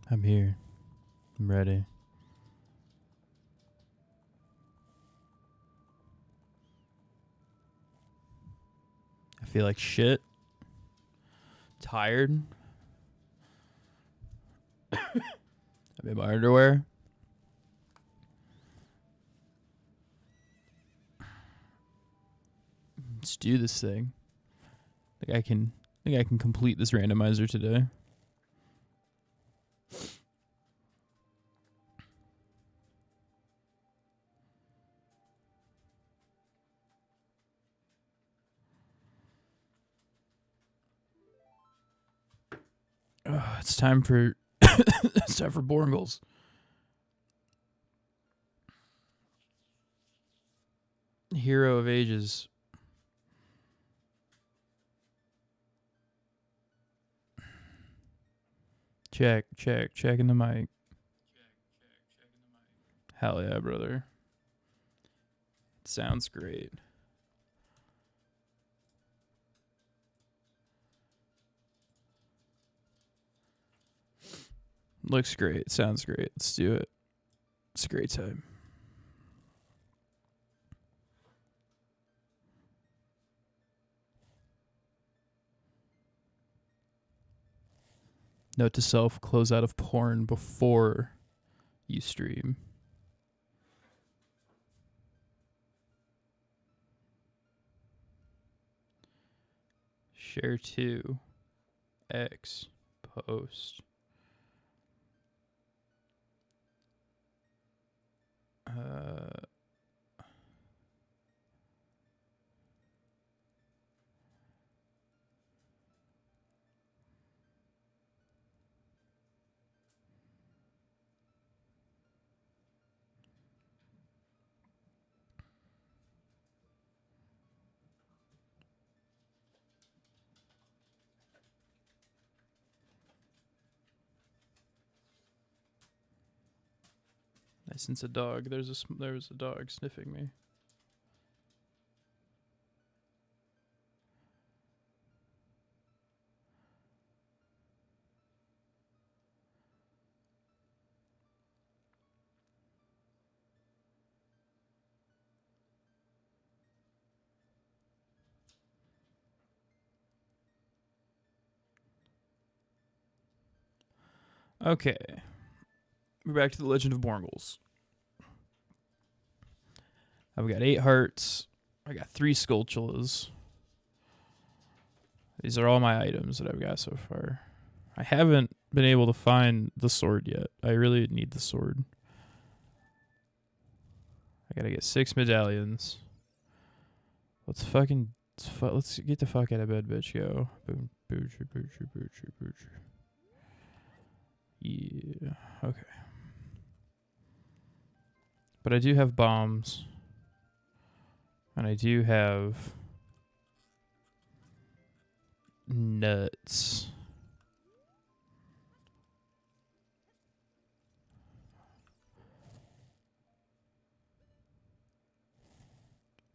I'm here. I'm ready. I feel like shit. Tired. I'm in my underwear. Let's do this thing. I think I can complete this randomizer today. It's time for Borngles. Hero of Ages. Checking the mic. Hell yeah, brother. Sounds great. Looks great. Sounds great. Let's do it. It's a great time. Note to self, close out of porn before you stream. Share to X post. I sense a dog. There's a dog sniffing me. Okay. We're back to the Legend of Borngles. I've got 8 hearts. I got 3 Skulltulas. These are all my items that I've got so far. I haven't been able to find the sword yet. I really need the sword. I gotta get 6 medallions. Let's get the fuck out of bed, bitch. Go. Boom. Boocher. Yeah. Okay. But I do have bombs. And I do have nuts.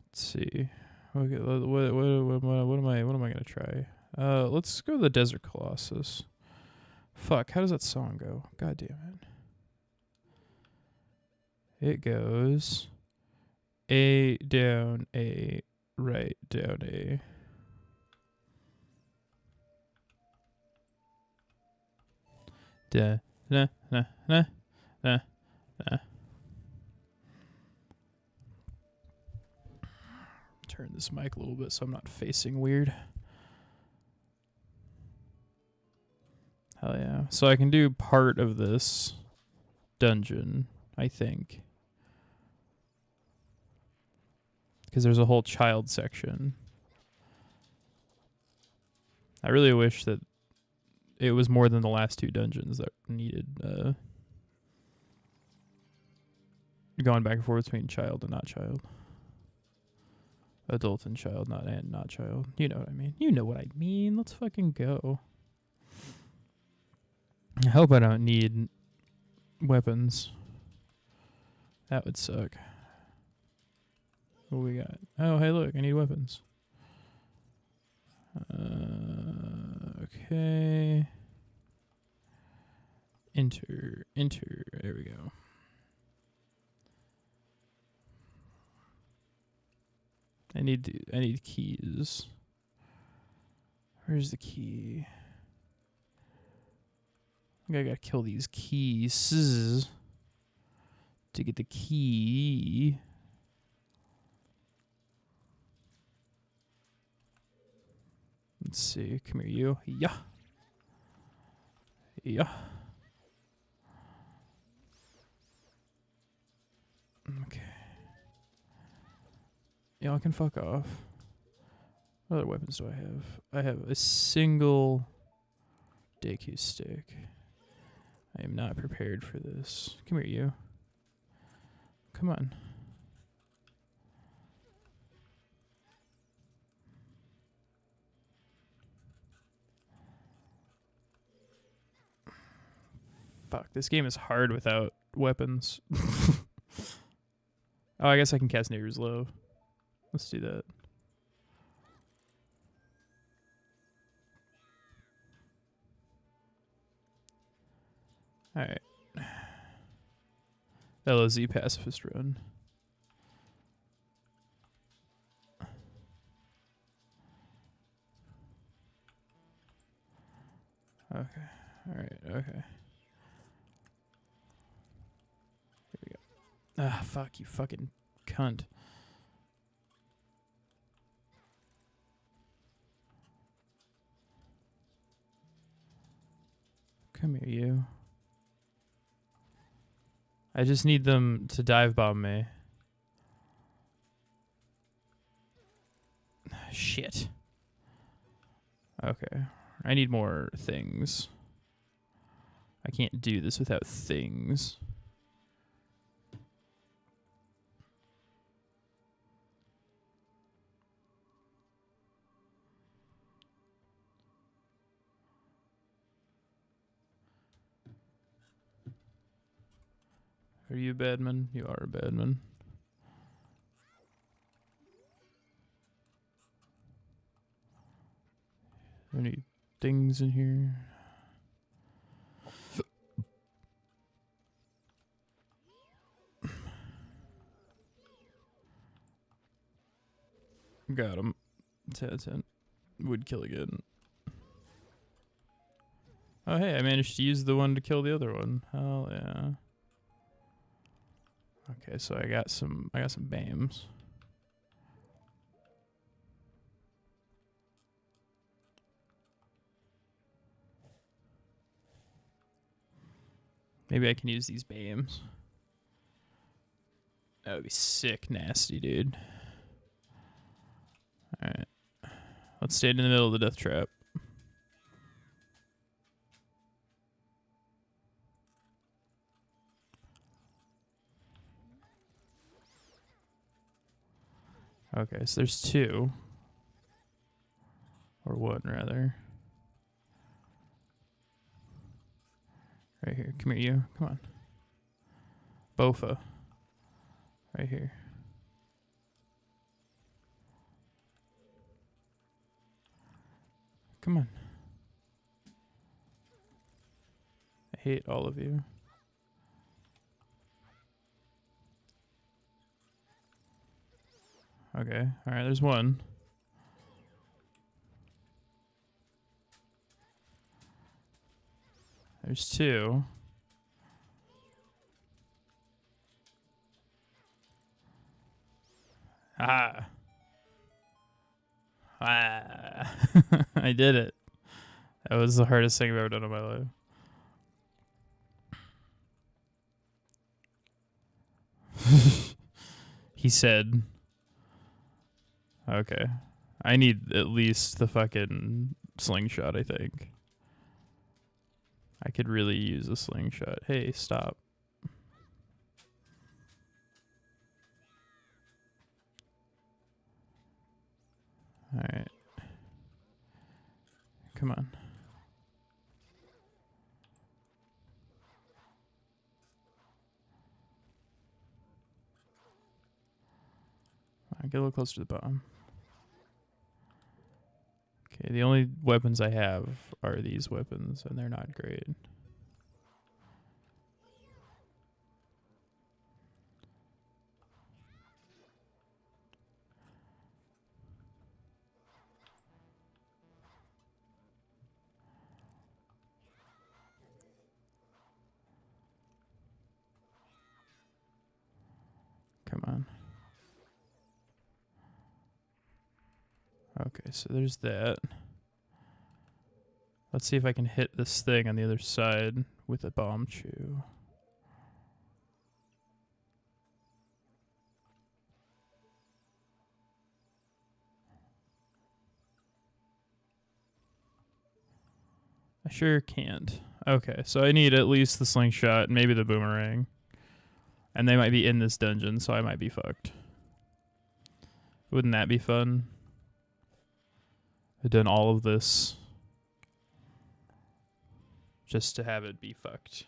Let's see. Okay, what am I gonna try? Let's go to the Desert Colossus. Fuck, how does that song go? God damn it. It goes A down A, right down A. Da na na na na na. Turn this mic a little bit so I'm not facing weird. Hell yeah. So I can do part of this dungeon, I think. Because there's a whole child section. I really wish that it was more than the last 2 dungeons that needed going back and forth between child and not child. Adult and child, not child. You know what I mean. You know what I mean. Let's fucking go. I hope I don't need weapons. That would suck. What we got? Oh, hey, look. I need weapons. Okay. Enter. There we go. I need keys. Where's the key? I think I gotta kill these keys to get the key. Let's see. Come here, you. Yeah. Yeah. Okay. Y'all can fuck off. What other weapons do I have? I have a single Deku stick. I am not prepared for this. Come here, you. Come on. Fuck, this game is hard without weapons. Oh, I guess I can cast Neighbor's Love. Let's do that. Alright. LOZ Pacifist Run. Okay. Alright, okay. Here we go. Ah, fuck, you fucking cunt. Come here, you. I just need them to dive bomb me. Shit. Okay. I need more things. I can't do this without things. Are you a badman? You are a badman. Any things in here? Got him. 10/10. Would kill again. Oh hey, I managed to use the one to kill the other one. Hell yeah. Okay, so I got some BAMs. Maybe I can use these BAMs. That would be sick nasty, dude. Alright. Let's stand in the middle of the death trap. Okay, so there's two. Or one, rather. Right here. Come here, you. Come on. Bofa. Right here. Come on. I hate all of you. Okay. Alright, there's one. There's two. Ah. Ah. I did it. That was the hardest thing I've ever done in my life. He said. Okay. I need at least the fucking slingshot, I think. I could really use a slingshot. Hey, stop. Alright. Come on. Get a little closer to the bottom. Okay, the only weapons I have are these weapons, and they're not great. Okay, so there's that. Let's see if I can hit this thing on the other side with a bomb chew. I sure can't. Okay, so I need at least the slingshot and maybe the boomerang. And they might be in this dungeon, so I might be fucked. Wouldn't that be fun? I've done all of this just to have it be fucked.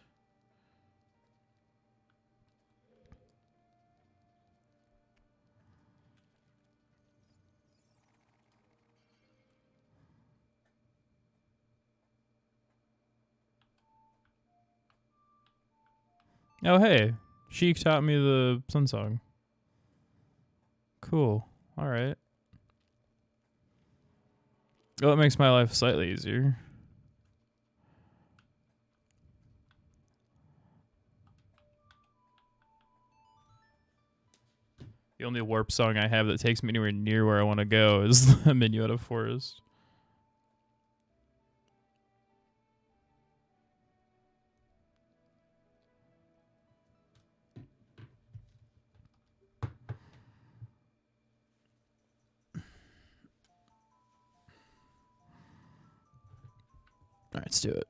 Oh, hey. Sheik taught me the Sun Song. Cool. All right. Well, it makes my life slightly easier. The only warp song I have that takes me anywhere near where I want to go is the Minuetta Forest. All right, let's do it.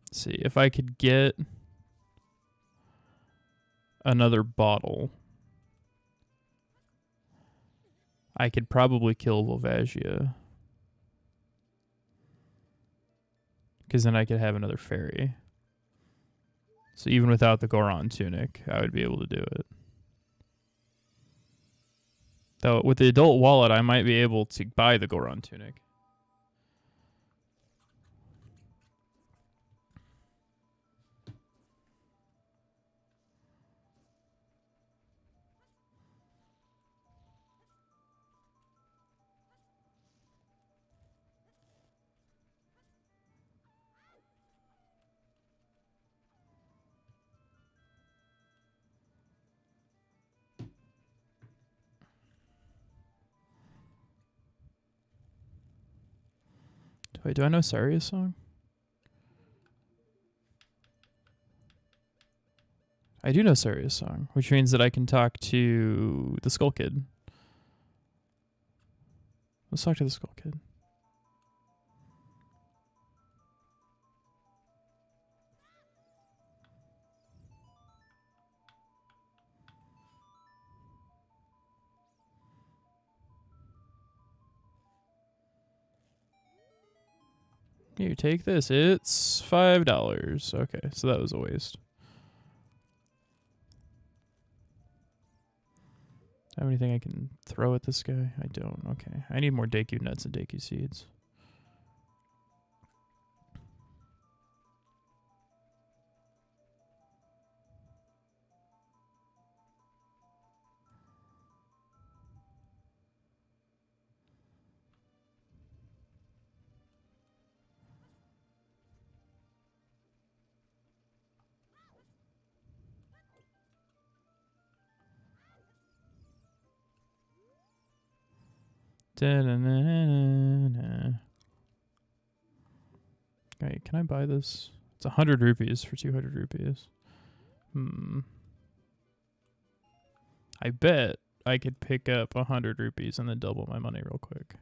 Let's see if I could get another bottle. I could probably kill Volvagia. Because then I could have another fairy. So even without the Goron tunic, I would be able to do it. Though with the adult wallet, I might be able to buy the Goron tunic. Wait, do I know Saria's song? I do know Saria's song, which means that I can talk to the Skull Kid. Let's talk to the Skull Kid. Here, take this. It's $5. Okay, so that was a waste. Have anything I can throw at this guy? I don't. Okay. I need more Deku nuts and Deku seeds. Da-na-na-na-na. Wait, can I buy this? It's 100 rupees for 200 rupees. I bet I could pick up 100 rupees and then double my money real quick.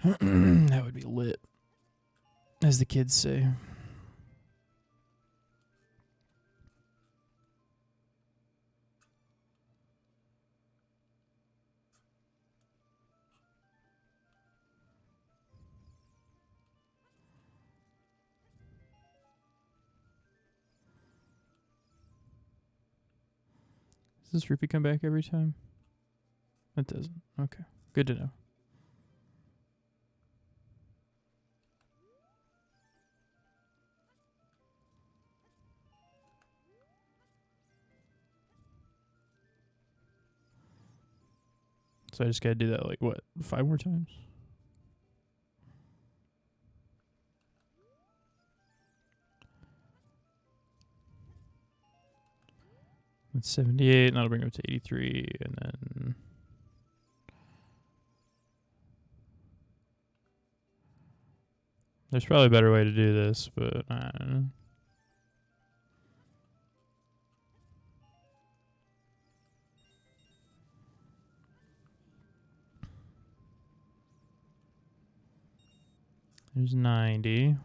That would be lit, as the kids say. Does this rupee come back every time? It doesn't. Okay. Good to know. So I just gotta do that like what, 5 more times? That's 78, and that'll bring him to 83, and then... There's probably a better way to do this, but I don't know. There's 90.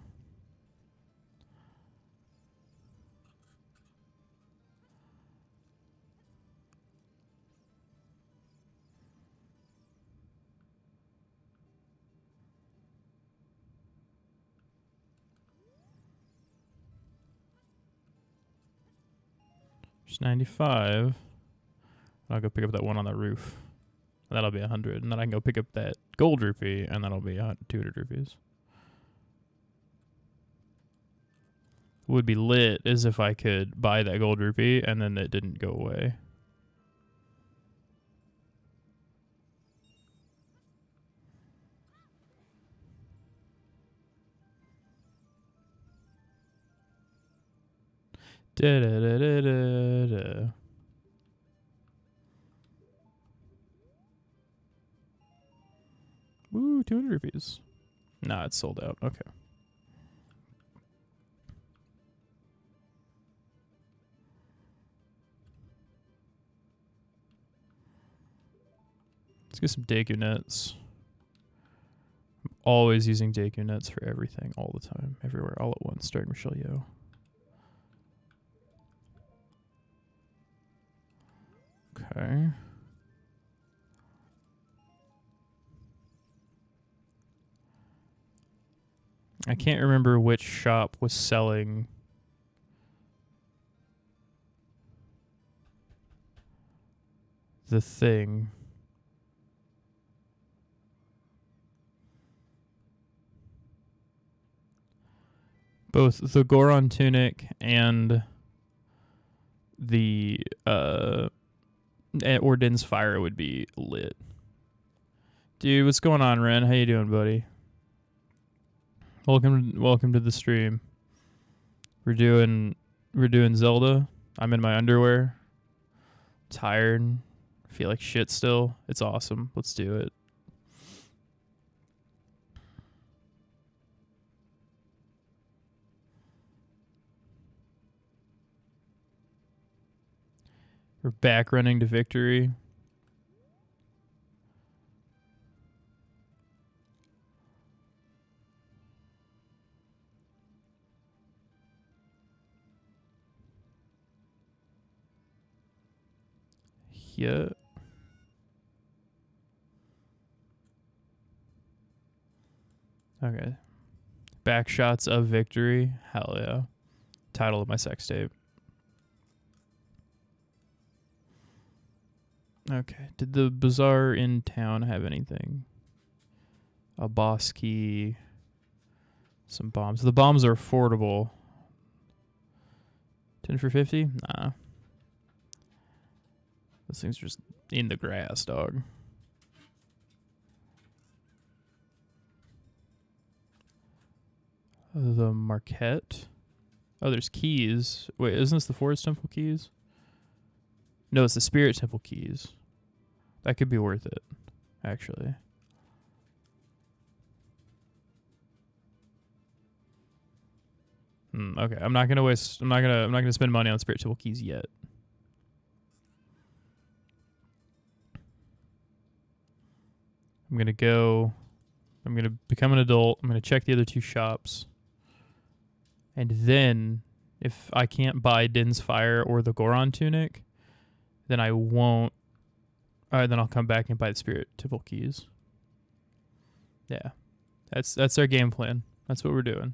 There's 95. I'll go pick up that one on the roof. That'll be 100. And then I can go pick up that gold rupee, and that'll be 200 rupees. Would be lit as if I could buy that gold rupee, and then it didn't go away. Da da da da da da. Woo, 200 rupees. Nah, it's sold out. Okay. Let's get some Deku nets. I'm always using Deku nets for everything, all the time, everywhere, all at once, starting Michelle Yeoh. Okay. I can't remember which shop was selling the thing. Both the Goron tunic and the Ordin's fire would be lit. Dude, what's going on, Ren? How you doing, buddy? Welcome to the stream. We're doing Zelda. I'm in my underwear. Tired. Feel like shit still. It's awesome. Let's do it. We're back running to victory. Yeah. Okay. Back shots of victory. Hell yeah. Title of my sex tape. Okay. Did the bazaar in town have anything? A boss key. Some bombs. The bombs are affordable. 10 for 50? Nah. Those things are just in the grass, dog. The Marquette. Oh, there's keys. Wait, isn't this the Forest Temple keys? No, it's the Spirit Temple keys. That could be worth it, actually. Okay, I'm not gonna spend money on Spirit Temple keys yet. I'm gonna become an adult. I'm gonna check the other two shops. And then, if I can't buy Din's Fire or the Goron Tunic, then I won't. Alright, then I'll come back and buy the Spirit Temple keys. Yeah. That's our game plan. That's what we're doing.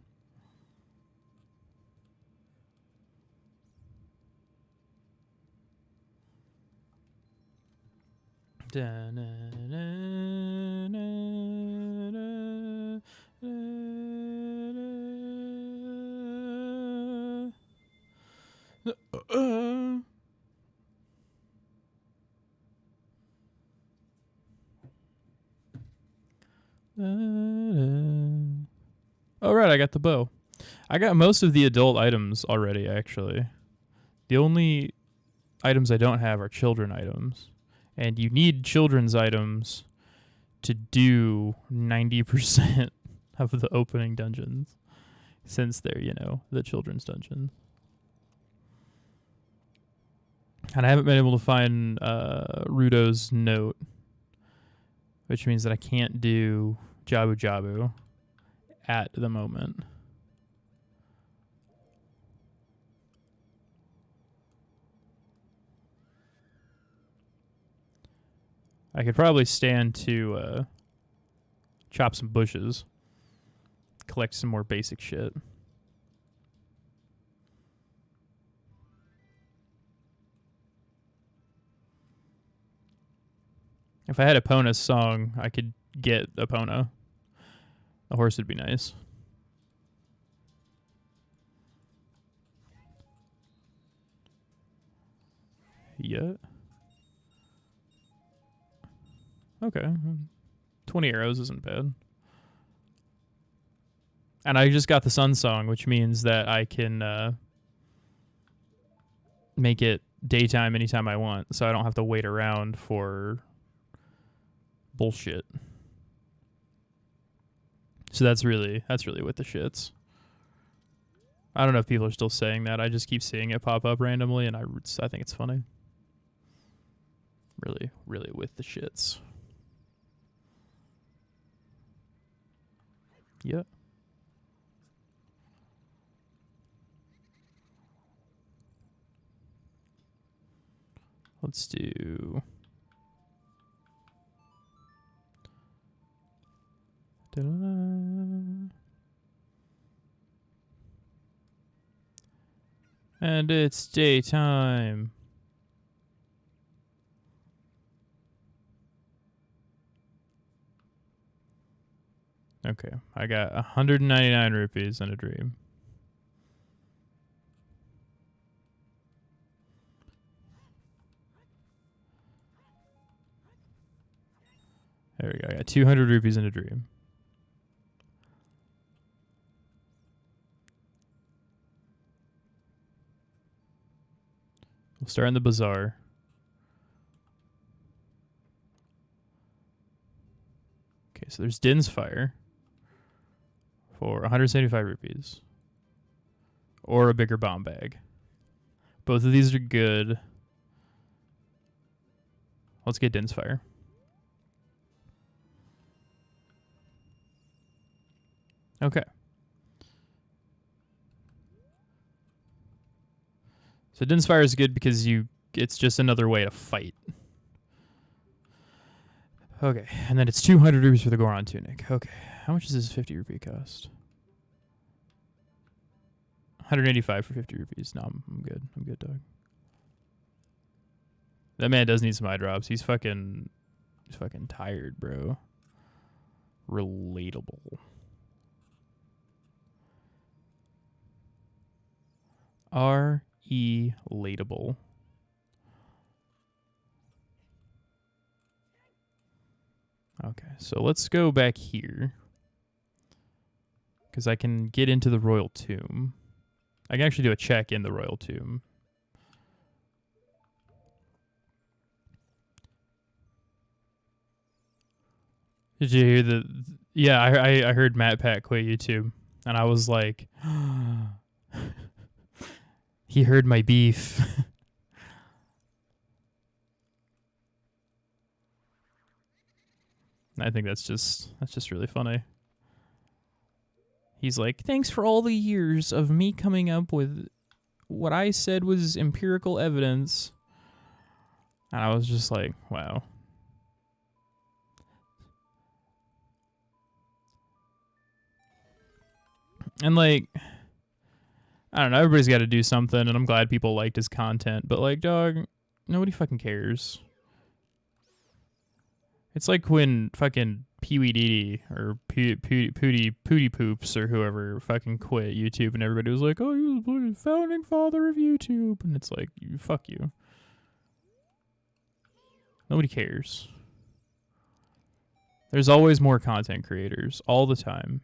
Oh, right, I got the bow. I got most of the adult items already, actually. The only items I don't have are children items. And you need children's items to do 90% of the opening dungeons, since they're, the children's dungeons. And I haven't been able to find Rudo's note, which means that I can't do Jabu Jabu at the moment. I could probably stand to chop some bushes, collect some more basic shit. If I had Epona's song, I could get Epona. The horse would be nice. Yeah. Okay. 20 arrows isn't bad. And I just got the sun song, which means that I can make it daytime anytime I want, so I don't have to wait around for bullshit. So that's really with the shits. I don't know if people are still saying that. I just keep seeing it pop up randomly, and I think it's funny. Really, really with the shits. Yeah. Let's do... And it's daytime. Okay, I got 199 rupees and a dream. There we go. I got 200 rupees and a dream. We'll start in the bazaar. Okay, so there's Din's Fire for 175 rupees. Or a bigger bomb bag. Both of these are good. Let's get Din's Fire. Okay. So Din's Fire is good because it's just another way to fight. Okay, and then it's 200 rupees for the Goron Tunic. Okay, how much does this 50 rupee cost? 185 for 50 rupees. No, I'm good. I'm good, dog. That man does need some eye drops. He's fucking tired, bro. Relatable. Relatable. Okay, so let's go back here. Because I can get into the Royal Tomb. I can actually do a check in the Royal Tomb. Did you hear the... Yeah, I heard Matt Pat quit YouTube. And I was like... He heard my beef. I think that's just really funny. He's like, thanks for all the years of me coming up with what I said was empirical evidence. And I was just like, wow. And like, I don't know, everybody's got to do something, and I'm glad people liked his content. But like, dog, nobody fucking cares. It's like when fucking Pee Wee Dee or Pootie Poops or whoever fucking quit YouTube, and everybody was like, oh, he was the founding father of YouTube. And it's like, fuck you. Nobody cares. There's always more content creators, all the time.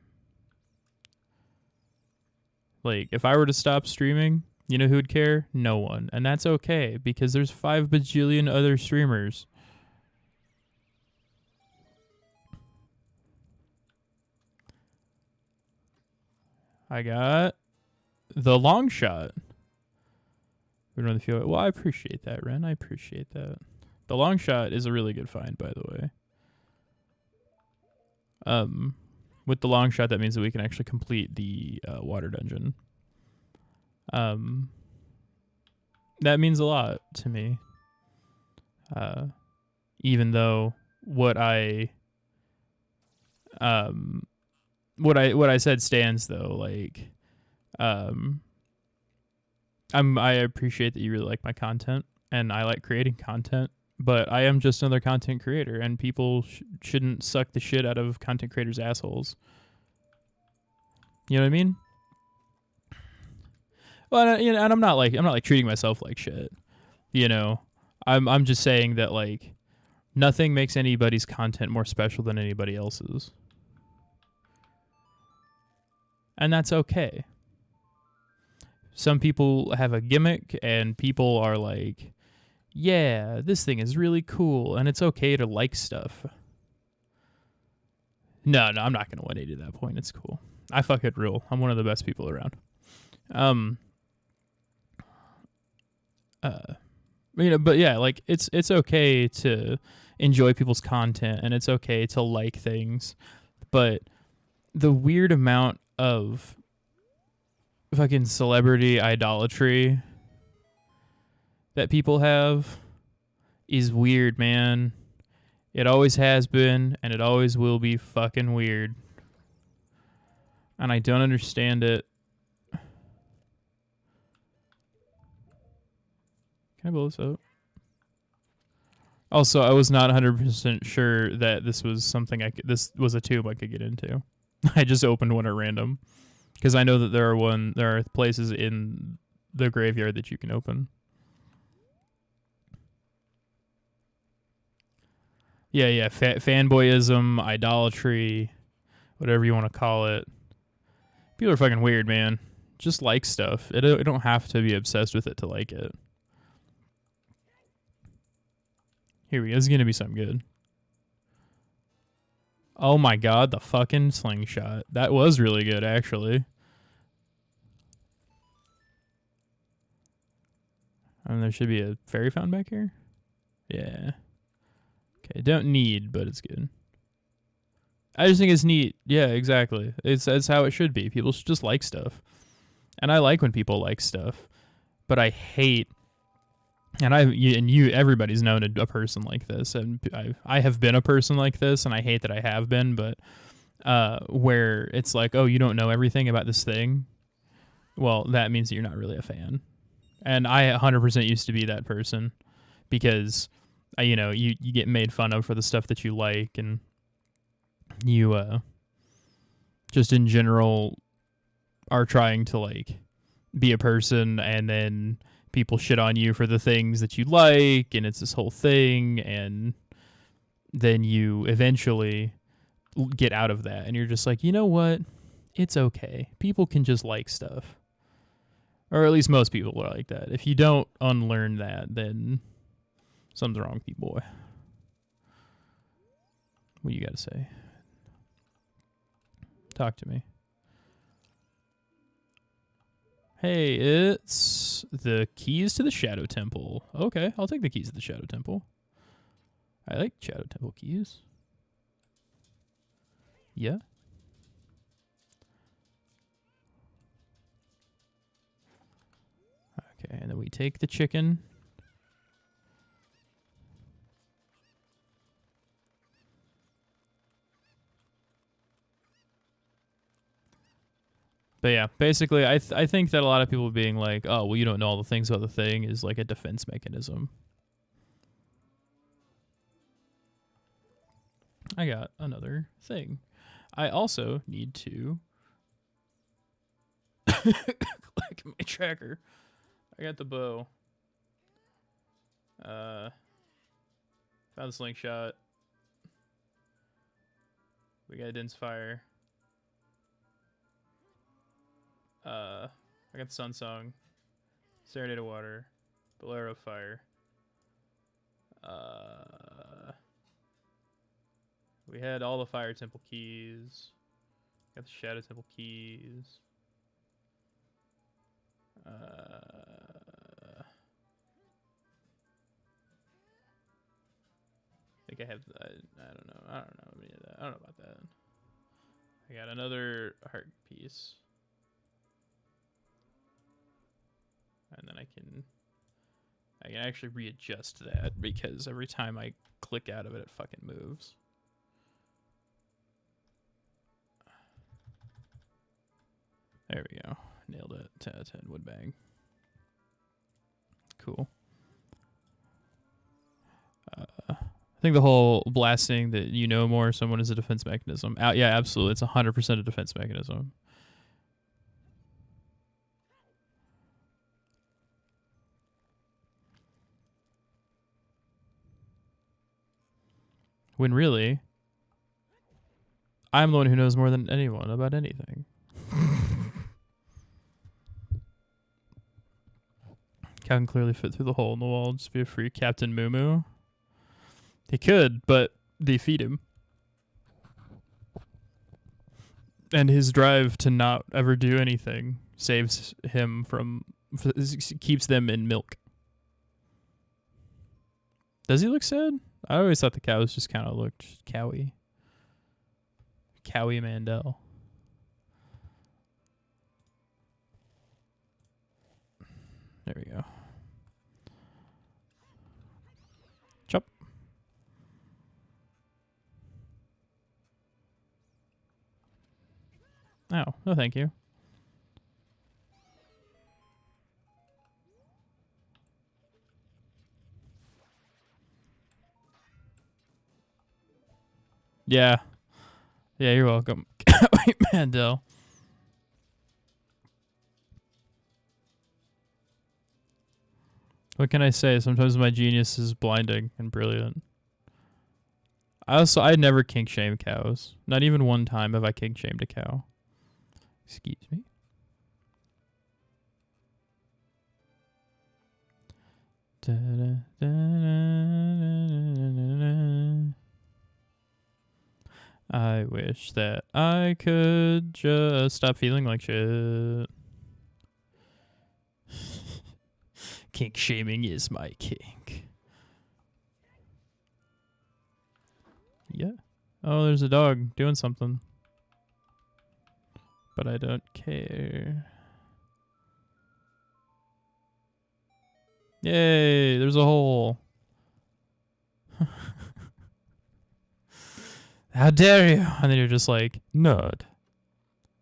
Like, if I were to stop streaming, You know who would care? No one. And that's okay, because there's 5 bajillion other streamers. I got the long shot. We don't really feel it. Well, I appreciate that, Ren. I appreciate that. The long shot is a really good find, by the way. With the long shot, that means that we can actually complete the water dungeon. That means a lot to me. Even though what I said stands, though. Like, I appreciate that you really like my content, and I like creating content. But I am just another content creator, and people shouldn't suck the shit out of content creators' assholes. You know what I mean? Well, you know, and I'm not like treating myself like shit. You know, I'm just saying that, like, nothing makes anybody's content more special than anybody else's, and that's okay. Some people have a gimmick, and people are like, yeah, this thing is really cool, and it's okay to like stuff. No, I'm not going to 180 at that point. It's cool. I fucking rule. I'm one of the best people around. You know, but yeah, like, it's okay to enjoy people's content, and it's okay to like things, but the weird amount of fucking celebrity idolatry that people have is weird, man. It always has been, and it always will be fucking weird. And I don't understand it. Can I blow this up? Also, I was not 100% sure that this was something this was a tube I could get into. I just opened one at random, because I know that there are places in the graveyard that you can open. Yeah, fanboyism, idolatry, whatever you want to call it. People are fucking weird, man. Just like stuff. It don't have to be obsessed with it to like it. Here we go. This is going to be something good. Oh my god, the fucking slingshot. That was really good, actually. And there should be a fairy fountain back here? Yeah. Okay, don't need, but it's good. I just think it's neat. Yeah, exactly. That's how it should be. People should just like stuff. And I like when people like stuff. But I hate, and everybody's known a person like this, and I have been a person like this, and I hate that I have been, but where it's like, oh, you don't know everything about this thing? Well, that means that you're not really a fan. And I 100% used to be that person, because you get made fun of for the stuff that you like, and you just in general are trying to, like, be a person, and then people shit on you for the things that you like, and it's this whole thing, and then you eventually get out of that, and you're just like, you know what? It's okay. People can just like stuff. Or at least most people are like that. If you don't unlearn that, then something's wrong with you, boy. What do you got to say? Talk to me. Hey, it's the keys to the Shadow Temple. Okay, I'll take the keys to the Shadow Temple. I like Shadow Temple keys. Yeah. Okay, and then we take the chicken. But yeah, basically, I think that a lot of people being like, oh, well, you don't know all the things about the thing is like a defense mechanism. I got another thing. I also need to click my tracker. I got the bow. Found the slingshot. We got Din's fire. I got the sun song. Serenade of Water, Bolero of Fire. We had all the Fire Temple keys. Got the Shadow Temple keys. I think I have. I don't know. I don't know any of that. I don't know about that. I got another heart piece, and then I can actually readjust that because every time I click out of it, it fucking moves. There we go. Nailed it. 10 out of 10 wood bang. Cool. I think the whole blasting that you know more someone is a defense mechanism. Yeah, absolutely. It's 100% a defense mechanism. When really, I'm the one who knows more than anyone about anything. Cow can clearly fit through the hole in the wall. Just be a free Captain Moo Moo. He could, but they feed him. And his drive to not ever do anything saves him from, keeps them in milk. Does he look sad? I always thought the cows just kind of looked cowy. Cowy Mandel. There we go. Chop. Oh, no thank you. Yeah. Yeah, you're welcome. Wait, Mandel. What can I say? Sometimes my genius is blinding and brilliant. I never kink shame cows. Not even one time have I kink shamed a cow. Excuse me. I wish that I could just stop feeling like shit. Kink shaming is my kink. Yeah. Oh, there's a dog doing something. But I don't care. Yay, there's a hole. How dare you? And then you're just like, Nud.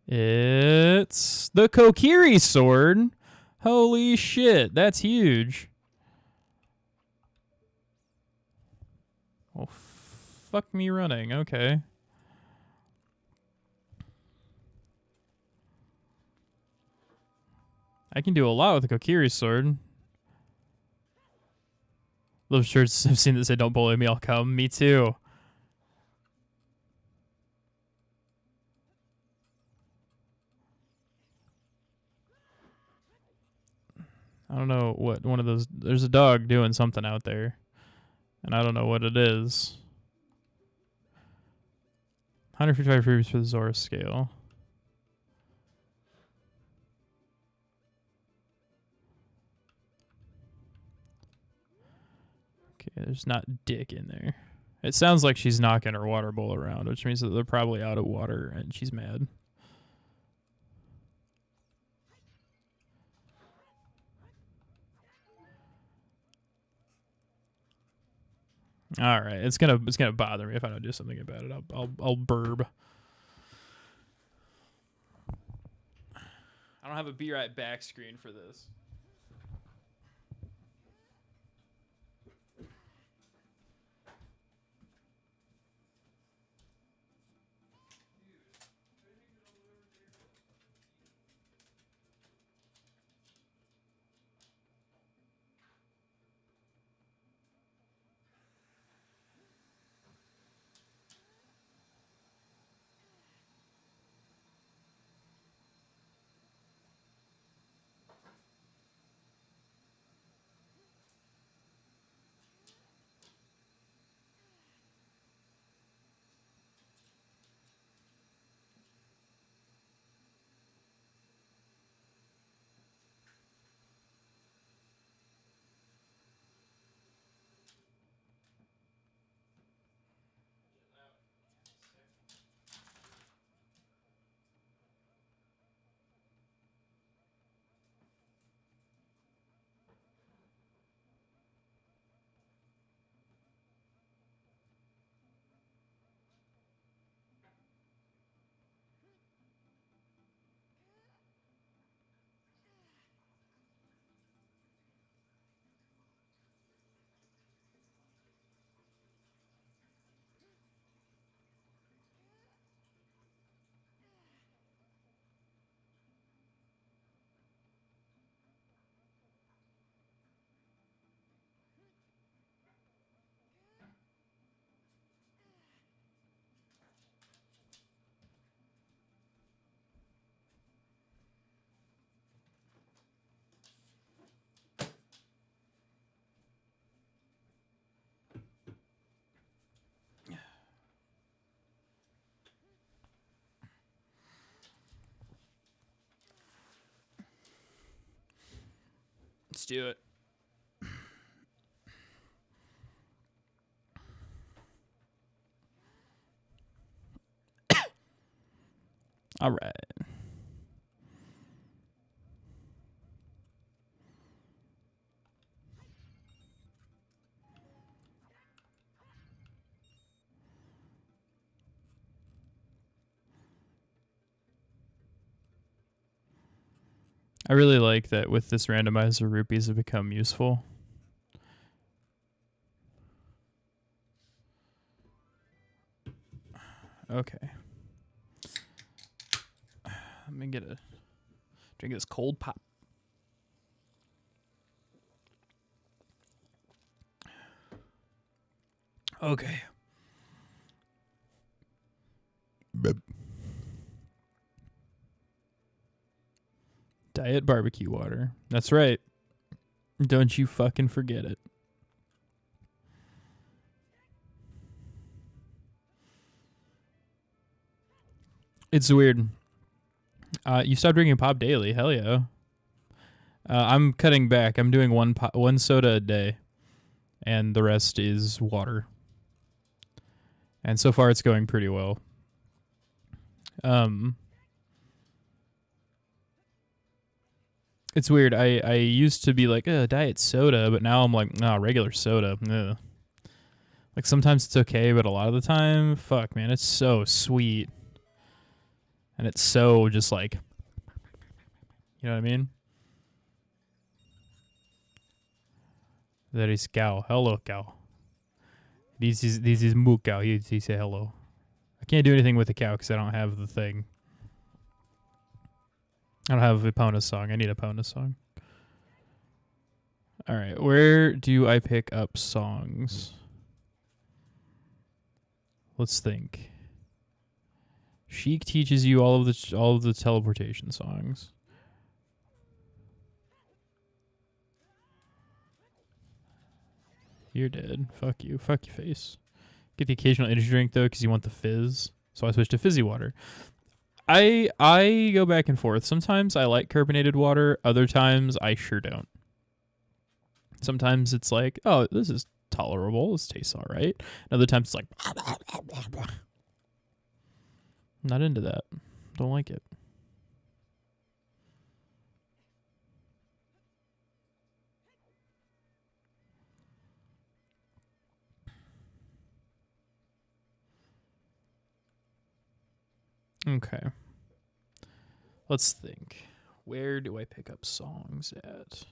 It's the Kokiri sword. Holy shit, that's huge. Oh, fuck me running. Okay. I can do a lot with the Kokiri sword. Love shirts I've seen that say, don't bully me, I'll come. Me too. I don't know what one of those... There's a dog doing something out there. And I don't know what it is. 155 rupees for the Zora scale. Okay, there's not dick in there. It sounds like she's knocking her water bowl around, which means that they're probably out of water and she's mad. All right, it's gonna bother me if I don't do something about it. I'll burb. I don't have a be right back screen for this. Let's do it. All right. I really like that with this randomizer, rupees have become useful. Okay. Let me get a drink of this cold pop. Okay. Diet barbecue water. That's right. Don't you fucking forget it. It's weird. You stopped drinking pop daily. Hell yeah. I'm cutting back. I'm doing one soda a day, and the rest is water. And so far, it's going pretty well. It's weird. I used to be like, diet soda, but now I'm like, nah, regular soda. Ugh. Like sometimes it's okay, but a lot of the time, fuck, man, it's so sweet. And it's so just like, you know what I mean? That is cow. Hello, cow. This is moo cow. He say hello. I can't do anything with the cow because I don't have the thing. I don't have a Epona song. I need a Epona song. All right, where do I pick up songs? Let's think. Sheik teaches you all of the teleportation songs. You're dead. Fuck you. Fuck your face. Get the occasional energy drink though, because you want the fizz. So I switched to fizzy water. I go back and forth. Sometimes I like carbonated water. Other times I sure don't. Sometimes it's like, oh, this is tolerable. This tastes all right. And other times it's like, not into that. Don't like it. Okay. Let's think. Where do I pick up songs at?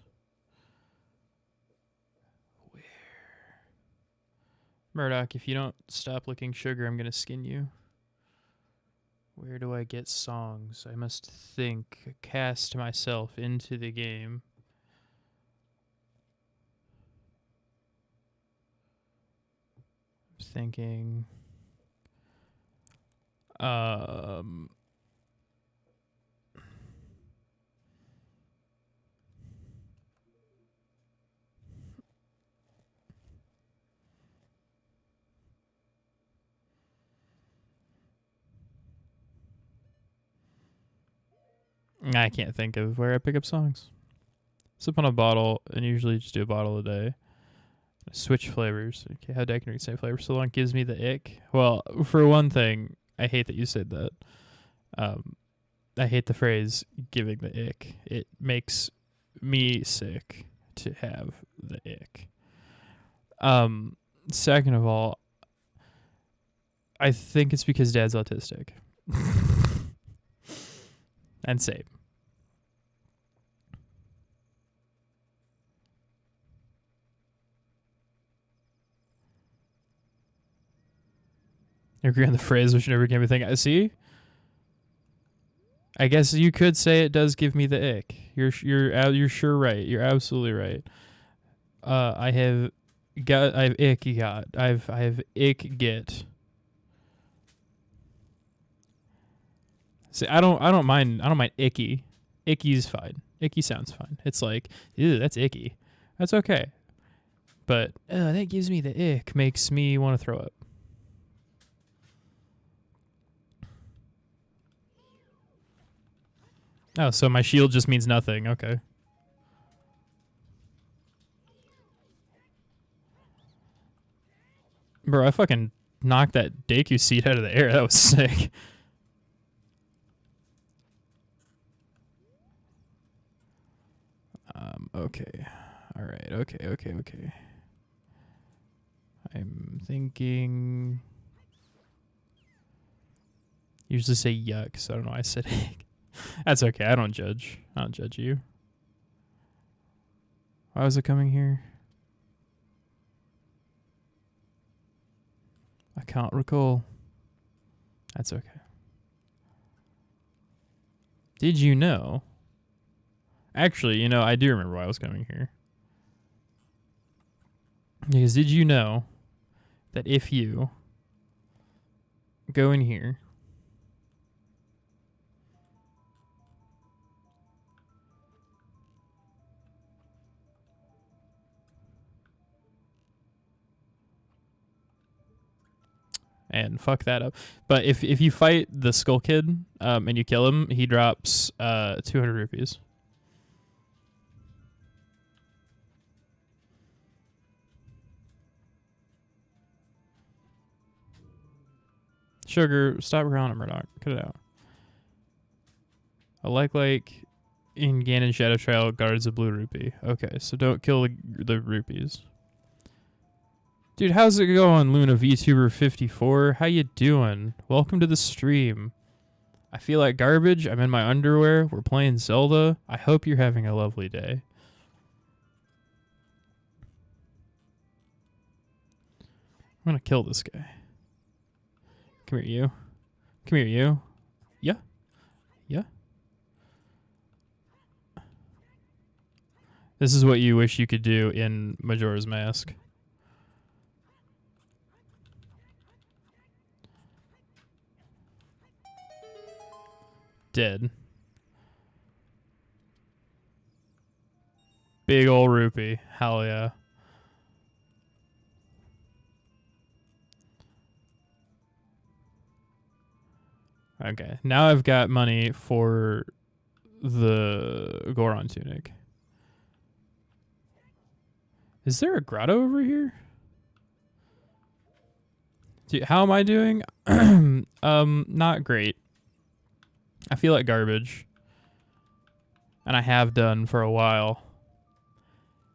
Where? Murdoch, if you don't stop licking sugar, I'm going to skin you. Where do I get songs? I must think, cast myself into the game. I'm thinking. I can't think of where I pick up songs. Sip on a bottle and usually just do a bottle a day. Switch flavors. Okay, how can you say flavor so long gives me the ick? Well, for one thing, I hate that you said that. I hate the phrase giving the ick. It makes me sick to have the ick. Second of all, I think it's because Dad's autistic. And same. You agree on the phrase which never gave me thing. See? I guess you could say it does give me the ick. You're sure right. You're absolutely right. I have ick got. I have ick get. See, I don't mind icky. Icky's fine. Icky sounds fine. It's like, ew, that's icky. That's okay. But that gives me the ick. Makes me want to throw up. Oh, so my shield just means nothing. Okay. Bro, I fucking knocked that Deku seed out of the air. That was sick. Okay. All right. Okay. I'm thinking. Usually say yuck, so I don't know why I said egg. That's okay. I don't judge. I don't judge you. Why was it coming here? I can't recall. That's okay. Did you know? Actually, you know, I do remember why I was coming here. Because did you know that if you go in here and fuck that up. But if you fight the Skull Kid and you kill him, he drops 200 rupees. Sugar, stop growling at Murdoch. Cut it out. I like in Ganon Shadow Trail guards a blue rupee. Okay, so don't kill the rupees. Dude, how's it going, Luna VTuber 54? How you doing? Welcome to the stream. I feel like garbage. I'm in my underwear. We're playing Zelda. I hope you're having a lovely day. I'm gonna kill this guy. Come here, you. Come here, you. Yeah. Yeah. This is what you wish you could do in Majora's Mask. Dead. Big ol' rupee. Hell yeah. Okay, now I've got money for the Goron tunic. Is there a grotto over here? Dude, how am I doing? Not great. I feel like garbage. And I have done for a while.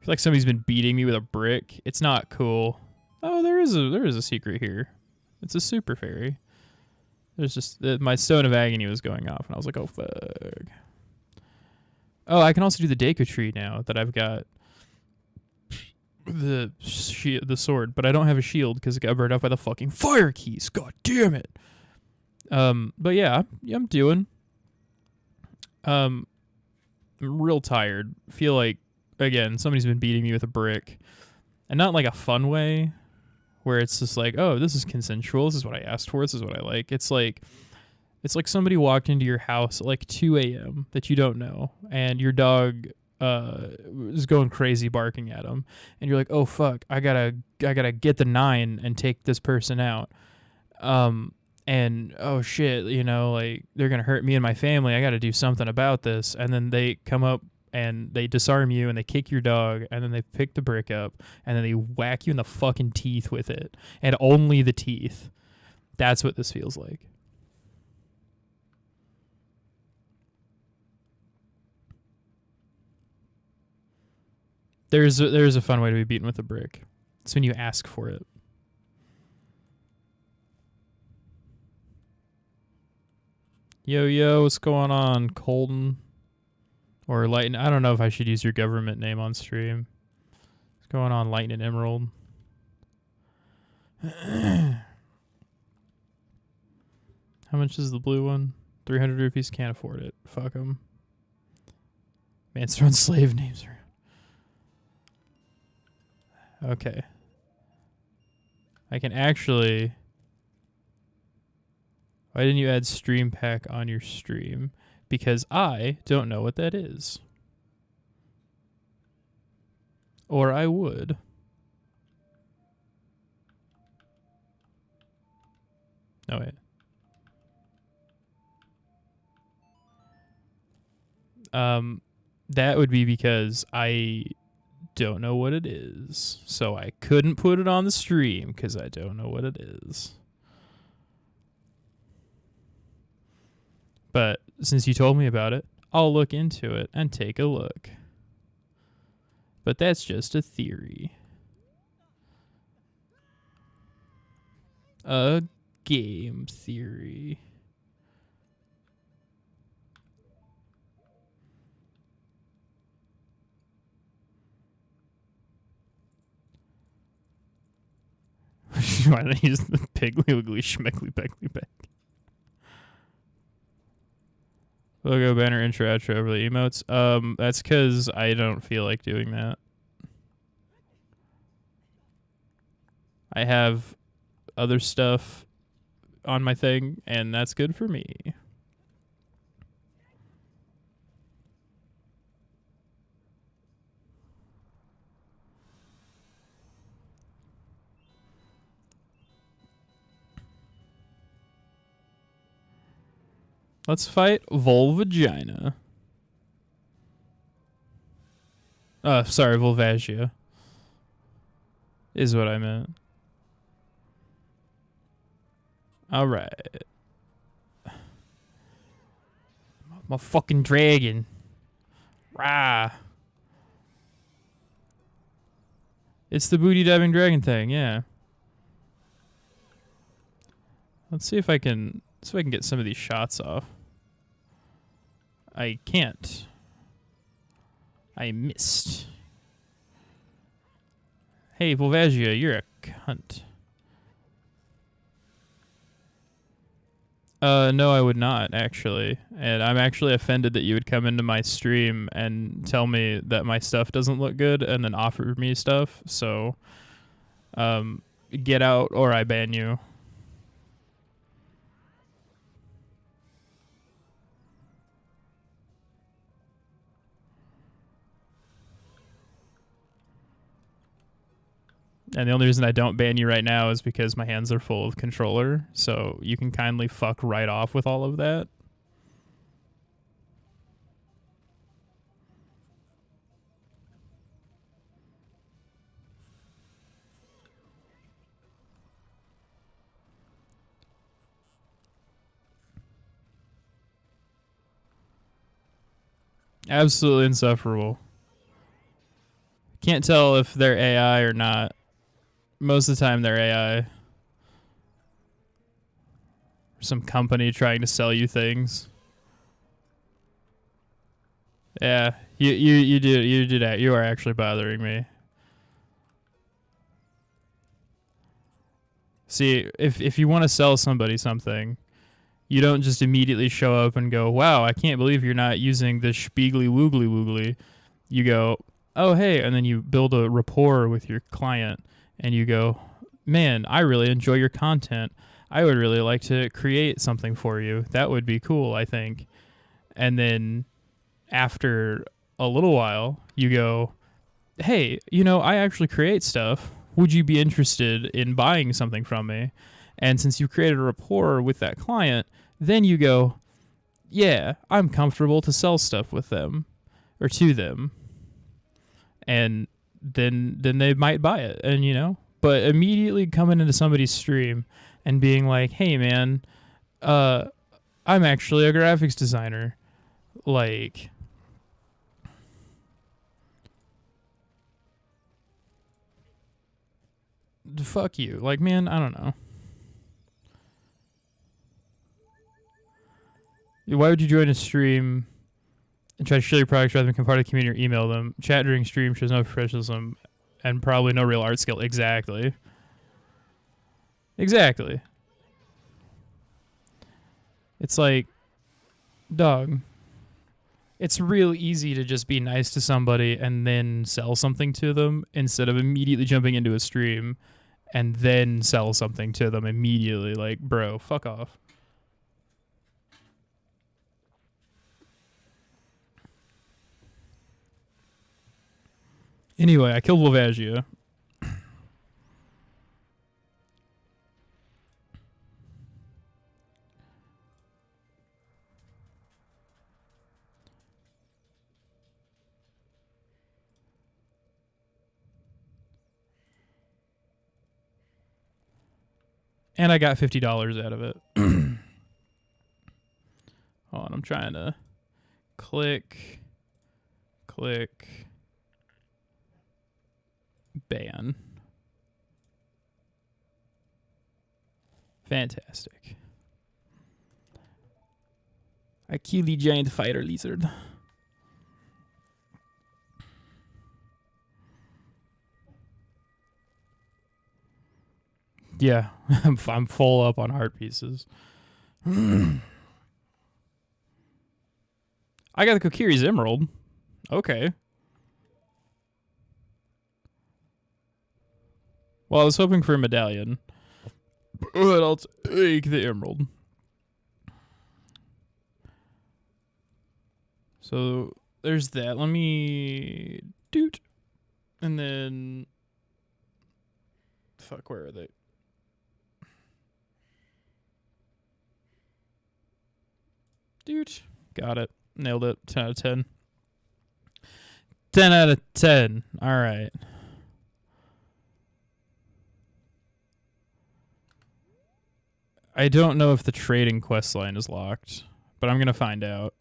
I feel like somebody's been beating me with a brick. It's not cool. Oh, there is a secret here. It's a super fairy. There's just my Stone of Agony was going off, and I was like, oh fuck. Oh, I can also do the Deku tree now that I've got the sword, but I don't have a shield because it got burned out by the fucking fire keys. God damn it. But yeah, I'm doing. I'm real tired. Feel like again somebody's been beating me with a brick, and not like a fun way, where it's just like, oh, this is consensual. This is what I asked for. This is what I like. It's like somebody walked into your house at like 2 a.m. that you don't know, and your dog is going crazy barking at him, and you're like, oh fuck, I gotta get the 9 and take this person out. And oh shit, you know, like they're gonna hurt me and my family. I gotta do something about this. And then they come up and they disarm you and they kick your dog and then they pick the brick up and then they whack you in the fucking teeth with it. And only the teeth. That's what this feels like. There's a fun way to be beaten with a brick. It's when you ask for it. Yo, what's going on, Colton? Or Lightning. I don't know if I should use your government name on stream. What's going on, Lightning Emerald? How much is the blue one? 300 rupees. Can't afford it. Fuck them. Man's throwing slave names around. Okay. I can actually... Why didn't you add Stream Pack on your stream? Because I don't know what that is. Or I would. No, wait. That would be because I don't know what it is. So I couldn't put it on the stream because I don't know what it is. But since you told me about it, I'll look into it and take a look. But that's just a theory. A game theory. Why don't I use the piggly wiggly schmeckly beckly beck? Logo, banner, intro, outro over the emotes. That's because I don't feel like doing that. I have other stuff on my thing, and that's good for me. Let's fight Volvagina. Sorry, Volvagia. Is what I meant. Alright. My fucking dragon. Rah. It's the booty diving dragon thing, yeah. Let's see if I can get some of these shots off. I can't. I missed. Hey, Volvagia, you're a cunt. No, I would not, actually. And I'm actually offended that you would come into my stream and tell me that my stuff doesn't look good and then offer me stuff. So, get out or I ban you. And the only reason I don't ban you right now is because my hands are full of controller. So you can kindly fuck right off with all of that. Absolutely insufferable. Can't tell if they're AI or not. Most of the time they're AI. Some company trying to sell you things. Yeah, you did that. You are actually bothering me. See, if you want to sell somebody something, you don't just immediately show up and go, "Wow, I can't believe you're not using the Spiegly Woogly Woogly." You go, "Oh, hey," and then you build a rapport with your client, and you go, "Man, I really enjoy your content. I would really like to create something for you. That would be cool, I think." And then after a little while, you go, "Hey, I actually create stuff. Would you be interested in buying something from me?" And since you created a rapport with that client, then you go, "Yeah, I'm comfortable to sell stuff with them or to them." And then they might buy it. And but immediately coming into somebody's stream and being like, "Hey man, I'm actually a graphics designer." Like, fuck you. Like, man, I don't know. Why would you join a stream and try to show your products rather than become part of the community or email them? Chat during stream shows no professionalism and probably no real art skill. Exactly. Exactly. It's like, dog, it's real easy to just be nice to somebody and then sell something to them instead of immediately jumping into a stream and then sell something to them immediately. Like, bro, fuck off. Anyway, I killed Volvagia. And I got $50 out of it. Hold on, I'm trying to click, ban. Fantastic. I kill the giant fighter lizard. Yeah, I'm full up on heart pieces. I got the Kokiri's Emerald. Okay. Well, I was hoping for a medallion, but I'll take the Emerald. So there's that. Let me doot. And then fuck, where are they? Doot. Got it. Nailed it. 10 out of 10. 10 out of 10. All right. I don't know if the trading quest line is locked, but I'm going to find out.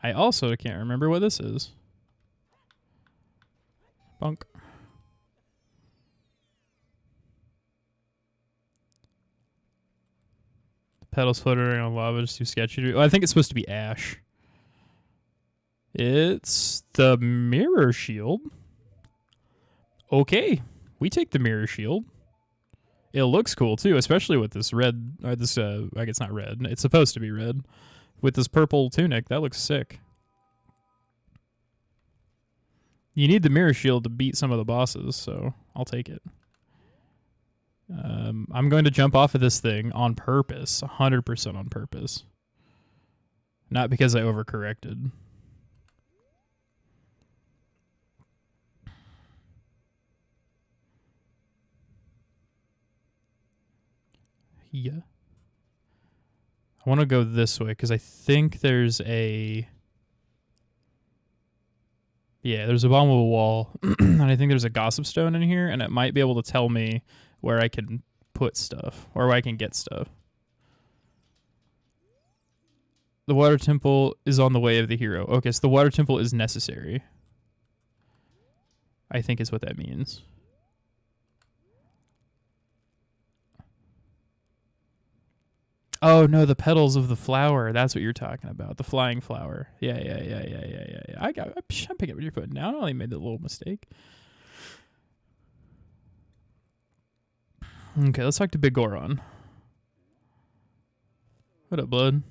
I also can't remember what this is. Bunk. The petals floating around lava, just too sketchy to. Well, I think it's supposed to be ash. It's the mirror shield. Okay, we take the mirror shield. It looks cool too, especially with this red, or this, I guess it's not red. It's supposed to be red. With this purple tunic, that looks sick. You need the mirror shield to beat some of the bosses, so I'll take it. I'm going to jump off of this thing on purpose, 100% on purpose. Not because I overcorrected. Yeah. I want to go this way because I think there's a... Yeah, there's a bomb with a wall, and I think there's a gossip stone in here, and it might be able to tell me where I can put stuff, or where I can get stuff. The water temple is on the way of the hero. Okay, so the water temple is necessary. I think is what that means. Oh, no, the petals of the flower. That's what you're talking about. The flying flower. Yeah. I'm picking up what you're putting down. I only made a little mistake. Okay, let's talk to Big Goron. What up, blood?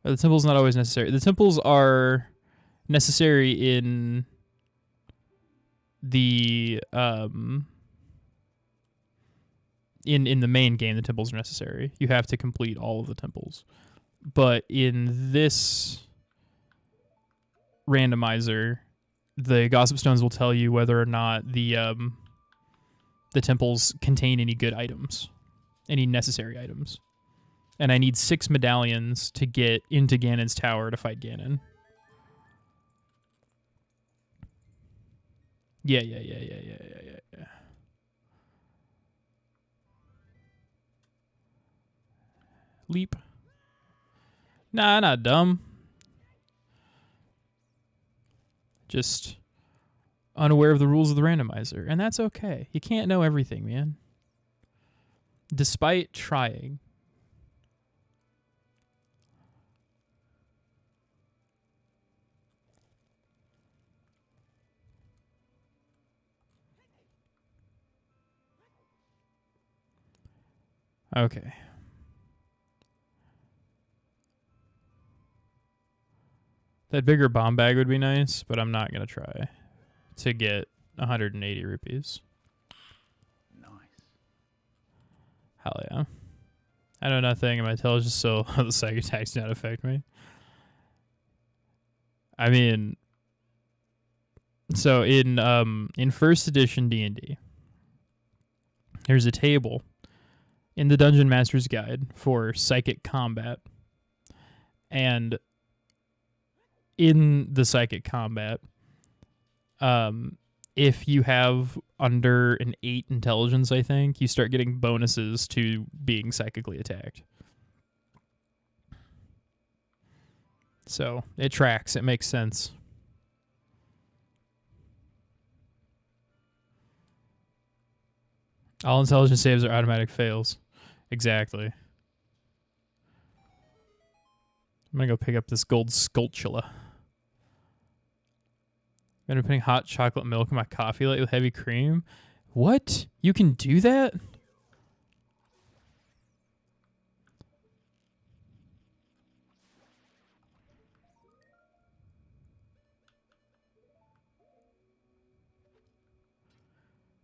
The temple's not always necessary. The temples are necessary in the in the main game. The temples are necessary. You have to complete all of the temples. But in this randomizer, the gossip stones will tell you whether or not the temples contain any good items, any necessary items. And I need 6 medallions to get into Ganon's tower to fight Ganon. Yeah. Leap. Nah, not dumb. Just unaware of the rules of the randomizer. And that's okay. You can't know everything, man. Despite trying. Okay. That bigger bomb bag would be nice, but I'm not going to try to get 180 rupees. Nice. Hell yeah. I know nothing, and my intelligence, so the psychic attacks do not affect me. I mean, so in first edition D&D, there's a table in the Dungeon Master's Guide for psychic combat. And in the psychic combat, if you have under an 8 intelligence, I think, you start getting bonuses to being psychically attacked. So it tracks. It makes sense. All intelligence saves are automatic fails. Exactly. I'm going to go pick up this gold Sculptula. I'm putting hot chocolate milk in my coffee lately with heavy cream. What? You can do that?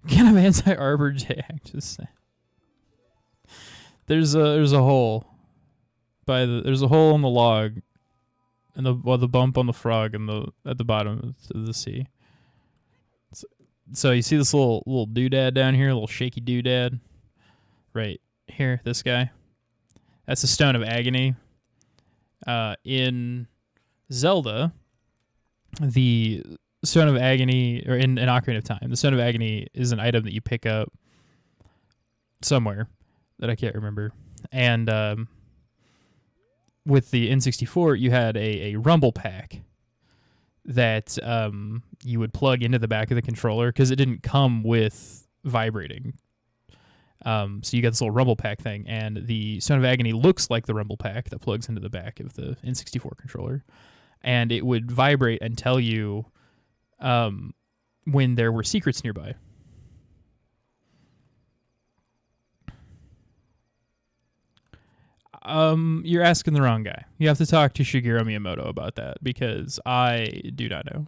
Can have anti-arbor jack? Just saying. There's a hole there's a hole in the log, and the bump on the frog at the bottom of the sea. So you see this little doodad down here, a little shaky doodad, right here. This guy, that's the Stone of Agony. In Zelda, the Stone of Agony, or in Ocarina of Time, the Stone of Agony is an item that you pick up somewhere that I can't remember. And with the N64, you had a rumble pack that you would plug into the back of the controller because it didn't come with vibrating. So you got this little rumble pack thing, and the Stone of Agony looks like the rumble pack that plugs into the back of the N64 controller, and it would vibrate and tell you when there were secrets nearby. You're asking the wrong guy. You have to talk to Shigeru Miyamoto about that, because I do not know.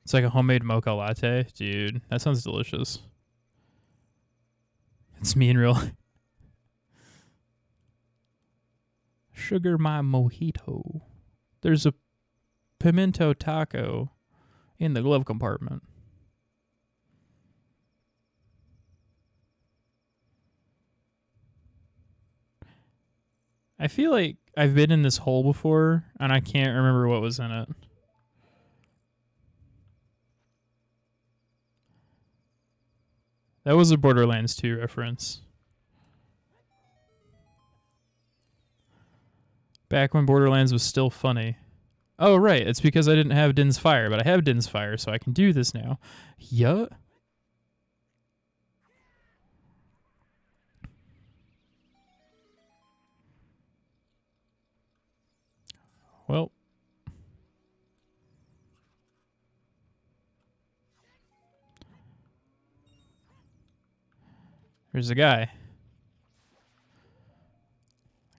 It's like a homemade mocha latte. Dude, that sounds delicious. It's me in real life. Sugar my mojito. There's a pimento taco in the glove compartment. I feel like I've been in this hole before, and I can't remember what was in it. That was a Borderlands 2 reference. Back when Borderlands was still funny. Oh, right. It's because I didn't have Din's Fire, but I have Din's Fire, so I can do this now. Yeah. Well. Here's a guy.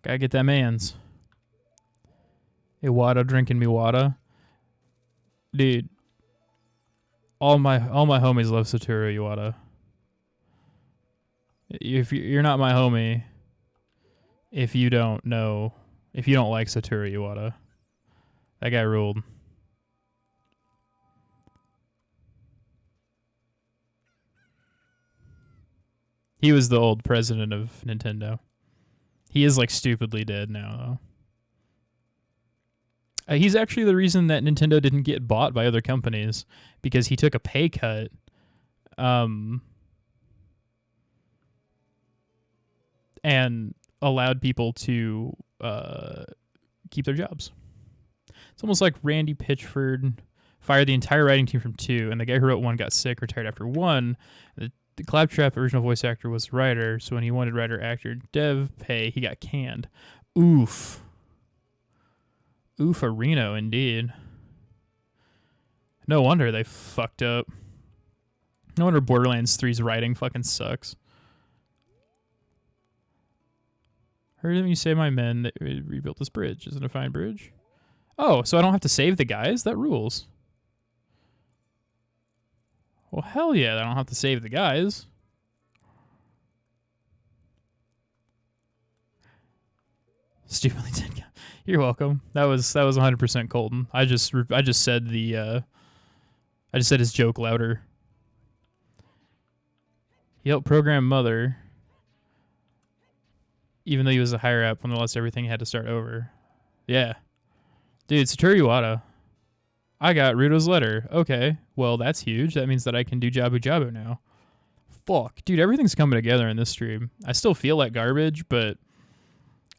Gotta get that man's. Iwata drinking me wada. Dude. All my homies love Satoru Iwata. If you're not my homie, if you don't like Satoru Iwata. That guy ruled. He was the old president of Nintendo. He is like stupidly dead now, though. He's actually the reason that Nintendo didn't get bought by other companies, because he took a pay cut. And allowed people to keep their jobs. It's almost like Randy Pitchford fired the entire writing team from 2, and the guy who wrote 1 got sick, retired after 1. The Claptrap original voice actor was the writer, so when he wanted writer, actor, dev pay, he got canned. Oof. Oof-a-reno, indeed. No wonder they fucked up. No wonder Borderlands 3's writing fucking sucks. Heard him you say my men that rebuilt this bridge. Isn't it a fine bridge? Oh, so I don't have to save the guys? That rules. Well, hell yeah, I don't have to save the guys. Stupidly dead guy. You're welcome. That was 100% Colton. I just said his joke louder. He helped program Mother, even though he was a higher up when they lost everything, he had to start over. Yeah. Dude, Satoru Iwata. I got Ruto's letter. Okay, well, that's huge. That means that I can do Jabu Jabu now. Fuck. Dude, everything's coming together in this stream. I still feel like garbage, but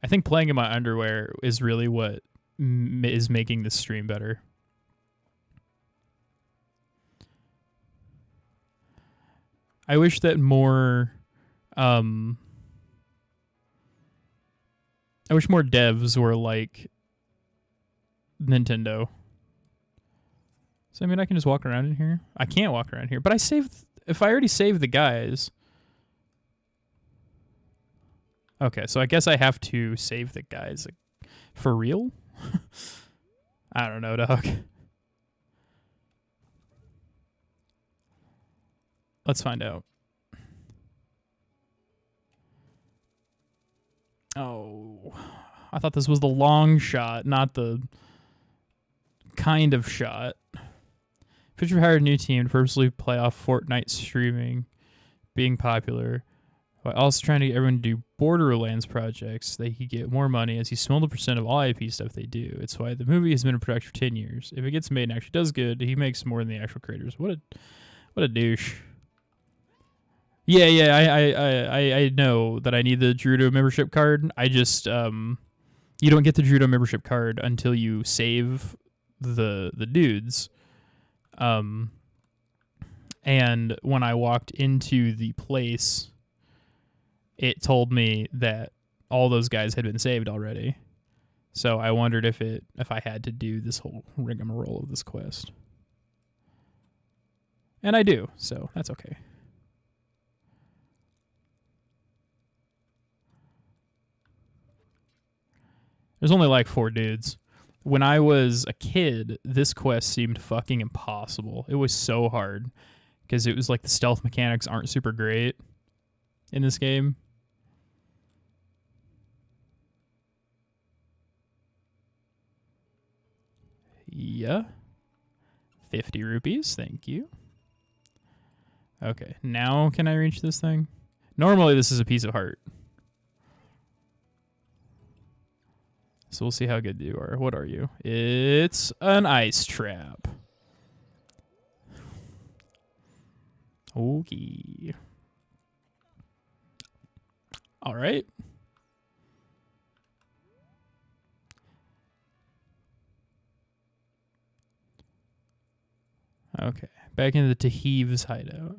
I think playing in my underwear is really what is making this stream better. I wish that more... I wish more devs were like Nintendo. So, I mean, I can just walk around in here. I can't walk around here, but I saved... If I already saved the guys... Okay, so I guess I have to save the guys. Like, for real? I don't know, dog. Let's find out. Oh, I thought this was the long shot, not the kind of shot. Fisher hired a new team to purposely play off Fortnite streaming being popular, while also trying to get everyone to do Borderlands projects. They could get more money as he smelled the percent of all IP stuff they do. It's why the movie has been in production for 10 years. If it gets made and actually does good, he makes more than the actual creators. What a douche. Yeah, I know that I need the Drudo membership card. I just you don't get the Drudo membership card until you save the dudes. And when I walked into the place, it told me that all those guys had been saved already. So I wondered if I had to do this whole rigmarole of this quest. And I do, so that's okay. There's only like 4 dudes. When I was a kid, this quest seemed fucking impossible. It was so hard because it was like the stealth mechanics aren't super great in this game. Yeah. 50 rupees, thank you. Okay, now can I reach this thing? Normally this is a piece of heart. So we'll see how good you are. What are you? It's an ice trap. Okay. All right. Okay. Back into the Tahiv's hideout.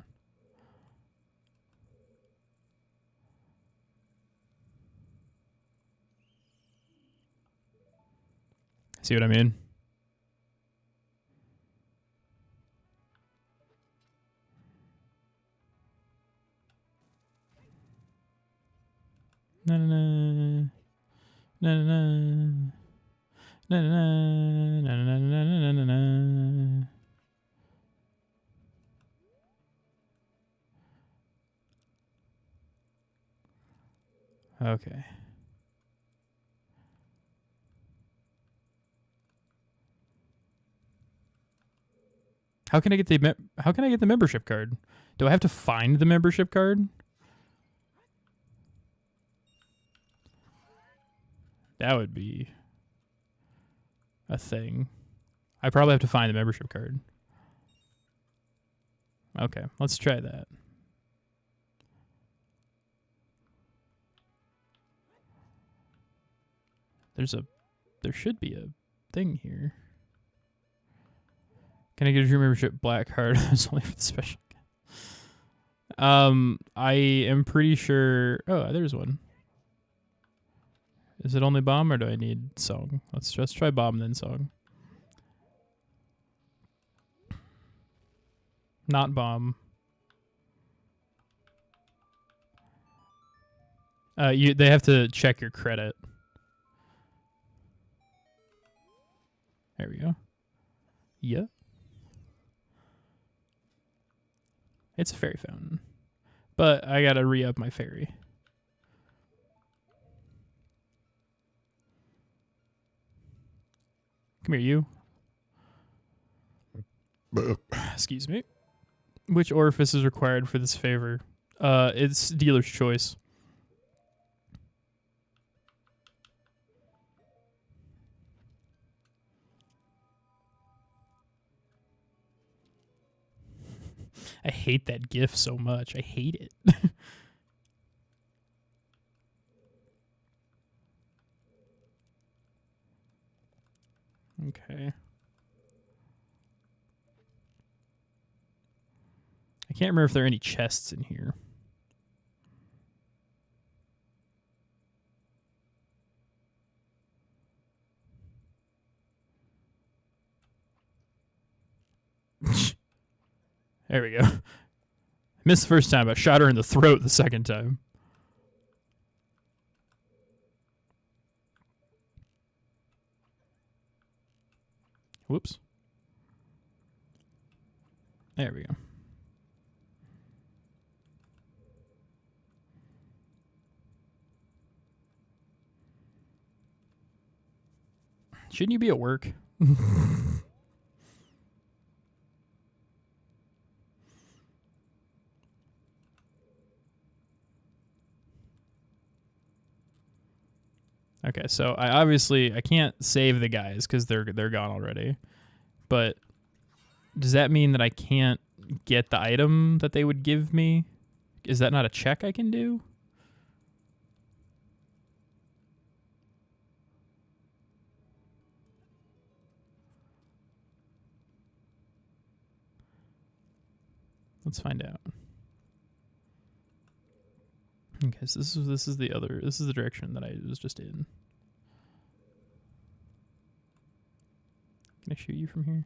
See what I mean? Na na na na na na na na na na na. Okay. How can I get the membership card? Do I have to find the membership card? That would be a thing. I probably have to find the membership card. Okay, let's try that. There should be a thing here. Can I get your membership black card? It's only for the special. I am pretty sure. Oh, there's one. Is it only bomb or do I need song? Let's just try bomb then song. Not bomb. They have to check your credit. There we go. Yeah. It's a fairy fountain. But I gotta re-up my fairy. Come here, you. Excuse me. Which orifice is required for this favor? It's dealer's choice. I hate that GIF so much. I hate it. Okay. I can't remember if there are any chests in here. There we go. Missed the first time, but shot her in the throat the second time. Whoops. There we go. Shouldn't you be at work? Okay, so I can't save the guys because they're gone already. But does that mean that I can't get the item that they would give me? Is that not a check I can do? Let's find out. Okay, so this is the direction that I was just in. Can I shoot you from here?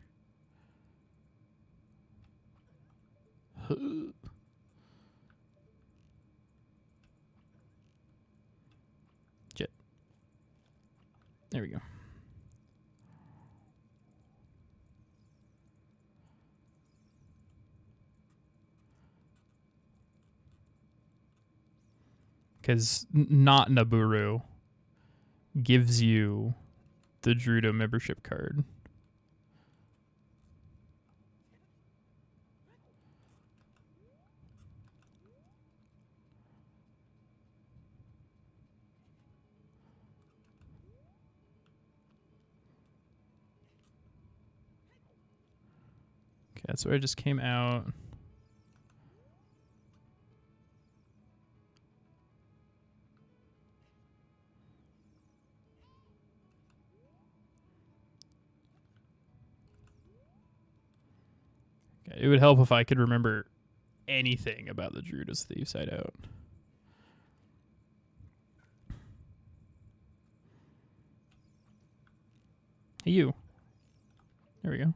Jet. There we go. Because not Naburu gives you the Druido membership card. Okay, that's where I just came out. It would help if I could remember anything about the Druida's Thieves hideout. Hey, you. There we go.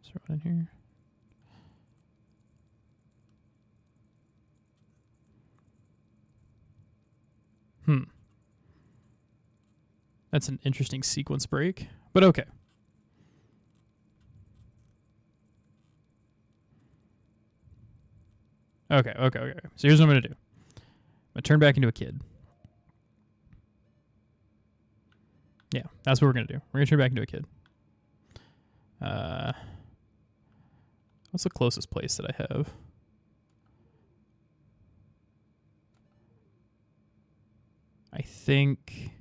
Throw it in here. That's an interesting sequence break, but okay. Okay. So here's what I'm going to do. I'm going to turn back into a kid. Yeah, that's what we're going to do. We're going to turn back into a kid. What's the closest place that I have? I think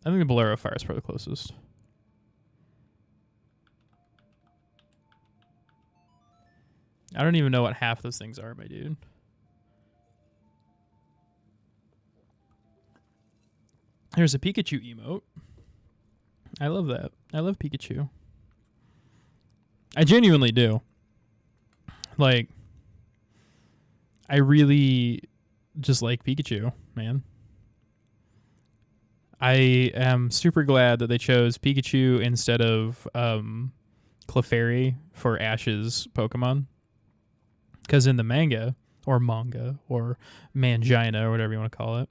the Bolero Fire is probably the closest. I don't even know what half those things are, my dude. There's a Pikachu emote. I love that. I love Pikachu. I genuinely do. Like, I really just like Pikachu, man. I am super glad that they chose Pikachu instead of Clefairy for Ash's Pokemon. Because in the manga, or manga, or Mangina, or whatever you want to call it,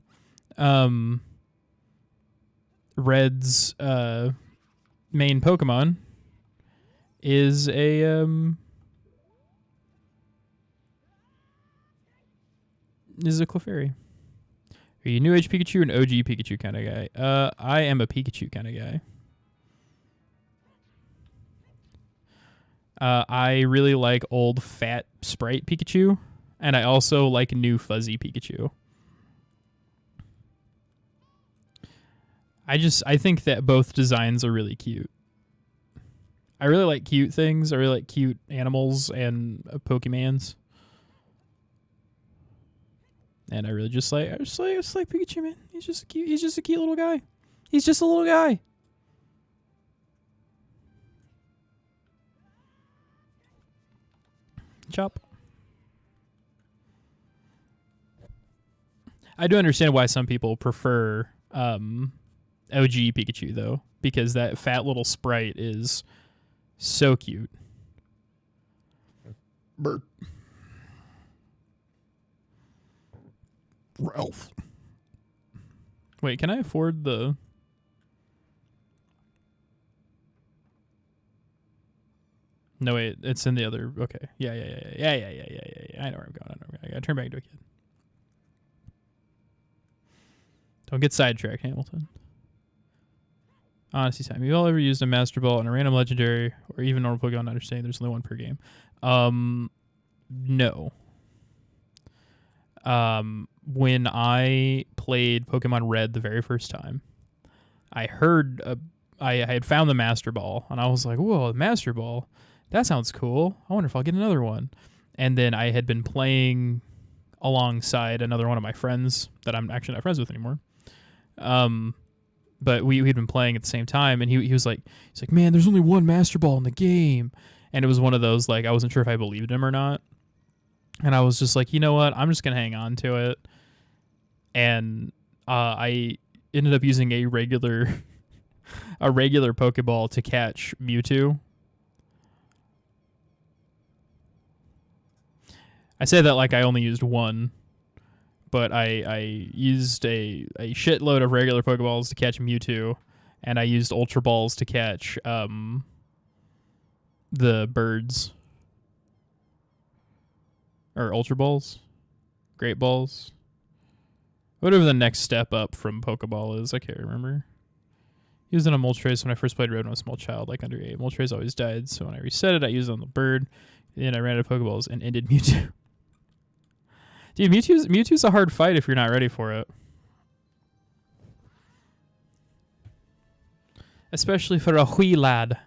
Red's main Pokemon is a Clefairy. Are you New Age Pikachu or an OG Pikachu kind of guy? I am a Pikachu kind of guy. I really like old fat Sprite Pikachu. And I also like new fuzzy Pikachu. I think that both designs are really cute. I really like cute things. I really like cute animals and Pokemans. And I really just like Pikachu, man. He's just a cute little guy. He's just a little guy. Chop. I do understand why some people prefer OG Pikachu though, because that fat little sprite is so cute. Bert. Ralph. Wait, can I afford the... No, wait, it's in the other... Okay. Yeah. I know where I'm going. I gotta turn back into a kid. Don't get sidetracked, Hamilton. Honesty time. Have you all ever used a Master Ball in a random legendary or even normal Pokemon, understanding there's only one per game? No. When I played Pokemon Red the very first time, I heard... I had found the Master Ball, and I was like, whoa, the Master Ball? That sounds cool. I wonder if I'll get another one. And then I had been playing alongside another one of my friends that I'm actually not friends with anymore. But we'd been playing at the same time, and he was like, man, there's only one Master Ball in the game. And it was one of those, like, I wasn't sure if I believed him or not. And I was just like, you know what? I'm just going to hang on to it. And I ended up using a regular Pokeball to catch Mewtwo. I say that like I only used one, but I used a shitload of regular Pokeballs to catch Mewtwo, and I used Ultra Balls to catch the birds. Or Ultra Balls? Great Balls? Whatever the next step up from Pokeball is, I can't remember. Used it on Moltres when I first played Red when I was a small child, like under 8. Moltres always died, so when I reset it, I used it on the bird. Then I ran out of Pokeballs and ended Mewtwo. Dude, Mewtwo's a hard fight if you're not ready for it. Especially for a wee lad.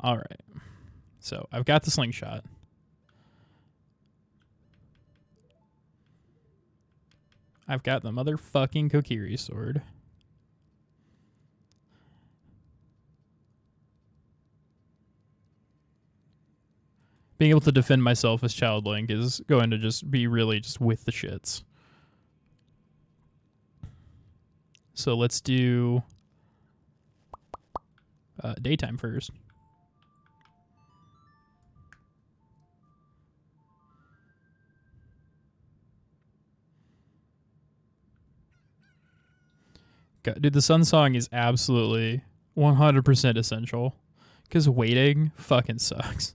Alright. So, I've got the slingshot. I've got the motherfucking Kokiri sword. Being able to defend myself as Child Link is going to just be really just with the shits. So let's do daytime first. God, dude, the Sun Song is absolutely 100% essential. Because waiting fucking sucks.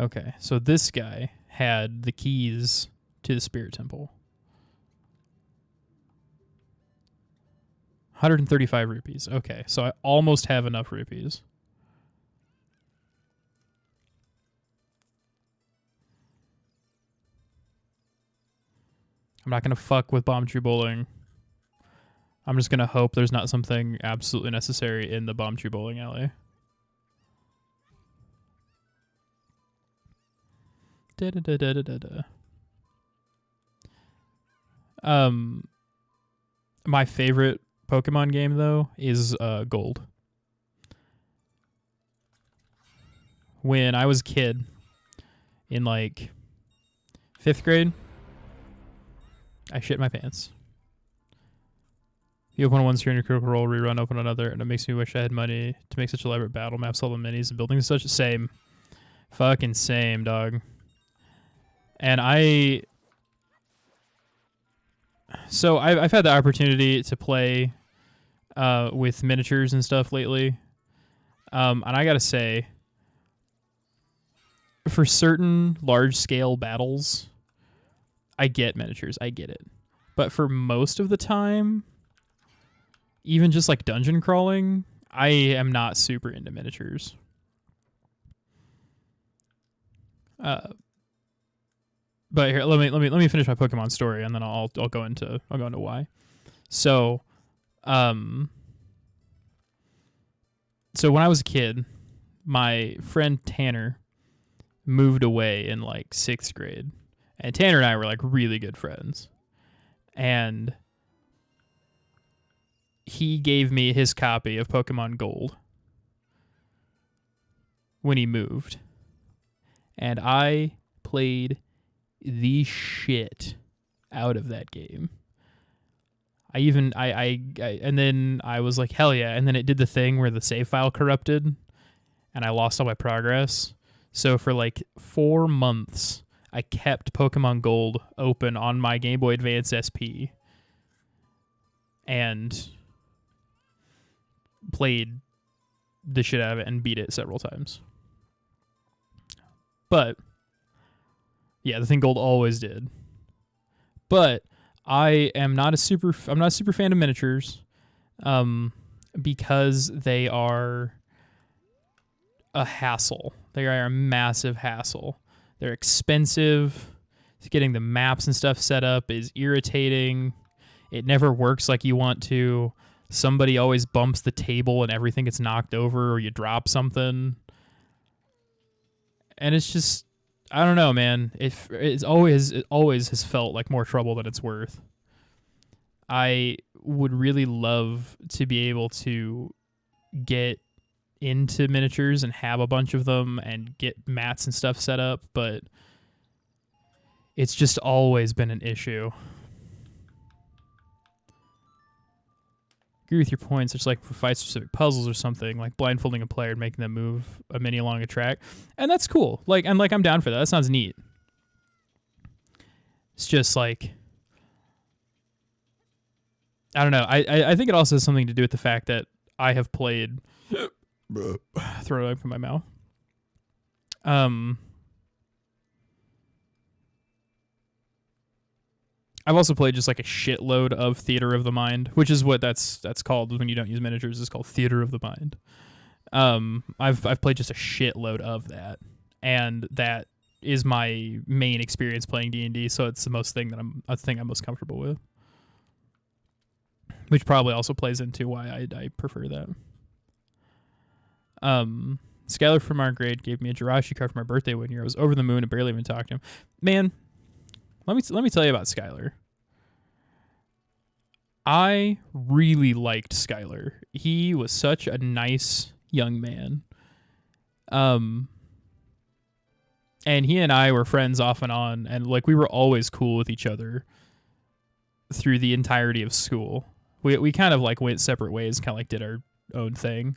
Okay, so this guy had the keys to the Spirit Temple. 135 rupees. Okay, so I almost have enough rupees. I'm not going to fuck with Bomb Tree Bowling. I'm just going to hope there's not something absolutely necessary in the Bomb Tree Bowling alley. My favorite Pokemon game though is Gold. When I was a kid in like 5th grade, I shit my pants. You open one screen, your critical role, rerun, open another, and it makes me wish I had money to make such elaborate battle maps, all the minis, and buildings such. Same. Fucking same, dog. And I've had the opportunity to play with miniatures and stuff lately. And I gotta say, for certain large-scale battles, I get miniatures. I get it. But for most of the time, even just like dungeon crawling, I am not super into miniatures. But here, let me finish my Pokemon story, and then I'll go into why. So, so when I was a kid, my friend Tanner moved away in like 6th grade, and Tanner and I were like really good friends, and he gave me his copy of Pokemon Gold when he moved, and I played the shit out of that game. And then I was like, hell yeah. And then it did the thing where the save file corrupted and I lost all my progress. So for like 4 months, I kept Pokemon Gold open on my Game Boy Advance SP and played the shit out of it and beat it several times. But yeah, the thing Gold always did. But I'm not a super fan of miniatures, because they are a hassle. They are a massive hassle. They're expensive. Getting the maps and stuff set up is irritating. It never works like you want to. Somebody always bumps the table and everything gets knocked over, or you drop something. And it's just, I don't know, man. It always has felt like more trouble than it's worth. I would really love to be able to get into miniatures and have a bunch of them and get mats and stuff set up, but it's just always been an issue. Agree with your points. It's like for fight-specific puzzles or something, like blindfolding a player and making them move a mini along a track, and that's cool. I'm down for that. That sounds neat. It's just like, I don't know. I think it also has something to do with the fact that I have played. Throw it up from my mouth. I've also played just like a shitload of Theater of the Mind, which is what that's called when you don't use miniatures. It's called Theater of the Mind. I've played just a shitload of that, and that is my main experience playing D&D. So it's the thing I'm most comfortable with, which probably also plays into why I prefer that. Skylar from our grade gave me a Jirachi card for my birthday one year. I was over the moon and barely even talked to him. Man, let me tell you about Skylar. I really liked Skylar. He was such a nice young man. And he and I were friends off and on, and like we were always cool with each other through the entirety of school. We kind of like went separate ways, kind of like did our own thing,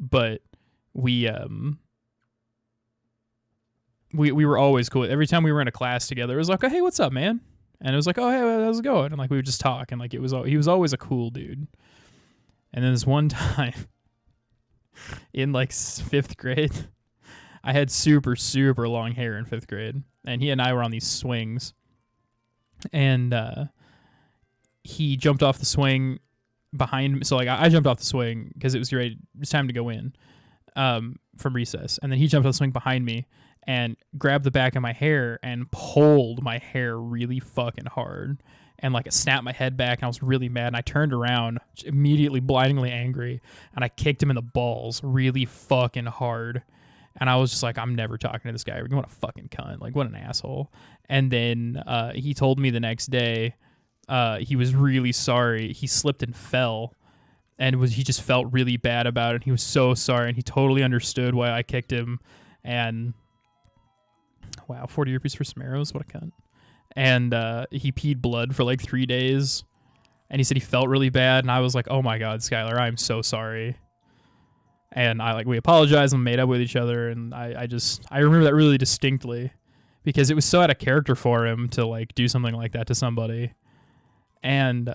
but we were always cool. Every time we were in a class together, it was like, oh, hey, what's up, man? And it was like, oh, hey, how's it going? And like we would just talk, and like he was always a cool dude. And then this one time in like 5th grade, I had super, super long hair in 5th grade, and he and I were on these swings, and he jumped off the swing behind me. So like I jumped off the swing because it was time to go in from recess, and then he jumped off the swing behind me and grabbed the back of my hair and pulled my hair really fucking hard, and like it snapped my head back, and I was really mad, and I turned around immediately blindingly angry, and I kicked him in the balls really fucking hard. And I was just like, I'm never talking to this guy. What a fucking cunt. Like, what an asshole. And then he told me the next day he was really sorry. He slipped and fell, and he just felt really bad about it. He was so sorry, and he totally understood why I kicked him. And wow, 40 rupees for some arrows. What a cunt. And he peed blood for like 3 days, and he said he felt really bad. And I was like, oh my God, Skylar, I'm so sorry. And we apologized and made up with each other, and I remember that really distinctly because it was so out of character for him to like do something like that to somebody. And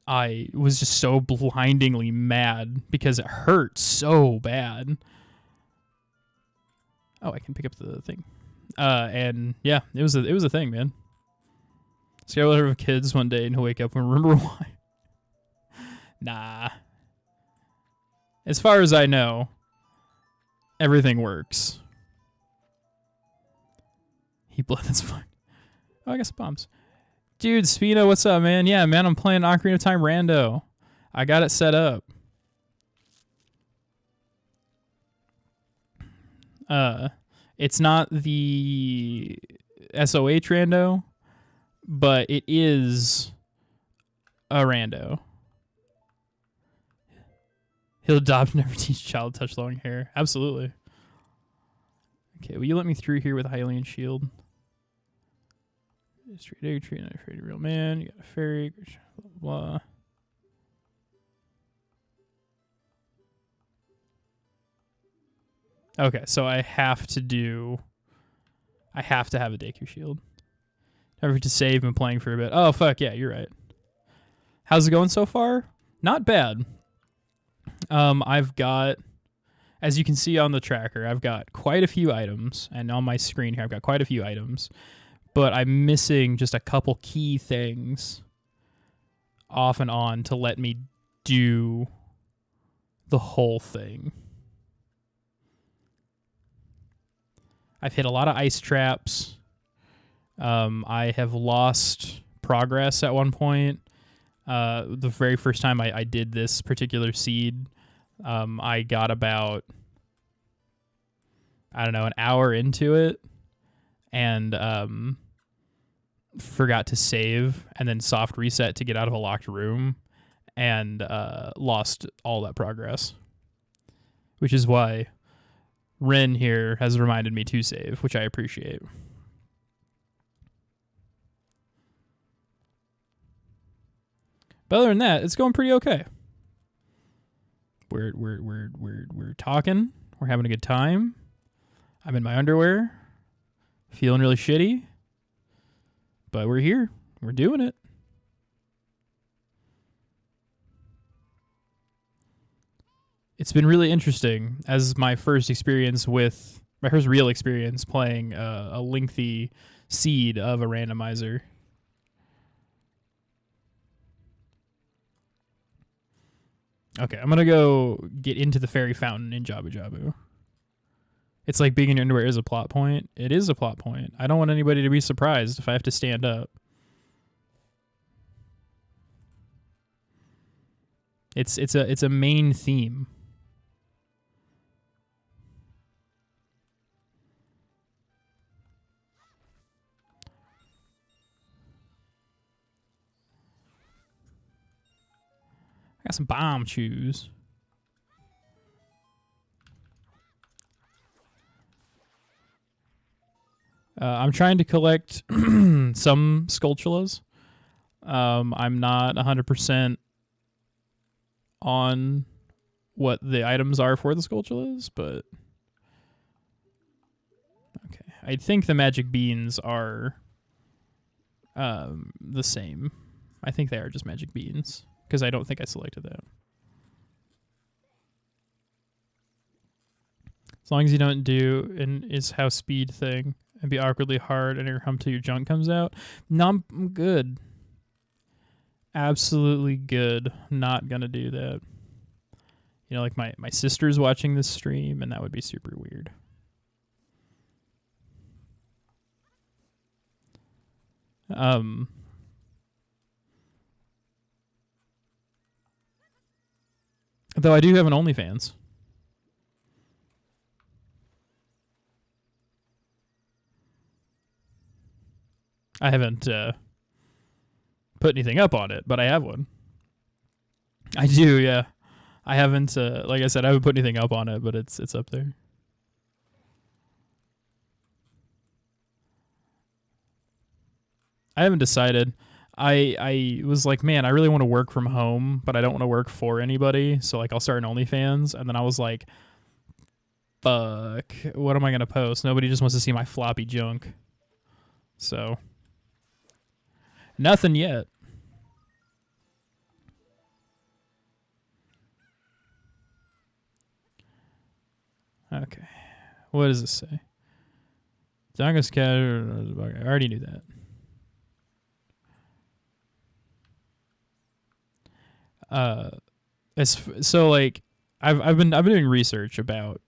I was just so blindingly mad because it hurt so bad. Oh, I can pick up the thing. And yeah, it was a thing, man. So I'll have kids one day and he'll wake up and remember why. Nah. As far as I know, everything works. That's fine. Oh, I got some bombs. Dude, Spino, what's up, man? Yeah, man, I'm playing Ocarina of Time Rando. I got it set up. It's not the SOH Rando, but it is a Rando. He'll adopt and never teach child to touch long hair. Absolutely. Okay, will you let me through here with a Hylian shield? Street egg tree, not afraid of real man. You got a fairy, blah, blah. Okay, so I have to have a Deku shield. Never to save and playing for a bit. Oh, fuck, yeah, you're right. How's it going so far? Not bad. I've got, as you can see on the tracker, I've got quite a few items, and on my screen here, I've got quite a few items, but I'm missing just a couple key things off and on to let me do the whole thing. I've hit a lot of ice traps. I have lost progress at one point. The very first time I did this particular seed, I got about, I don't know, an hour into it and forgot to save and then soft reset to get out of a locked room and lost all that progress, which is why Ren here has reminded me to save, which I appreciate. But other than that, it's going pretty okay. We're talking. We're having a good time. I'm in my underwear, feeling really shitty. But we're here. We're doing it. It's been really interesting as my first real experience playing a lengthy seed of a randomizer. Okay, I'm going to go get into the fairy fountain in Jabu Jabu. It's like being in your underwear is a plot point. It is a plot point. I don't want anybody to be surprised if I have to stand up. It's a main theme. I got some bomb chews. I'm trying to collect some Skulltulas. I'm not 100% on what the items are for the Skulltulas, but okay. I think the magic beans are the same. I think they are just magic beans because I don't think I selected that. As long as you don't do an is how speed thing and be awkwardly hard and your hump till your junk comes out. No, I'm good. Absolutely good. Not gonna do that. You know, like my sister's watching this stream, and that would be super weird. Though I do have an OnlyFans. I haven't put anything up on it, but I have one. I do, yeah. I haven't, like I said, I haven't put anything up on it, but it's up there. I haven't decided. I was like, man, I really want to work from home, but I don't want to work for anybody. So like, I'll start an OnlyFans, and then I was like, fuck, what am I gonna post? Nobody just wants to see my floppy junk. So, nothing yet. Okay, what does this say? Dungus cat. I already knew that. So like I've been doing research about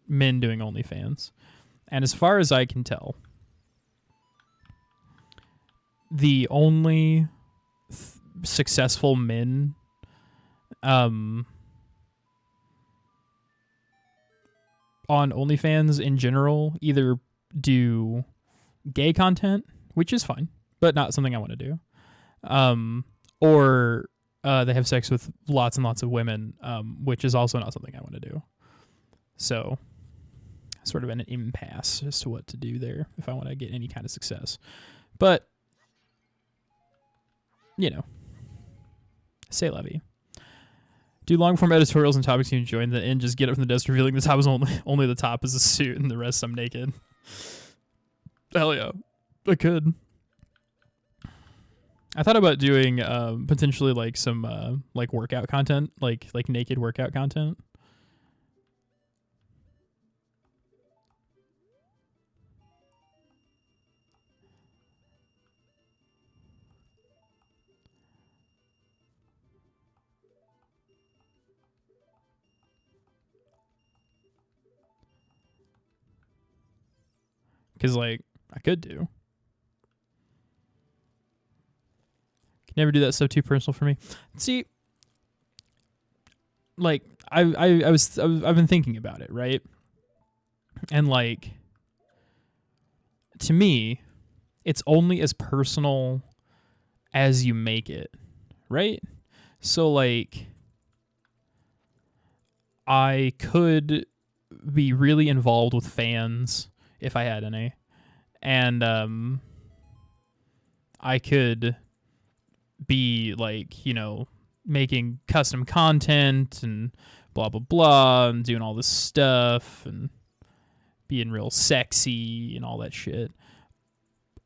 men doing OnlyFans, and as far as I can tell, the only successful men on OnlyFans in general either do gay content, which is fine, but not something I want to do, or they have sex with lots and lots of women, which is also not something I want to do. So, sort of an impasse as to what to do there if I want to get any kind of success. But, you know, c'est la vie. Do long form editorials and topics you enjoy, and then just get up from the desk revealing the top is only the top is a suit and the rest I'm naked. Hell yeah, I could. I thought about doing potentially like some like workout content, like naked workout content. Because, like, I could do. Can never do that stuff too personal for me. See, like, I've been thinking about it, right? And, like, to me, it's only as personal as you make it, right? So, like, I could be really involved with fans if I had any, and I could be like, you know, making custom content and blah blah blah and doing all this stuff and being real sexy and all that shit.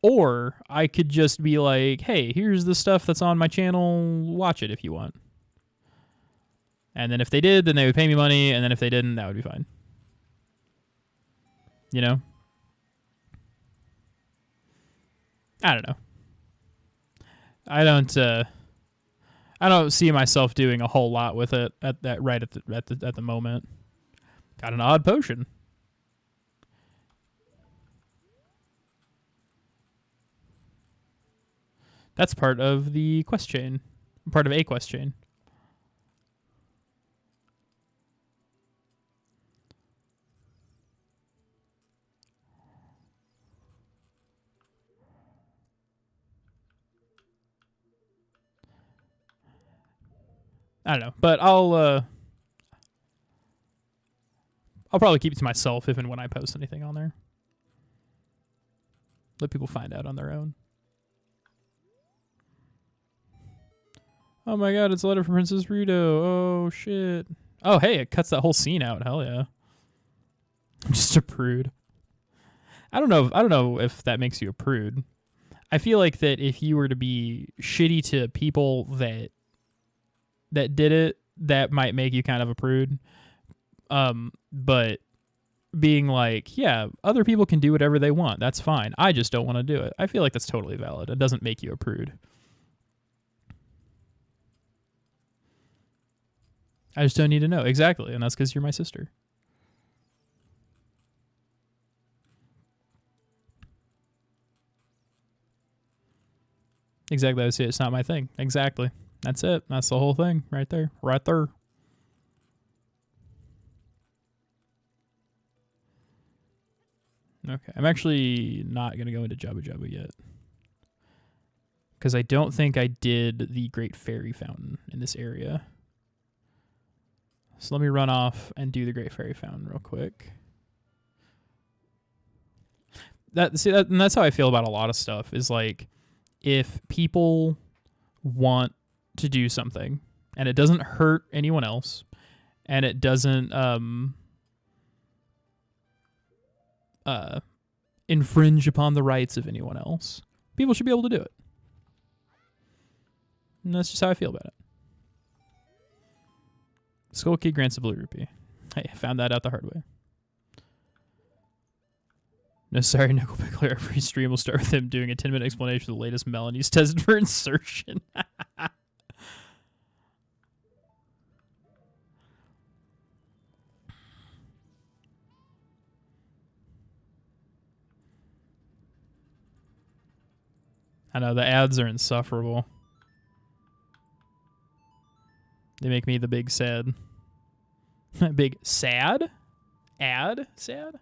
Or I could just be like, hey, here's the stuff that's on my channel, watch it if you want. And then if they did, then they would pay me money, and then if they didn't, that would be fine. You know? I don't know. I don't see myself doing a whole lot with it at the moment. Got an odd potion. That's part of the quest chain. Part of a quest chain. I don't know, but I'll probably keep it to myself if and when I post anything on there. Let people find out on their own. Oh my god, it's a letter from Princess Rito. Oh shit. Oh hey, it cuts that whole scene out. Hell yeah. I'm just a prude. I don't know if that makes you a prude. I feel like that if you were to be shitty to people that did it, that might make you kind of a prude. But being like, yeah, other people can do whatever they want. That's fine. I just don't want to do it. I feel like that's totally valid. It doesn't make you a prude. I just don't need to know. Exactly. And that's because you're my sister. Exactly. I would say it's not my thing. Exactly. That's it. That's the whole thing right there. Right there. Okay. I'm actually not going to go into Jabba Jabba yet. Because I don't think I did the Great Fairy Fountain in this area. So let me run off and do the Great Fairy Fountain real quick. And that's how I feel about a lot of stuff, is like, if people want to do something and it doesn't hurt anyone else and it doesn't infringe upon the rights of anyone else, people should be able to do it. And that's just how I feel about it. Skull Key grants a blue rupee. Hey, I found that out the hard way. No, sorry, Nickel Pickler. Every stream will start with him doing a 10-minute explanation of the latest Melanie's tested for insertion. I know, the ads are insufferable. They make me the big sad. Big sad? Ad? Sad?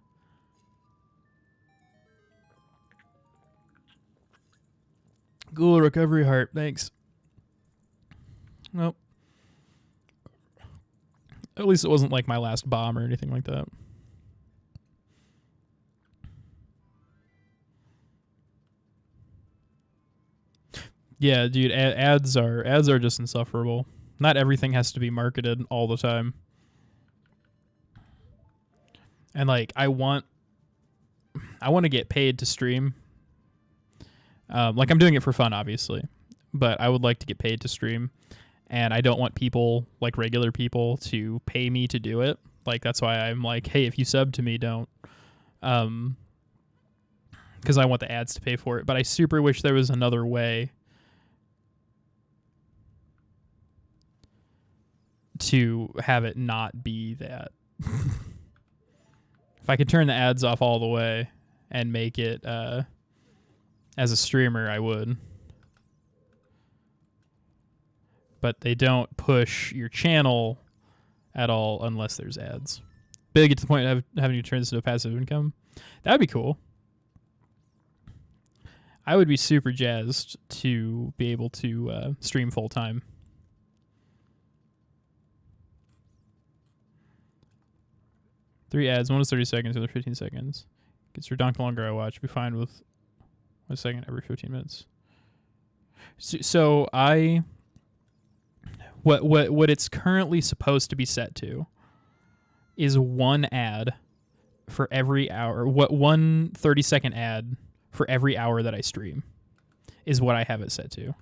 Cool recovery heart, thanks. Nope. At least it wasn't like my last bomb or anything like that. Yeah, dude, ads are just insufferable. Not everything has to be marketed all the time. And like I want to get paid to stream. Like I'm doing it for fun, obviously, but I would like to get paid to stream, and I don't want people, like regular people, to pay me to do it. Like that's why I'm like, hey, if you sub to me, don't, because I want the ads to pay for it. But I super wish there was another way to have it not be that. If I could turn the ads off all the way and make it as a streamer, I would. But they don't push your channel at all unless there's ads. But they get to the point of having to turn this into passive income. That would be cool. I would be super jazzed to be able to stream full time. Three ads, one is 30 seconds, the other 15 seconds. Gets redundant the longer I watch. Be fine with 1 second every 15 minutes. So what it's currently supposed to be set to is one ad for every hour. One 30-second ad for every hour that I stream is what I have it set to.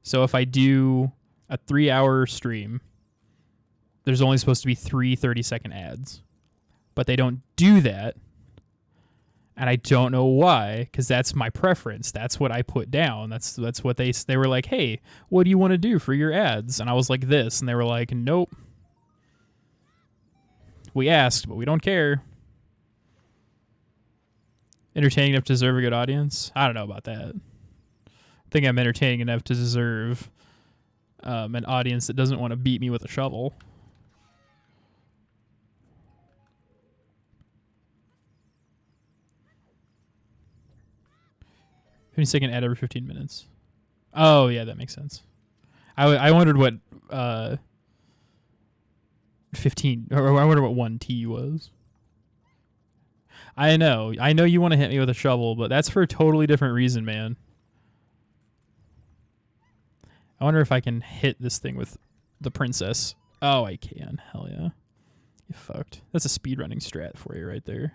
So if I do a 3-hour stream, there's only supposed to be 3 30-second ads. But they don't do that. And I don't know why, because that's my preference. That's what I put down. That's what they were like, hey, what do you want to do for your ads? And I was like this, and they were like, nope. We asked, but we don't care. Entertaining enough to deserve a good audience? I don't know about that. I think I'm entertaining enough to deserve an audience that doesn't want to beat me with a shovel. Second ad every 15 minutes. Oh, yeah, that makes sense. I wondered what 15, or I wonder what 1T was. I know you want to hit me with a shovel, but that's for a totally different reason, man. I wonder if I can hit this thing with the princess. Oh, I can. Hell yeah. You fucked. That's a speedrunning strat for you right there.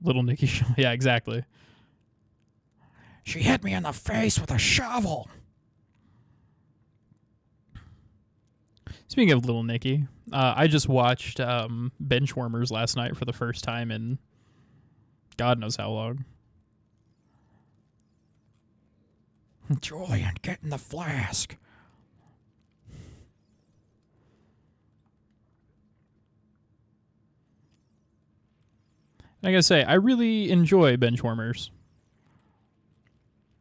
Little Nicky shovel. Yeah, exactly. She hit me in the face with a shovel. Speaking of Little Nicky, I just watched Benchwarmers last night for the first time in God knows how long. Julian, get in the flask. I gotta say, I really enjoy Benchwarmers.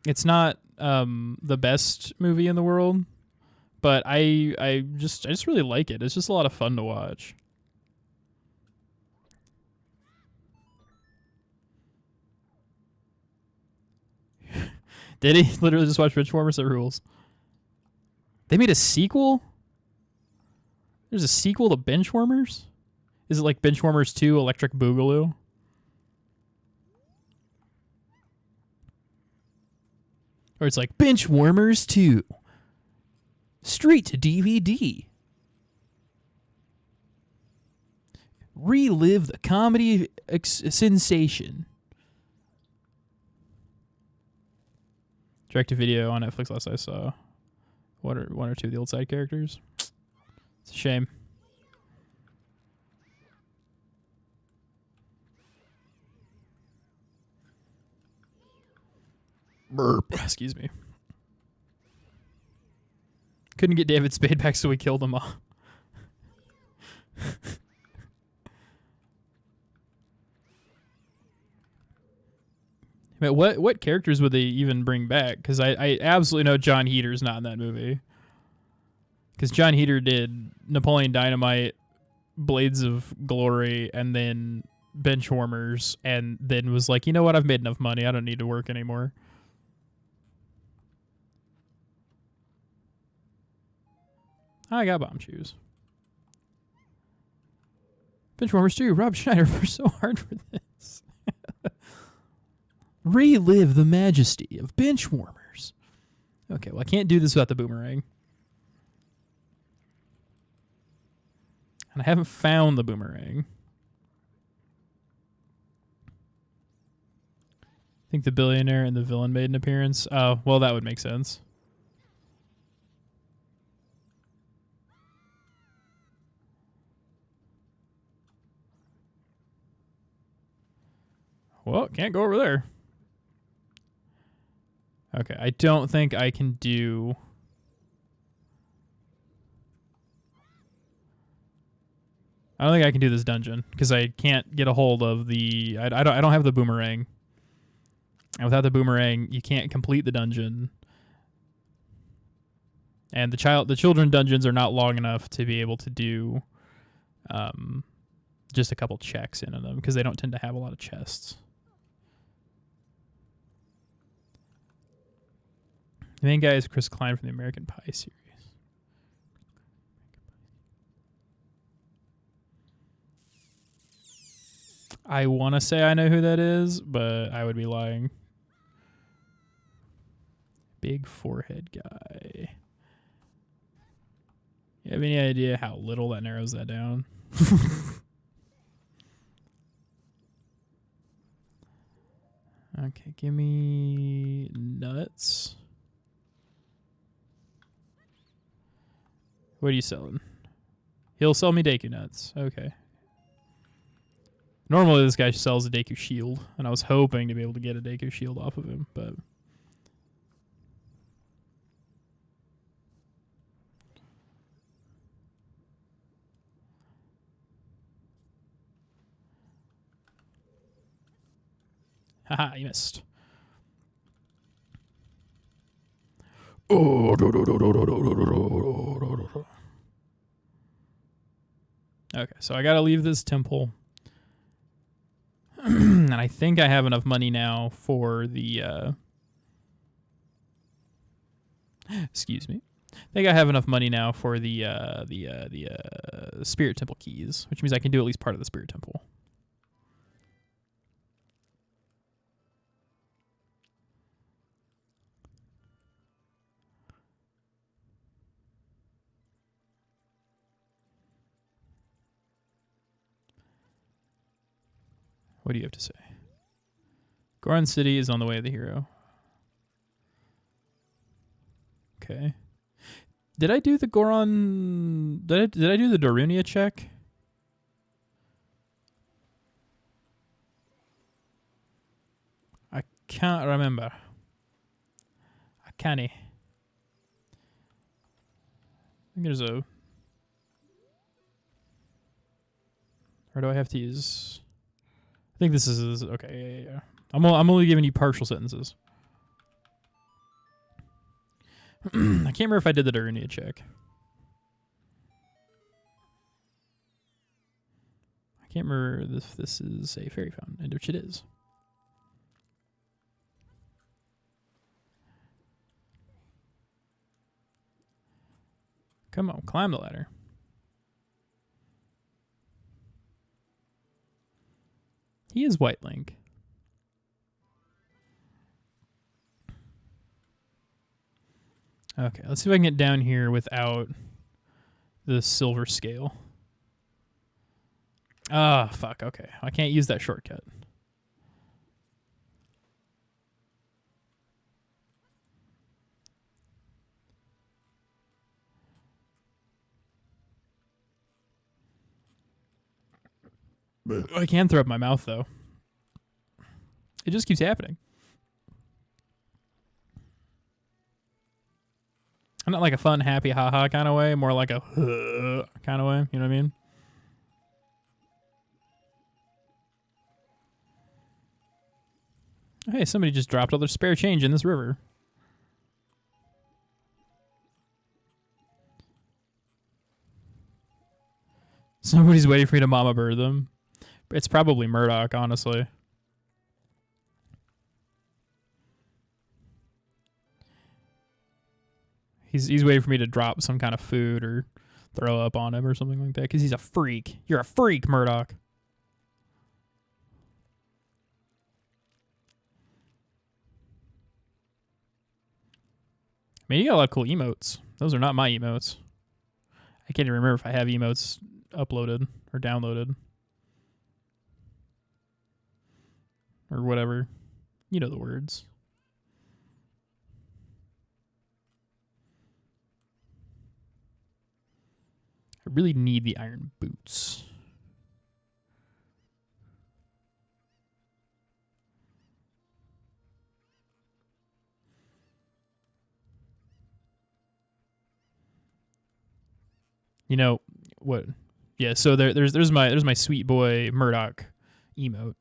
It's not the best movie in the world, but I just really like it. It's just a lot of fun to watch. Did he literally just watch Benchwarmers? That rules. They made a sequel? There's a sequel to Benchwarmers? Is it like Benchwarmers 2 Electric Boogaloo? Or it's like Benchwarmers 2 straight to DVD. Relive the comedy sensation. Direct to video on Netflix last I saw. One or two of the old side characters. It's a shame. Burp. Excuse me. Couldn't get David Spade back, so we killed him all. I mean, what characters would they even bring back? Because I absolutely know John Heater's not in that movie. Because John Heater did Napoleon Dynamite, Blades of Glory, and then Benchwarmers, and then was like, you know what, I've made enough money, I don't need to work anymore. I got bomb shoes. Benchwarmers 2, Rob Schneider worked so hard for this. Relive the majesty of Benchwarmers. Okay, well, I can't do this without the boomerang. And I haven't found the boomerang. I think the billionaire and the villain made an appearance. Oh, well, that would make sense. Well, can't go over there. Okay, I don't think I can do... I don't think I can do this dungeon because I can't get a hold of the... I don't have the boomerang. And without the boomerang, you can't complete the dungeon. And the children dungeons are not long enough to be able to do just a couple checks into them because they don't tend to have a lot of chests. The main guy is Chris Klein from the American Pie series. I want to say I know who that is, but I would be lying. Big forehead guy. You have any idea how little that narrows that down? Okay, give me nuts. What are you selling? He'll sell me Deku nuts. Okay. Normally this guy sells a Deku shield, and I was hoping to be able to get a Deku shield off of him, but... Haha, you missed. Okay, so I gotta leave this temple. And I think I have enough money now for the excuse me. I think I have enough money now for the Spirit Temple keys, which means I can do at least part of the Spirit Temple. What do you have to say? Goron City is on the way of the hero. Okay. Did I do the Goron... Did I do the Darunia check? I can't remember. I can't. I think there's a... Or do I have to use... I think this is... Okay, yeah. I'm only giving you partial sentences. I can't remember if I did the Darunia check. I can't remember if this is a fairy fountain, which it is. Come on, climb the ladder. He is White Link. Okay, let's see if I can get down here without the silver scale. Ah, fuck, okay. I can't use that shortcut. I can throw up my mouth, though. It just keeps happening. Not like a fun, happy, haha kind of way, more like a kind of way. You know what I mean? Hey, somebody just dropped all their spare change in this river. Somebody's waiting for me to mama bird them. It's probably Murdoch, honestly. He's waiting for me to drop some kind of food or throw up on him or something like that because he's a freak. You're a freak, Murdoch. I mean, you got a lot of cool emotes. Those are not my emotes. I can't even remember if I have emotes uploaded or downloaded. Or whatever. You know the words. I really need the iron boots. You know what? Yeah, so there's my sweet boy Murdoch emote,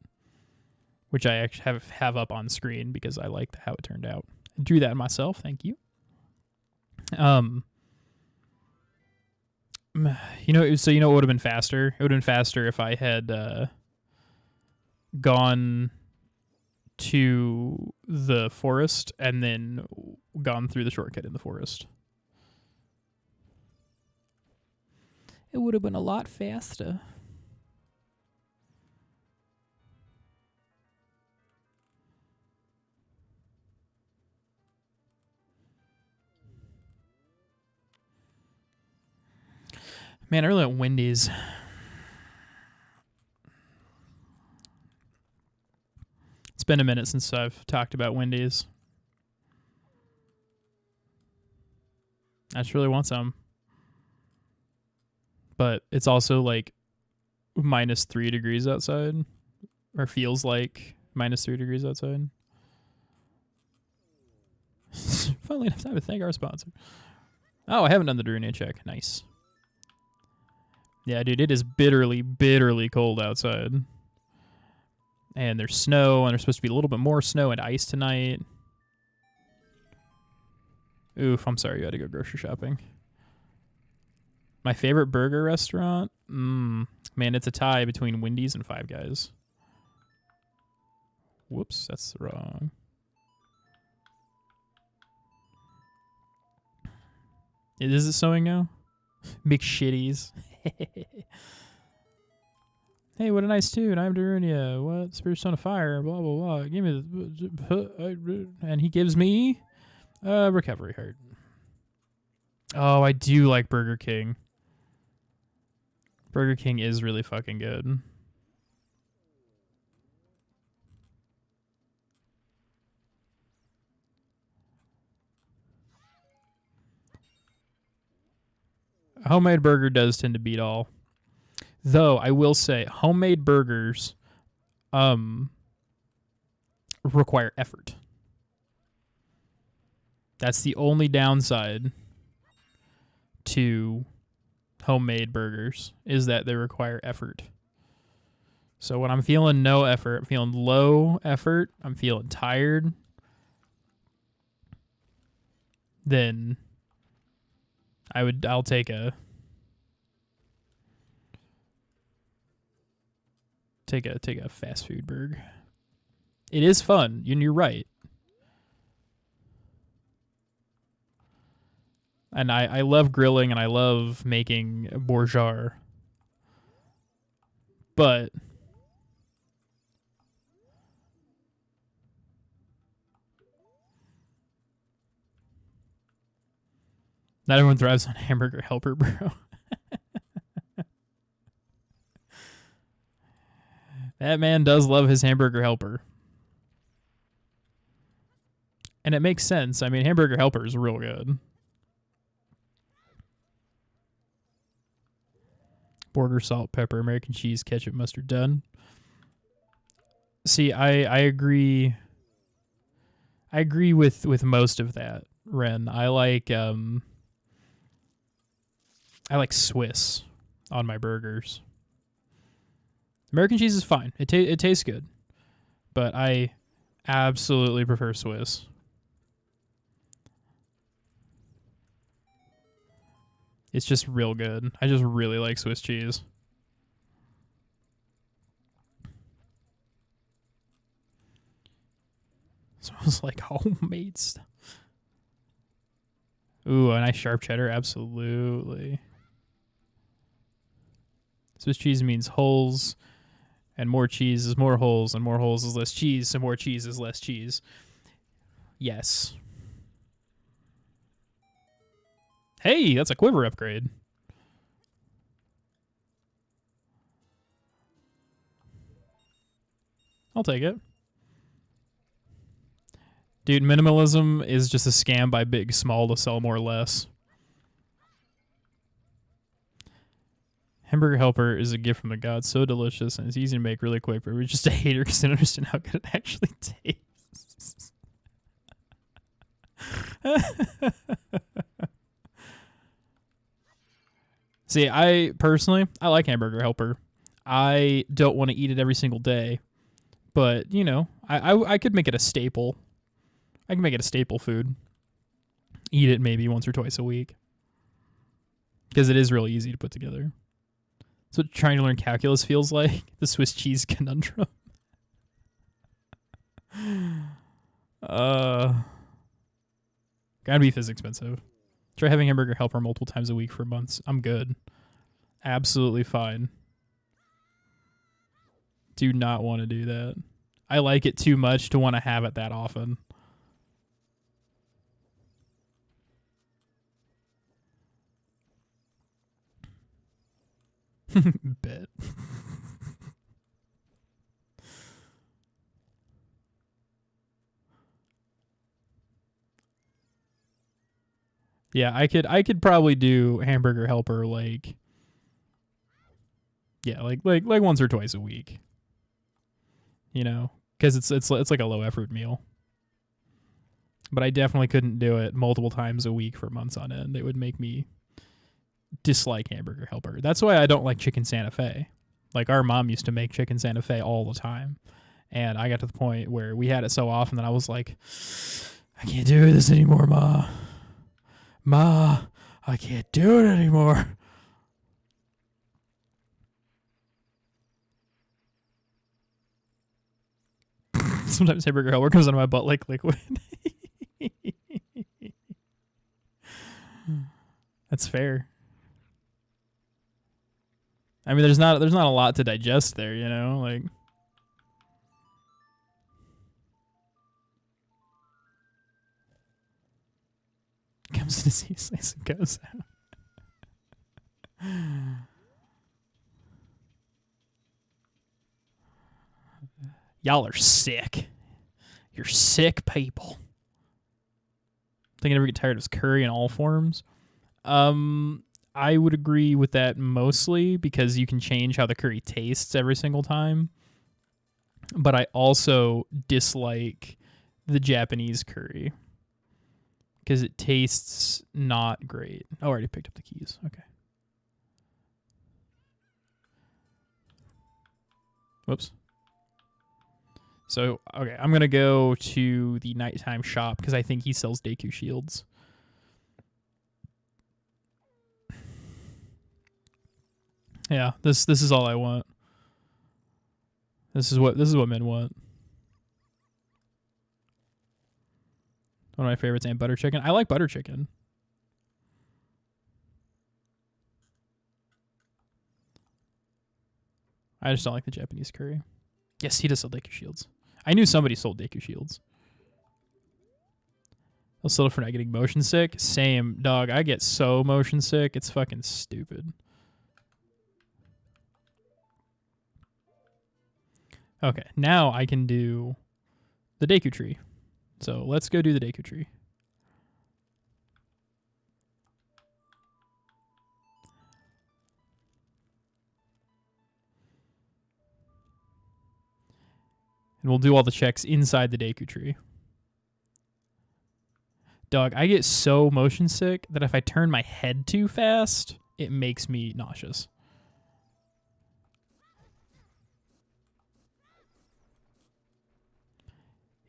which I actually have up on screen because I liked how it turned out. I drew that myself. Thank you. You know what would have been faster? It would have been faster if I had gone to the forest and then gone through the shortcut in the forest. It would have been a lot faster. Man, I really want Wendy's. It's been a minute since I've talked about Wendy's. I just really want some. But it's also like -3 degrees outside. Or feels like -3 degrees outside. Finally enough time to thank our sponsor. Oh, I haven't done the Darunian check. Nice. Yeah, dude, it is bitterly, bitterly cold outside. And there's snow, and there's supposed to be a little bit more snow and ice tonight. Oof, I'm sorry you had to go grocery shopping. My favorite burger restaurant? Man, it's a tie between Wendy's and Five Guys. Whoops, that's wrong. Is it snowing now? McShitties. Hey, what a nice tune. I'm Darunia. What? Spirit's on fire. Blah, blah, blah. Give me the... And he gives me a recovery heart. Oh, I do like Burger King. Burger King is really fucking good. A homemade burger does tend to beat all. Though, I will say, homemade burgers require effort. That's the only downside to homemade burgers, is that they require effort. So when I'm feeling no effort, I'm feeling low effort, I'm feeling tired, then I'll take a fast food burger. It is fun, and you're right. And I love grilling, and I love making bourgeois. But not everyone thrives on Hamburger Helper, bro. That man does love his Hamburger Helper. And it makes sense. I mean, Hamburger Helper is real good. Burger, salt, pepper, American cheese, ketchup, mustard, done. See, I agree. I agree with most of that, Ren. I like Swiss on my burgers. American cheese is fine. It tastes good, but I Absolutely prefer Swiss. It's just real good. I just really like Swiss cheese. Smells like homemade stuff. Ooh, a nice sharp cheddar. Absolutely. Swiss cheese means holes, and more cheese is more holes, and more holes is less cheese, so more cheese is less cheese. Yes. Hey, that's a quiver upgrade. I'll take it. Dude, minimalism is just a scam by Big Small to sell more less. Hamburger Helper is a gift from the gods. So delicious, and it's easy to make really quick, but we're just a hater because I don't understand how good it actually tastes. See, I like Hamburger Helper. I don't want to eat it every single day, but, you know, I could make it a staple. I can make it a staple food. Eat it maybe once or twice a week. Because it is really easy to put together. That's what trying to learn calculus feels like. The Swiss cheese conundrum. Ground beef is expensive. Try having Hamburger Helper multiple times a week for months. I'm good. Absolutely fine. Do not want to do that. I like it too much to want to have it that often. Bet. Yeah, I could probably do Hamburger Helper like once or twice a week. You know, because it's like a low effort meal. But I definitely couldn't do it multiple times a week for months on end. It would make me dislike Hamburger Helper. That's why I don't like chicken Santa Fe. Like our mom used to make chicken Santa Fe all the time. And I got to the point where we had it so often that I was like, I can't do this anymore, Ma. Ma, I can't do it anymore. Sometimes Hamburger Helper comes out of my butt like liquid. That's fair. I mean, there's not a lot to digest there, you know, like. Comes to see slice and goes out. Y'all are sick. You're sick people. I think I never get tired of curry in all forms. I would agree with that mostly because you can change how the curry tastes every single time. But I also dislike the Japanese curry because it tastes not great. Oh, I already picked up the keys. Okay. Whoops. So, okay, I'm going to go to the nighttime shop because I think he sells Deku shields. Yeah, this is all I want. This is what men want. One of my favorites, and butter chicken. I like butter chicken. I just don't like the Japanese curry. Yes, he does sell Deku shields. I knew somebody sold Deku shields. I'll settle for not getting motion sick. Same, dog. I get so motion sick. It's fucking stupid. Okay, now I can do the Deku tree. So let's go do the Deku tree. And we'll do all the checks inside the Deku tree. Dog, I get so motion sick that if I turn my head too fast, it makes me nauseous.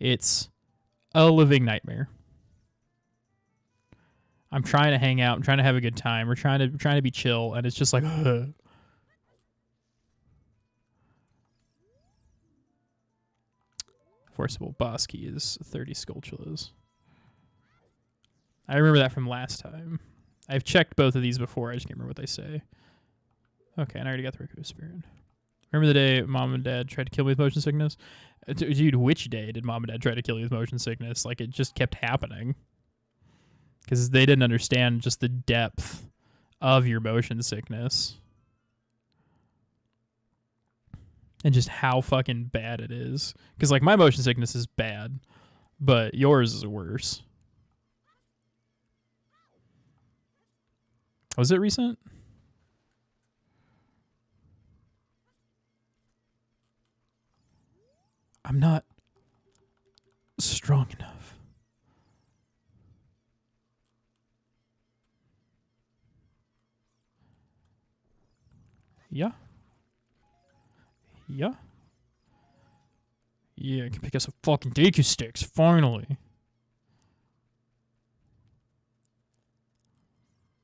It's a living nightmare. I'm trying to hang out. I'm trying to have a good time. We're trying to be chill, and it's just like, forcible boss key is 30 Skulltulas. I remember that from last time. I've checked both of these before. I just can't remember what they say. Okay, and I already got the Rikuo Spirit. Remember the day Mom and Dad tried to kill me with motion sickness? Dude, which day did Mom and Dad try to kill you with motion sickness? Like, it just kept happening. Because they didn't understand just the depth of your motion sickness. And just how fucking bad it is. Because, like, my motion sickness is bad, but yours is worse. Was it recent? I'm not strong enough. Yeah. Yeah. Yeah, I can pick up some fucking Deku sticks, finally.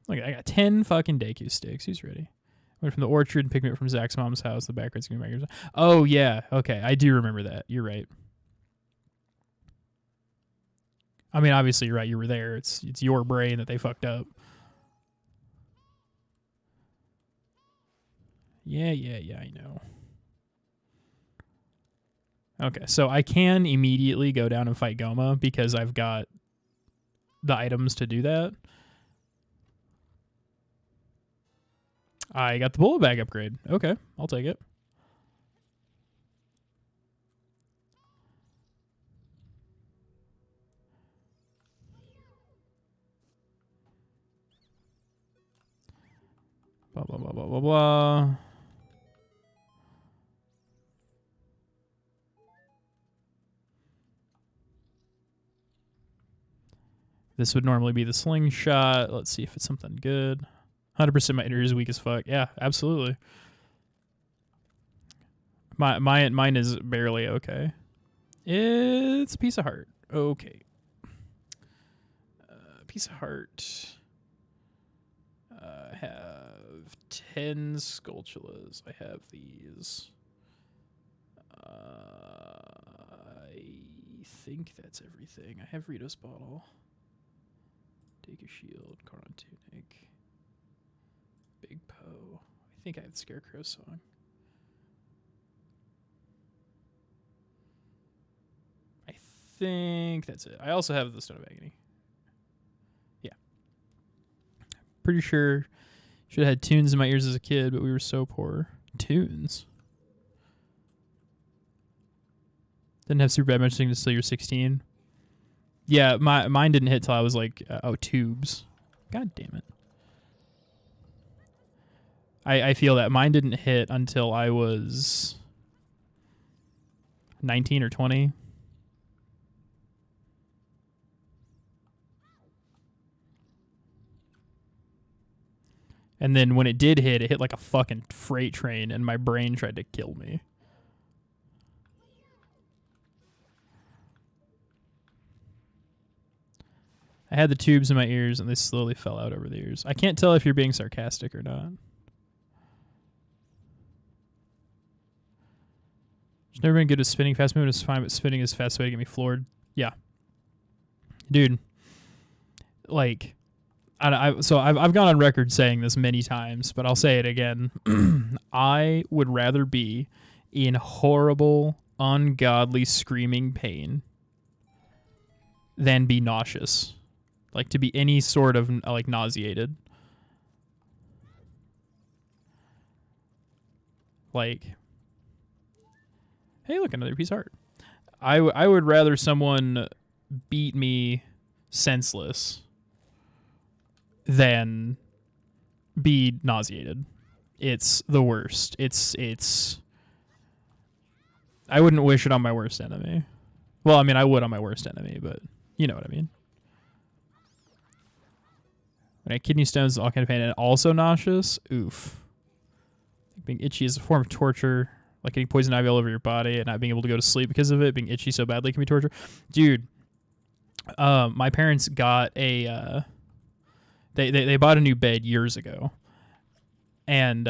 Look, I got 10 fucking Deku sticks. Who's ready? Went from the orchard and picked me up from Zach's mom's house. The backwards gonna make. Oh yeah, okay, I do remember that. You're right. I mean, obviously you're right. You were there. It's your brain that they fucked up. Yeah, I know. Okay, so I can immediately go down and fight Goma because I've got the items to do that. I got the bullet bag upgrade. Okay, I'll take it. Blah, blah, blah, blah, blah, blah. This would normally be the slingshot. Let's see if it's something good. 100% my inner is weak as fuck. Yeah, absolutely. Mine is barely okay. It's a piece of heart. Okay. Piece of heart. I have 10 Skulltulas. I have these. I think that's everything. I have Rito's bottle. Take a shield. Coron tunic. Big Poe. I think I have the Scarecrow song. I think that's it. I also have the Stone of Agony. Yeah. Pretty sure should have had tunes in my ears as a kid, but we were so poor. Tunes? Didn't have super bad motion sickness until you were 16. Yeah, mine didn't hit till I was like, tubes. God damn it. I feel that mine didn't hit until I was 19 or 20. And then when it did hit, it hit like a fucking freight train, and my brain tried to kill me. I had the tubes in my ears, and they slowly fell out over the ears. I can't tell if you're being sarcastic or not. It's never been good at spinning. Fast movement is fine, but spinning is fast way to get me floored. Yeah. Dude. Like, so I've gone on record saying this many times, but I'll say it again. I would rather be in horrible, ungodly screaming pain than be nauseous. Like, to be any sort of, like, nauseated. Like, hey, look, another piece of art. I would rather someone beat me senseless than be nauseated. It's the worst. It's I wouldn't wish it on my worst enemy. Well, I mean, I would on my worst enemy, but you know what I mean. When I had kidney stones, all kind of pain, and also nauseous. Oof. Being itchy is a form of torture. like getting poison ivy all over your body and not being able to go to sleep because of it, being itchy so badly can be torture. Dude, my parents got a they bought a new bed years ago, and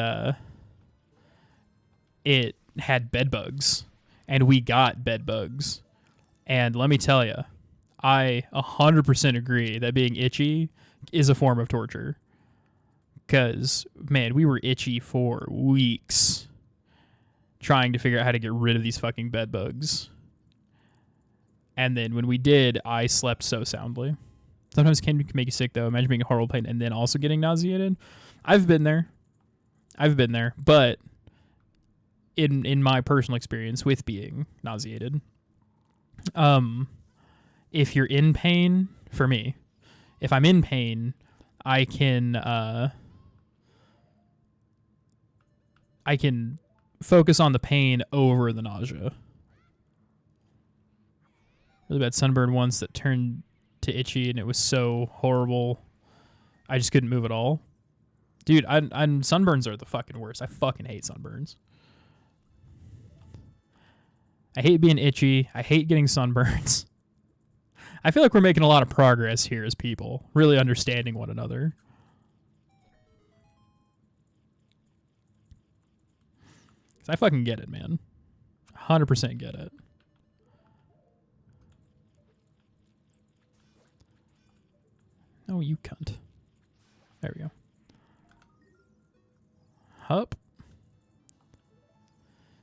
it had bed bugs, and we got bed bugs. And let me tell you, I 100% agree that being itchy is a form of torture. Because, man, we were itchy for weeks trying to figure out how to get rid of these fucking bed bugs. And then when we did, I slept so soundly. Sometimes it can make you sick, though. Imagine being in horrible pain and then also getting nauseated. I've been there. But in my personal experience with being nauseated, if you're in pain, for me, if I'm in pain, I can focus on the pain over the nausea. Really bad sunburn once that turned to itchy, and it was so horrible. I just couldn't move at all. Dude, sunburns are the fucking worst. I fucking hate sunburns. I hate being itchy. I hate getting sunburns. I feel like we're making a lot of progress here as people, really understanding one another. I fucking get it, man. 100% get it. Oh, you cunt. There we go. Hup.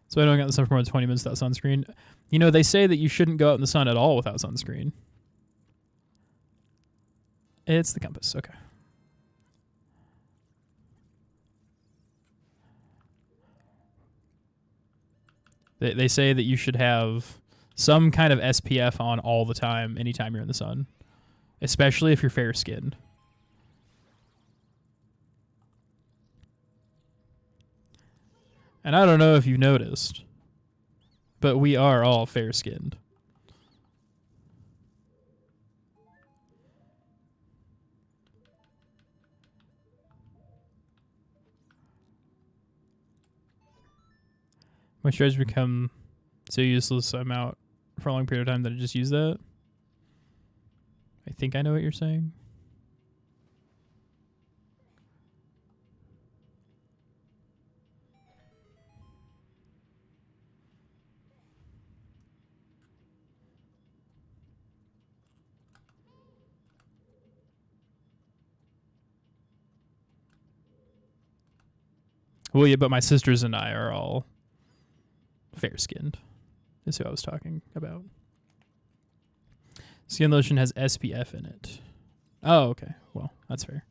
So I don't get in the sun for more than 20 minutes without sunscreen. You know, they say that you shouldn't go out in the sun at all without sunscreen. It's the compass. Okay. They say that you should have some kind of SPF on all the time, anytime you're in the sun, especially if you're fair-skinned. And I don't know if you've noticed, but we are all fair-skinned. My strategy become so useless I'm out for a long period of time that I just use that. I think I know what you're saying. Well, yeah, but my sisters and I are all fair-skinned, is who I was talking about. Skin lotion has SPF in it. Oh, okay. Well, that's fair.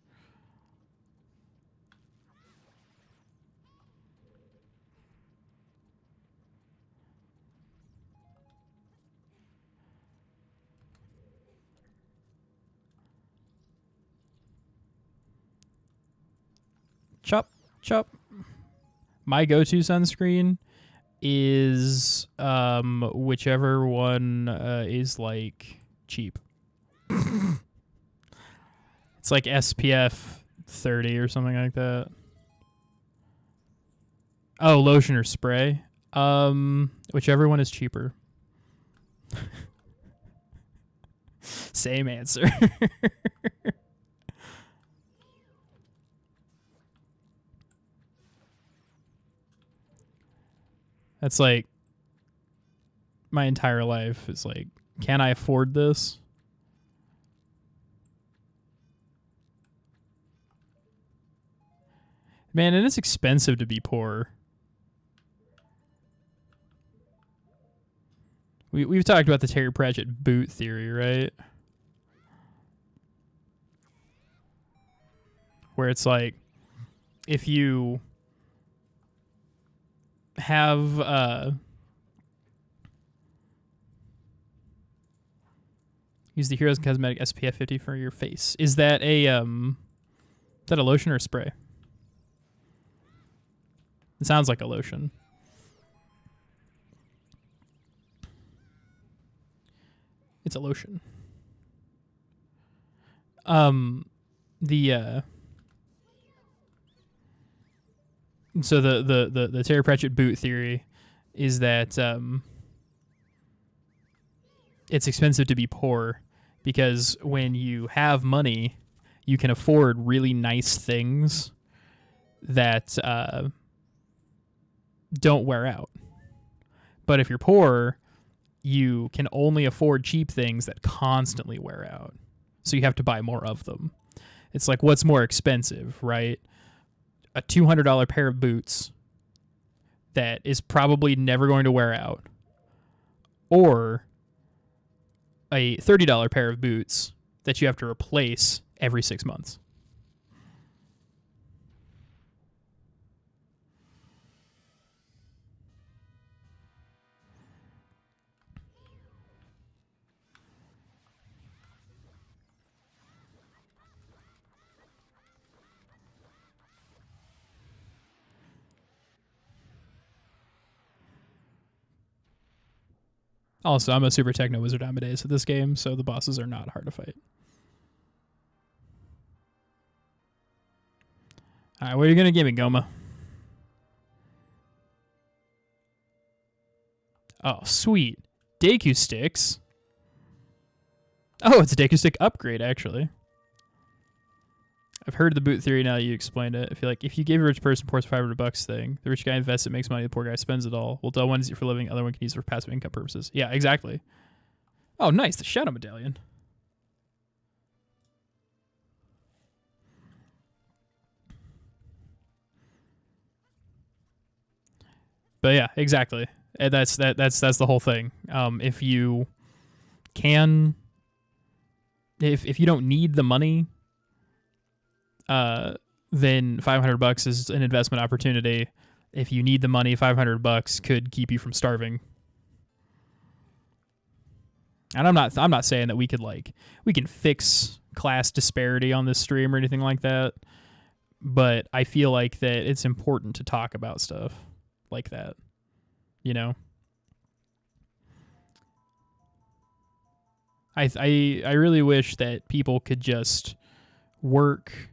Chop, chop. My go-to sunscreen is whichever one is like cheap. It's like SPF 30 or something like that. Oh, lotion or spray? Whichever one is cheaper. Same answer. That's like my entire life is like, can I afford this? Man, and it's expensive to be poor. We've talked about the Terry Pratchett boot theory, right? Where it's like, if you have use the Heroes Cosmetic SPF 50 for your face. Is that a lotion or a spray? It sounds like a lotion. It's a lotion. So the Terry Pratchett boot theory is that it's expensive to be poor, because when you have money, you can afford really nice things that don't wear out. But if you're poor, you can only afford cheap things that constantly wear out. So you have to buy more of them. It's like, what's more expensive, right? A $200 pair of boots that is probably never going to wear out, or a $30 pair of boots that you have to replace every 6 months. Also, I'm a super techno wizard Amadeus at this game, so the bosses are not hard to fight. Alright, what are you going to give me, Goma? Oh, sweet. Deku sticks. Oh, it's a Deku stick upgrade, actually. I've heard the boot theory now that you explained it. I feel like if you give a rich person ports $500 thing, the rich guy invests it, makes money, the poor guy spends it all. Well, one is it for living, other one can use it for passive income purposes. Yeah, exactly. Oh, nice, the Shadow Medallion. But yeah, exactly. And that's the whole thing. If you can, if you don't need the money, then $500 is an investment opportunity. If you need the money, $500 could keep you from starving. And I'm not saying that we can fix class disparity on this stream or anything like that, but I feel like that it's important to talk about stuff like that, you know. I really wish that people could just work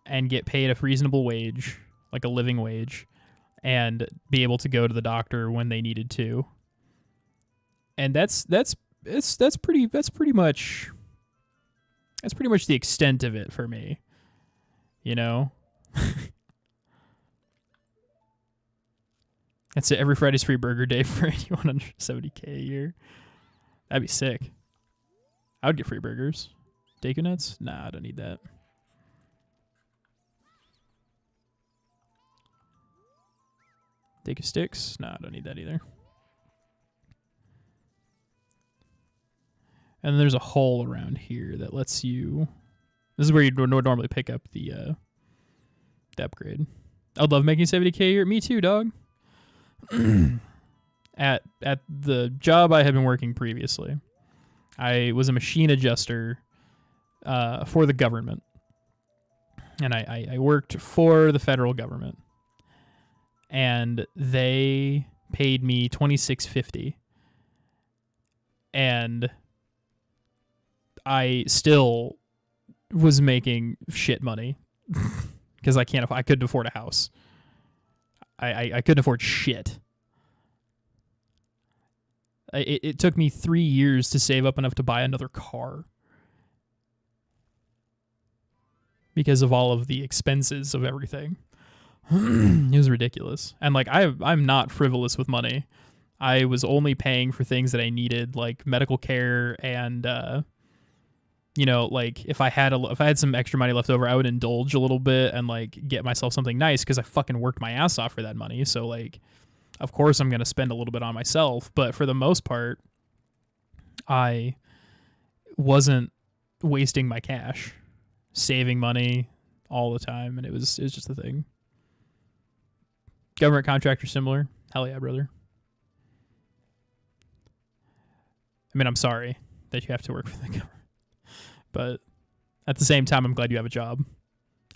and get paid a reasonable wage, like a living wage, and be able to go to the doctor when they needed to. And that's pretty much the extent of it for me, you know. That's it. Every Friday's free burger day for anyone under 70K a year. That'd be sick. I would get free burgers. Deku nuts? Nah, I don't need that. Deku sticks? Nah, I don't need that either. And then there's a hole around here that lets you... This is where you would normally pick up the upgrade. I'd love making 70K a year. Me too, dog. At the job I had been working previously, I was a machine adjuster for the government. And I worked for the federal government. And they paid me $26.50. And I still was making shit money because I couldn't afford a house. I couldn't afford shit. It took me 3 years to save up enough to buy another car because of all of the expenses of everything. It was ridiculous. And like I'm not frivolous with money. I was only paying for things that I needed, like medical care and you know, like if I had some extra money left over, I would indulge a little bit and like get myself something nice because I fucking worked my ass off for that money. So like, of course I'm going to spend a little bit on myself, but for the most part, I wasn't wasting my cash, saving money all the time, and it was just the thing. Government contractor similar? Hell yeah, brother. I mean, I'm sorry that you have to work for the government, but at the same time, I'm glad you have a job.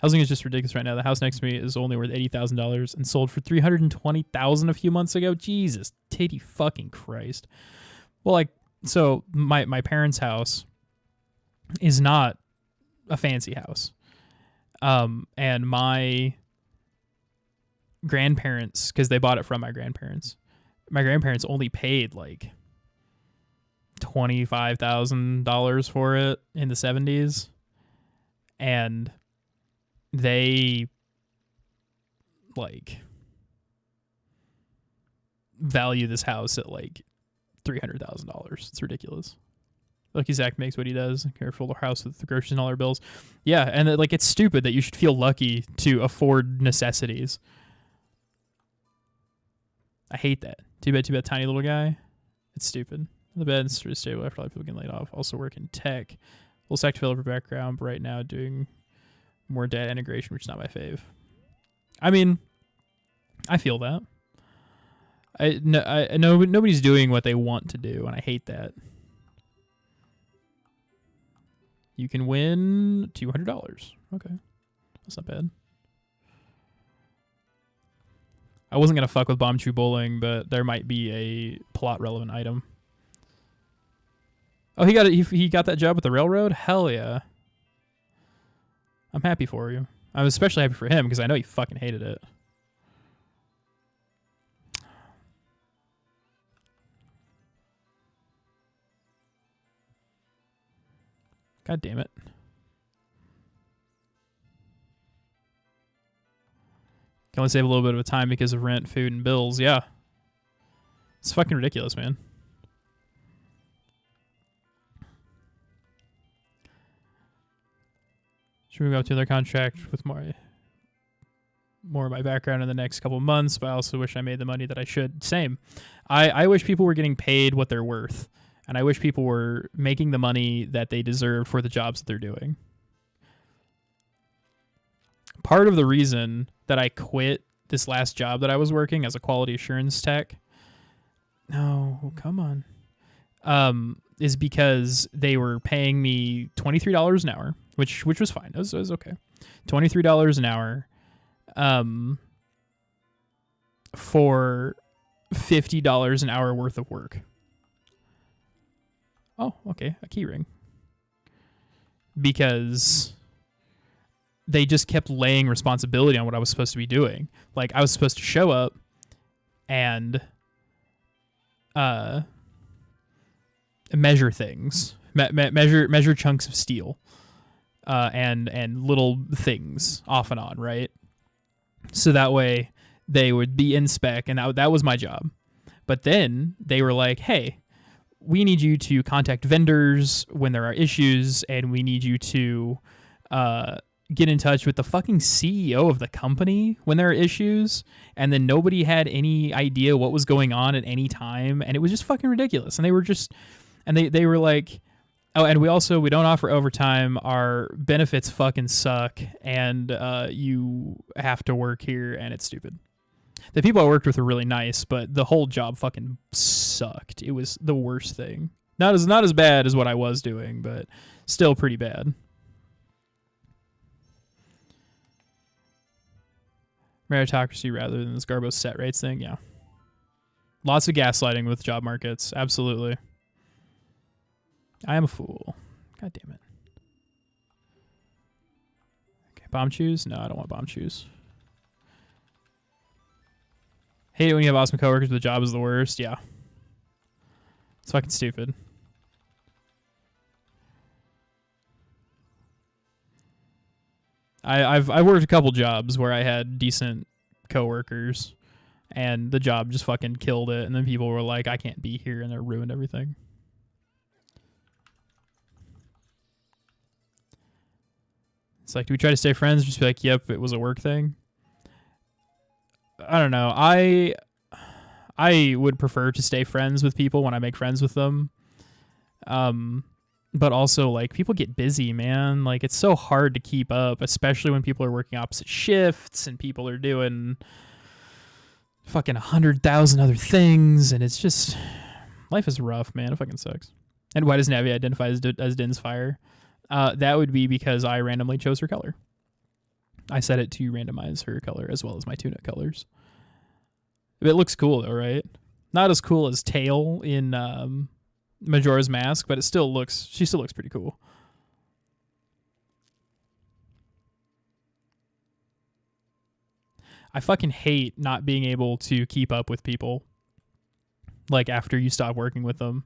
Housing is just ridiculous right now. The house next to me is only worth $80,000 and sold for $320,000 a few months ago. Jesus, titty fucking Christ. Well, like, so my parents' house is not a fancy house, and my grandparents, because they bought it from my grandparents, my grandparents only paid like $25,000 for it in the 70s, and they like value this house at like $300,000. It's ridiculous. Lucky Zach makes what he does. Careful house with the groceries and all our bills. Yeah, and like it's stupid that you should feel lucky to afford necessities. I hate that. Too bad, tiny little guy. It's stupid. The bed's pretty stable after a lot of people getting laid off. Also work in tech. Full stack developer background, but right now doing more data integration, which is not my fave. I mean, I feel that. I know nobody's doing what they want to do, and I hate that. You can win $200. Okay, that's not bad. I wasn't gonna fuck with Bomb Chew Bowling, but there might be a plot relevant item. Oh, he got that job with the railroad? Hell yeah. I'm happy for you. I'm especially happy for him because I know he fucking hated it. God damn it. Can only save a little bit of a time because of rent, food, and bills. Yeah. It's fucking ridiculous, man. Should we go to another contract with more of my background in the next couple of months, but I also wish I made the money that I should. Same. I wish people were getting paid what they're worth, and I wish people were making the money that they deserve for the jobs that they're doing. Part of the reason that I quit this last job that I was working as a quality assurance tech, no, come on, is because they were paying me $23 an hour, which was fine. It was okay. $23 an hour for $50 an hour worth of work. Oh, okay, a key ring. Because they just kept laying responsibility on what I was supposed to be doing. Like, I was supposed to show up and measure things, measure chunks of steel, and little things off and on, right? So that way they would be in spec, and that was my job. But then they were like, hey, we need you to contact vendors when there are issues, and we need you to get in touch with the fucking CEO of the company when there are issues. And then nobody had any idea what was going on at any time, and it was just fucking ridiculous. And they were just, and they were like, oh, and we don't offer overtime. Our benefits fucking suck, and you have to work here, and it's stupid. The people I worked with were really nice, but the whole job fucking sucked. It was the worst thing. Not as bad as what I was doing, but still pretty bad. Meritocracy rather than this Garbo set rates thing, yeah. Lots of gaslighting with job markets, absolutely. I am a fool. God damn it. Okay, bomb chews? No, I don't want bomb chews. Hate it when you have awesome coworkers, but the job is the worst. Yeah. It's fucking stupid. I've worked a couple jobs where I had decent coworkers, and the job just fucking killed it, and then people were like, I can't be here, and it ruined everything. It's like, do we try to stay friends? Just be like, yep, it was a work thing. I don't know. I would prefer to stay friends with people when I make friends with them. But also, like, people get busy, man. Like, it's so hard to keep up, especially when people are working opposite shifts and people are doing fucking 100,000 other things, and it's just, life is rough, man. It fucking sucks. And why does Navi identify as Din's Fire? That would be because I randomly chose her color. I set it to randomize her color as well as my tunic colors. It looks cool, though, right? Not as cool as Tail in Majora's Mask, but she still looks pretty cool. I fucking hate not being able to keep up with people. like after you stop working with them,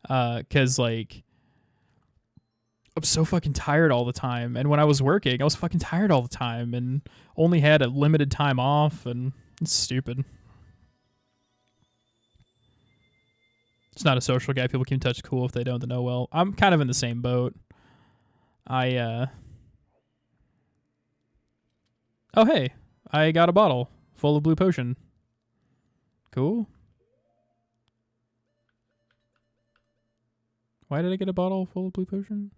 because like I'm so fucking tired all the time, and when I was working, I was fucking tired all the time, and only had a limited time off, and it's stupid. It's not a social guy. People keep in touch cool if they don't know well. I'm kind of in the same boat. Oh hey, I got a bottle full of blue potion. Cool. Why did I get a bottle full of blue potion?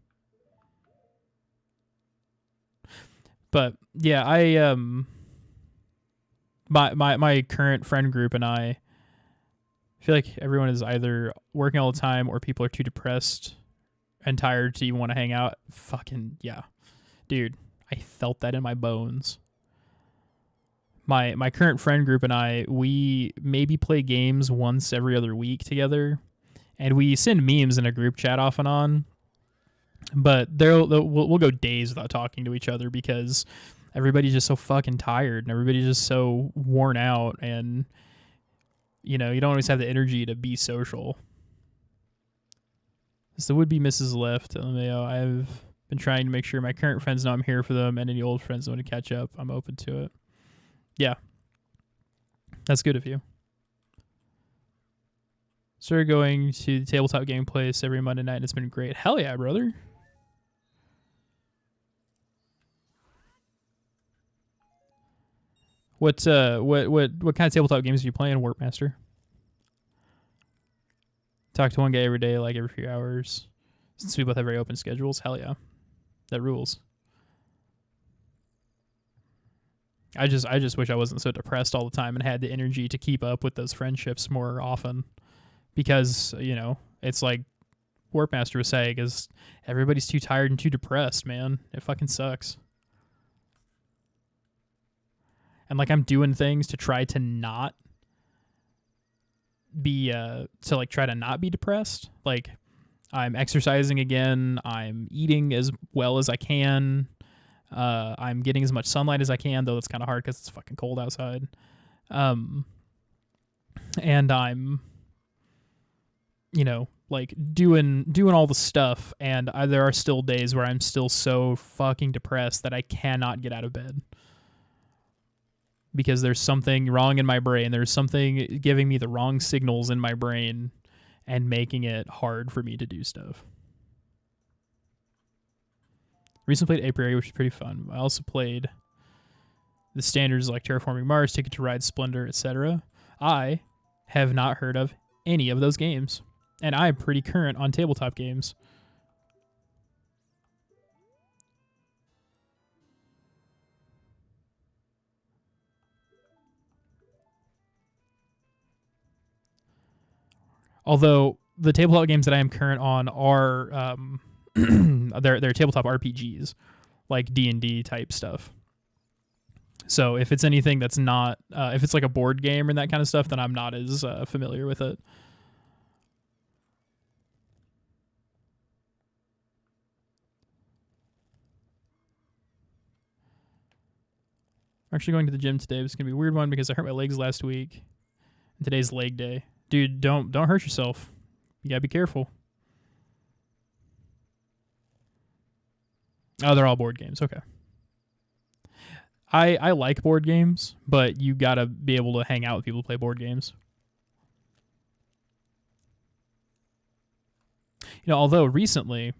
But yeah, my current friend group and I feel like everyone is either working all the time or people are too depressed and tired to even want to hang out. Fucking yeah. Dude, I felt that in my bones. My current friend group and I, we maybe play games once every other week together, and we send memes in a group chat off and on. But we'll go days without talking to each other because everybody's just so fucking tired and everybody's just so worn out, and you know, you don't always have the energy to be social. So the would-be Mrs. Left, I've been trying to make sure my current friends know I'm here for them, and any old friends that want to catch up, I'm open to it. Yeah. That's good of you. Started going to the tabletop game place every Monday night, and it's been great. Hell yeah, brother. What kind of tabletop games are you playing, Warpmaster? Talk to one guy every day, like every few hours. Since we both have very open schedules, hell yeah. That rules. I just wish I wasn't so depressed all the time and had the energy to keep up with those friendships more often. Because, you know, it's like Warpmaster was saying, is everybody's too tired and too depressed, man. It fucking sucks. And like I'm doing things to try to not be try to not be depressed. Like I'm exercising again, I'm eating as well as I can. I'm getting as much sunlight as I can, though it's kind of hard because it's fucking cold outside. And I'm, you know, like doing all the stuff, and there are still days where I'm still so fucking depressed that I cannot get out of bed because there's something wrong in my brain. There's something giving me the wrong signals in my brain and making it hard for me to do stuff. Recently played Apiary, which is pretty fun. I also played the standards like Terraforming Mars, Ticket to Ride, Splendor, etc. I have not heard of any of those games, and I'm pretty current on tabletop games. Although the tabletop games that I am current on are they're tabletop RPGs, like D&D type stuff. So if it's anything that's not, if it's like a board game and that kind of stuff, then I'm not as familiar with it. I'm actually going to the gym today. It's gonna be a weird one because I hurt my legs last week, and today's leg day. Dude, don't hurt yourself. You gotta be careful. Oh, they're all board games. Okay. I like board games, but you gotta be able to hang out with people who play board games. You know, although recently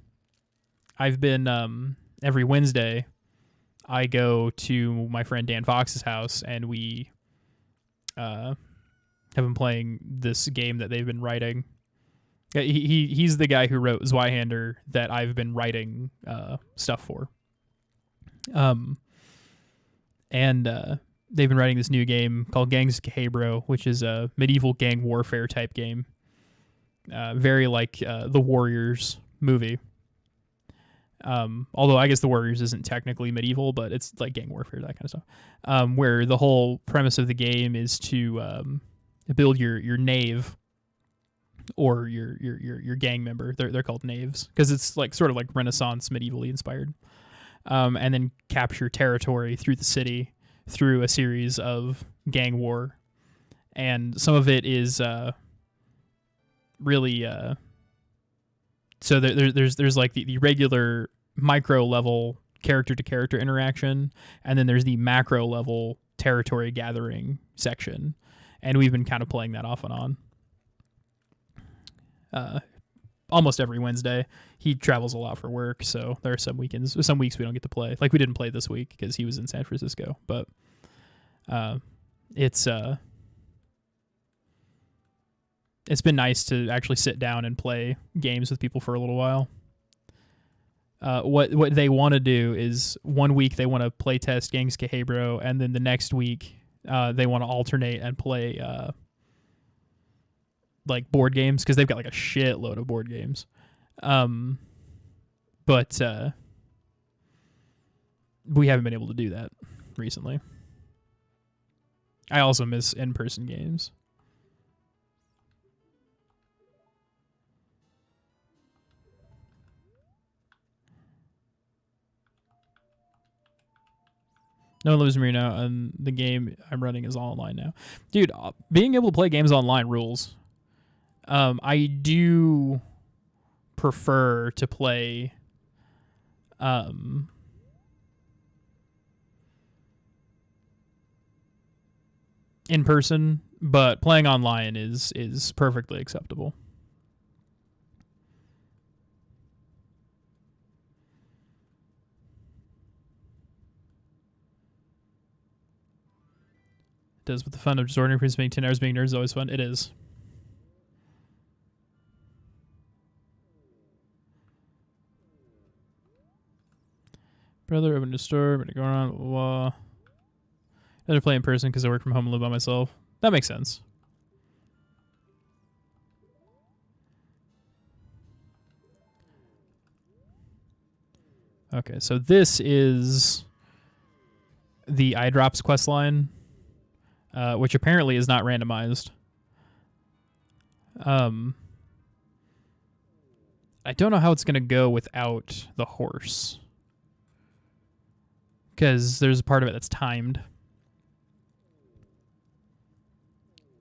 I've been every Wednesday I go to my friend Dan Fox's house, and we have been playing this game that they've been writing. He's the guy who wrote Zweihander that I've been writing stuff for. And they've been writing this new game called Gangs of Cahabro, which is a medieval gang warfare type game. Very like the Warriors movie. Although I guess the Warriors isn't technically medieval, but it's like gang warfare, that kind of stuff. Where the whole premise of the game is to build your knave or your gang member. They're called knaves because it's like sort of like Renaissance medievally inspired. And then capture territory through the city through a series of gang war. And some of it is really so there's like the regular micro level character to character interaction, and then there's the macro level territory gathering section, and we've been kind of playing that off and on almost every Wednesday. He travels a lot for work, so there are some weeks we don't get to play. Like we didn't play this week because he was in San Francisco, but it's been nice to actually sit down and play games with people for a little while. What they want to do is 1 week they want to play test Gangs Quehebro, and then the next week they want to alternate and play like board games, because they've got like a shitload of board games. But we haven't been able to do that recently. I also miss in-person games. No one lives in Marino, and the game I'm running is all online now. Dude, being able to play games online rules. I do prefer to play in person, but playing online is perfectly acceptable. It does, with the fun of just ordering for spending 10 hours being nerds is always fun. It is. Brother opened a store, but going on. I'd rather play in person because I work from home and live by myself. That makes sense. Okay, so this is the eyedrops quest line, which apparently is not randomized. I don't know how it's going to go without the horse, because there's a part of it that's timed.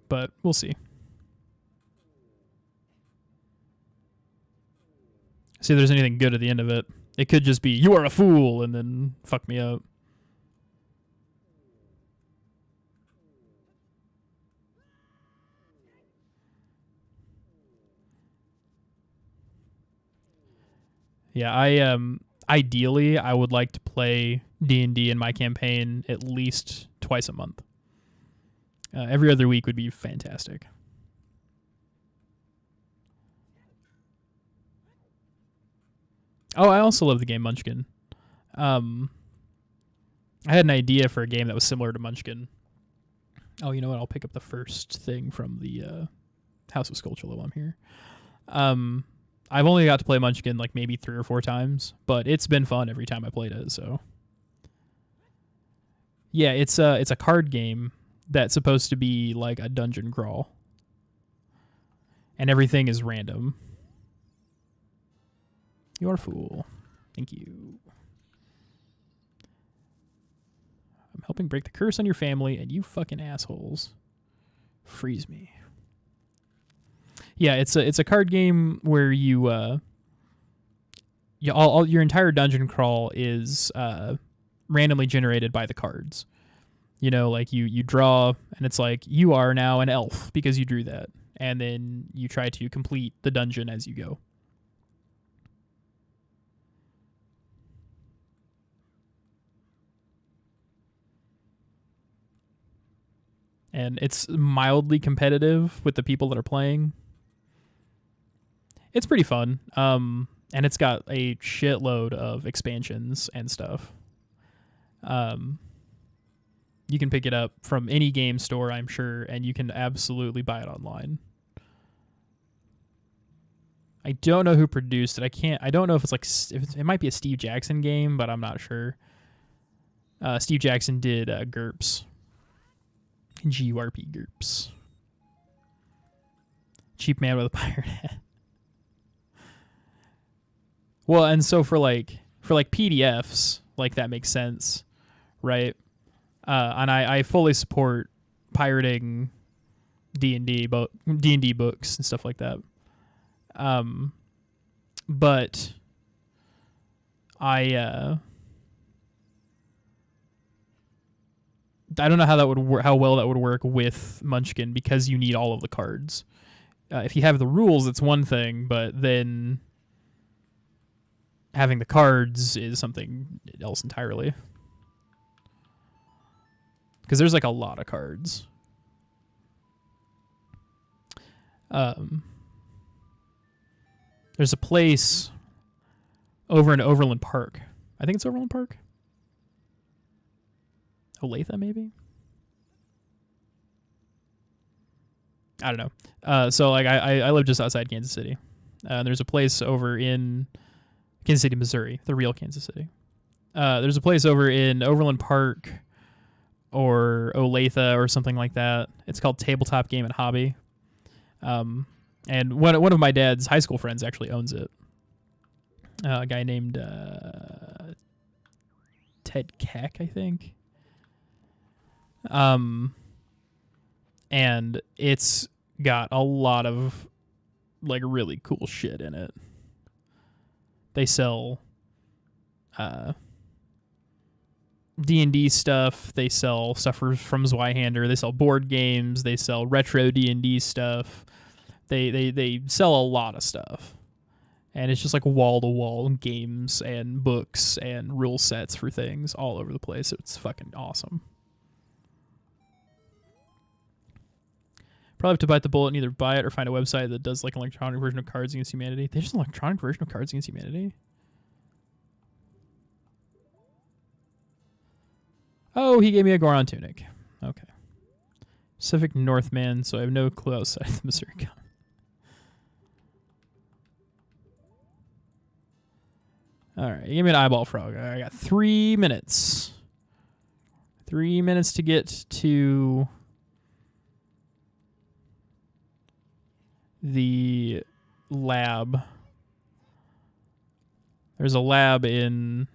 But we'll see. See if there's anything good at the end of it. It could just be, you are a fool, and then fuck me up. Yeah, ideally I would like to play D&D in my campaign at least twice a month. Every other week would be fantastic. Oh, I also love the game Munchkin. I had an idea for a game that was similar to Munchkin. Oh, you know what? I'll pick up the first thing from the House of Skulltula while I'm here. I've only got to play Munchkin like maybe 3 or 4 times, but it's been fun every time I played it. So, yeah, it's a card game that's supposed to be like a dungeon crawl, and everything is random. You're a fool. Thank you. I'm helping break the curse on your family, and you fucking assholes freeze me. Yeah, it's a card game where you all your entire dungeon crawl is randomly generated by the cards. You know, like you draw, and it's like, you are now an elf because you drew that, and then you try to complete the dungeon as you go. And it's mildly competitive with the people that are playing. It's pretty fun. And it's got a shitload of expansions and stuff. You can pick it up from any game store, I'm sure, and you can absolutely buy it online. I don't know who produced it. I don't know if it's like, it might be a Steve Jackson game, but I'm not sure. Steve Jackson did GURPS. GURP GURPS. Cheap man with a pirate hat. Well, and so for PDFs, like, that makes sense, right? And I fully support pirating D&D books and stuff like that. But I don't know how that would how well that would work with Munchkin because you need all of the cards. If you have the rules, it's one thing, but then having the cards is something else entirely. Because there's like a lot of cards. There's a place over in Overland Park. I think it's Overland Park. Olathe, maybe? I don't know. So like I live just outside Kansas City. There's a place over in Kansas City, Missouri, the real Kansas City. There's a place over in Overland Park or Olathe or something like that. It's called Tabletop Game and Hobby. And one of my dad's high school friends actually owns it. A guy named Ted Keck, I think. And it's got a lot of like really cool shit in it. They sell D&D stuff. They sell stuff from Zweihander. They sell board games. They sell retro D&D stuff. They sell a lot of stuff. And it's just like wall-to-wall games and books and rule sets for things all over the place. It's fucking awesome. Probably have to bite the bullet and either buy it or find a website that does like an electronic version of Cards Against Humanity. There's an electronic version of Cards Against Humanity? Oh, he gave me a Goron tunic. Okay. Pacific Northman, so I have no clue outside the Missouri Con. All right, give me an eyeball frog. I got 3 minutes. 3 minutes to get to the lab. There's a lab in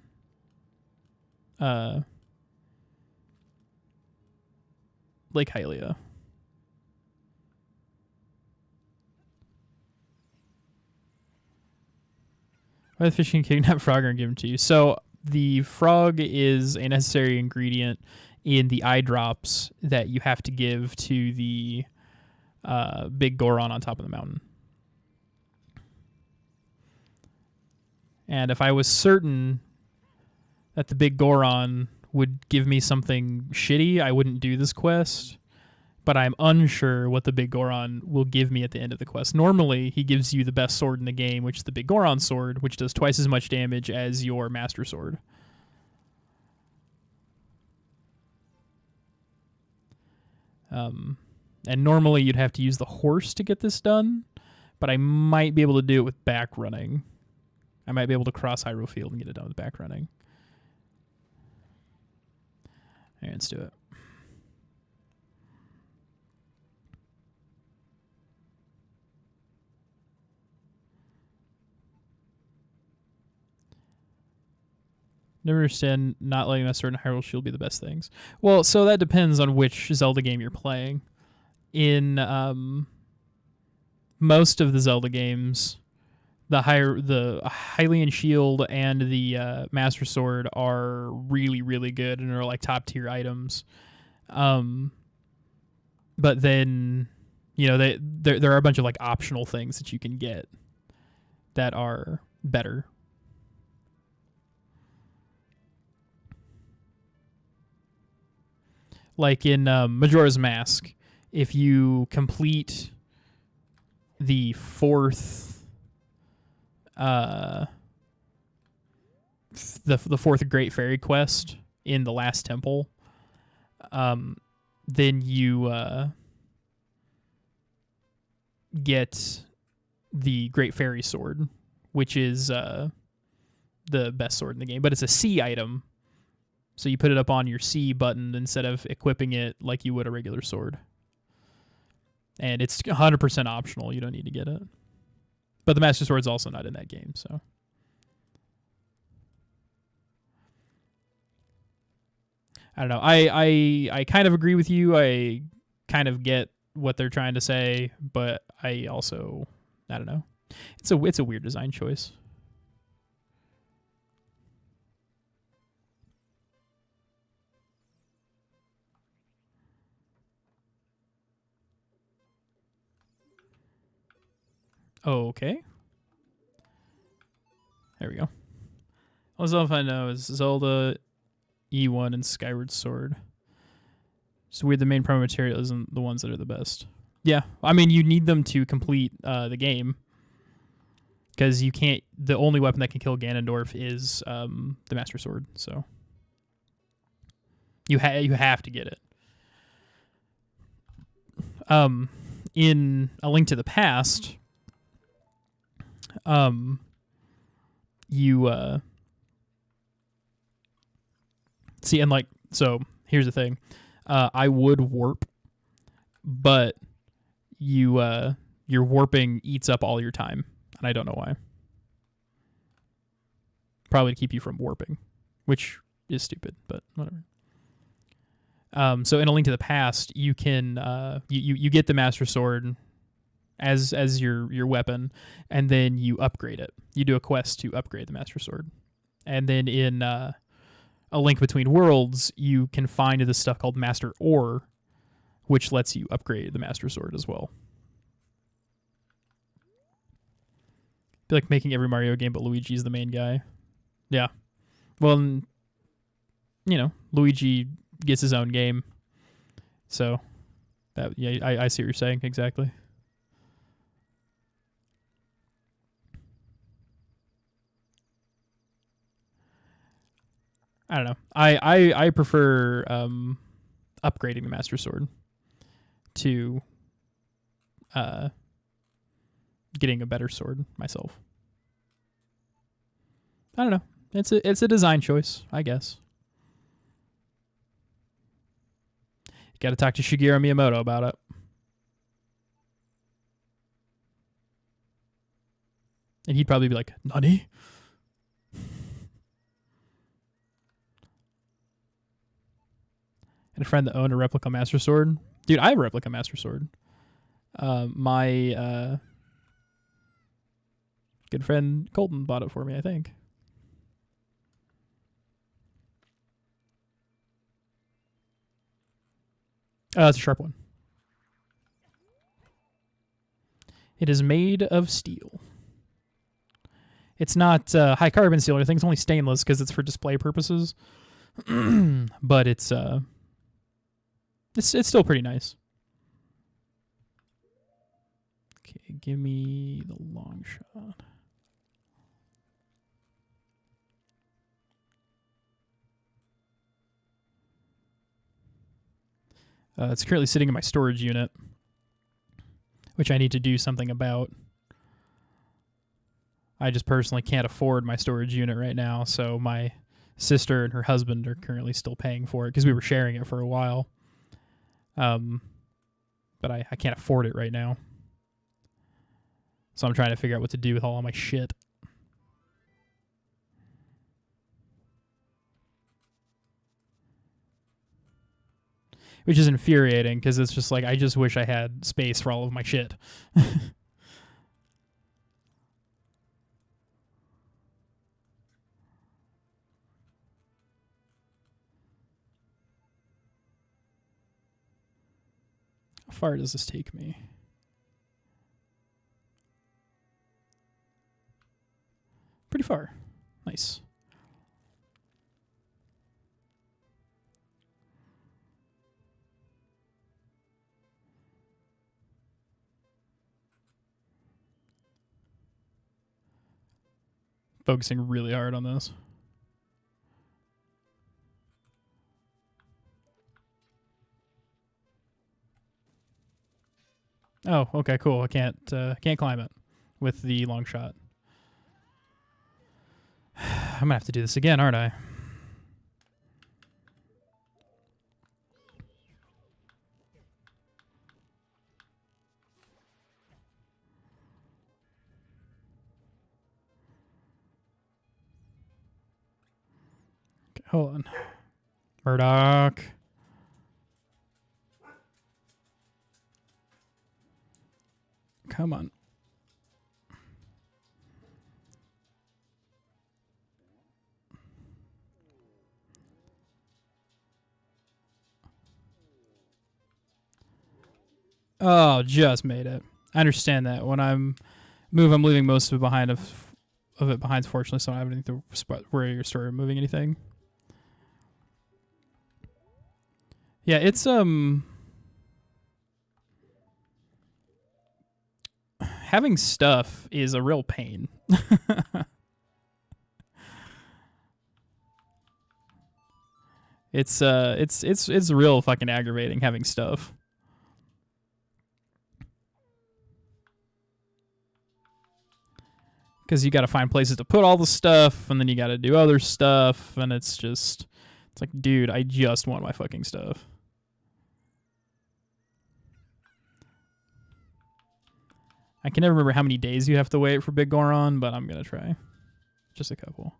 Lake Hylia. Why the fishing kidnap frog are given to you? So the frog is a necessary ingredient in the eye drops that you have to give to the big Goron on top of the mountain. And if I was certain that the big Goron would give me something shitty, I wouldn't do this quest. But I'm unsure what the big Goron will give me at the end of the quest. Normally, he gives you the best sword in the game, which is the big Goron sword, which does twice as much damage as your master sword. And normally you'd have to use the horse to get this done, but I might be able to do it with back running. I might be able to cross Hyrule Field and get it done with back running. All right, let's do it. Never understand not letting that sword and Hyrule Shield be the best things. Well, so that depends on which Zelda game you're playing. In most of the Zelda games, the Hylian Shield and the Master Sword are really, really good and are like top tier items. But then, you know, there are a bunch of like optional things that you can get that are better. Like in Majora's Mask, if you complete the fourth Great Fairy quest in the last temple, then you get the Great Fairy Sword, which is the best sword in the game, but it's a C item. So you put it up on your C button instead of equipping it like you would a regular sword. And it's 100% optional. You don't need to get it. But the Master Sword's also not in that game, so. I don't know. I kind of agree with you. I kind of get what they're trying to say, but I also, I don't know. It's a weird design choice. Okay. There we go. All stuff I know is Zelda, E1, and Skyward Sword. It's weird the main promo material isn't the ones that are the best. Yeah, I mean, you need them to complete the game. Because you can't... The only weapon that can kill Ganondorf is the Master Sword, so... You have to get it. In A Link to the Past... you see, and like, so here's the thing. I would warp, but your warping eats up all your time, and I don't know why. Probably to keep you from warping, which is stupid, but whatever. So in A Link to the Past, you can you get the Master Sword as your weapon, and then you upgrade it. You do a quest to upgrade the Master Sword. And then in A Link Between Worlds, you can find this stuff called Master Ore, which lets you upgrade the Master Sword as well. Be like making every Mario game, but Luigi's the main guy. Yeah. Well, you know, Luigi gets his own game. So, that yeah, I see what you're saying, exactly. I don't know. I prefer upgrading the Master Sword to getting a better sword myself. I don't know. It's a design choice, I guess. You got to talk to Shigeru Miyamoto about it. And he'd probably be like, "Nani?" And a friend that owned a replica Master Sword. Dude, I have a replica Master Sword. My good friend Colton bought it for me, I think. It's a sharp one. It is made of steel. It's not high carbon steel or anything. It's only stainless because it's for display purposes. But it's still pretty nice. Okay, give me the long shot. It's currently sitting in my storage unit, which I need to do something about. I just personally can't afford my storage unit right now, so my sister and her husband are currently still paying for it because we were sharing it for a while. But I can't afford it right now. So I'm trying to figure out what to do with all my shit. Which is infuriating because it's just like, I just wish I had space for all of my shit. How far does this take me? Pretty far. Nice. Focusing really hard on this. Oh, okay, cool. I can't climb it with the long shot. I'm gonna have to do this again, aren't I? Okay, hold on. Murdoch. Come on. Oh, just made it. I understand that. When I'm leaving most of it behind. Of it behind, fortunately, so I don't have anything to worry or story moving anything. Yeah, it's having stuff is a real pain. It's real fucking aggravating having stuff. Because you got to find places to put all the stuff, and then you got to do other stuff, and it's like, dude, I just want my fucking stuff. I can never remember how many days you have to wait for Big Goron, but I'm gonna try. Just a couple.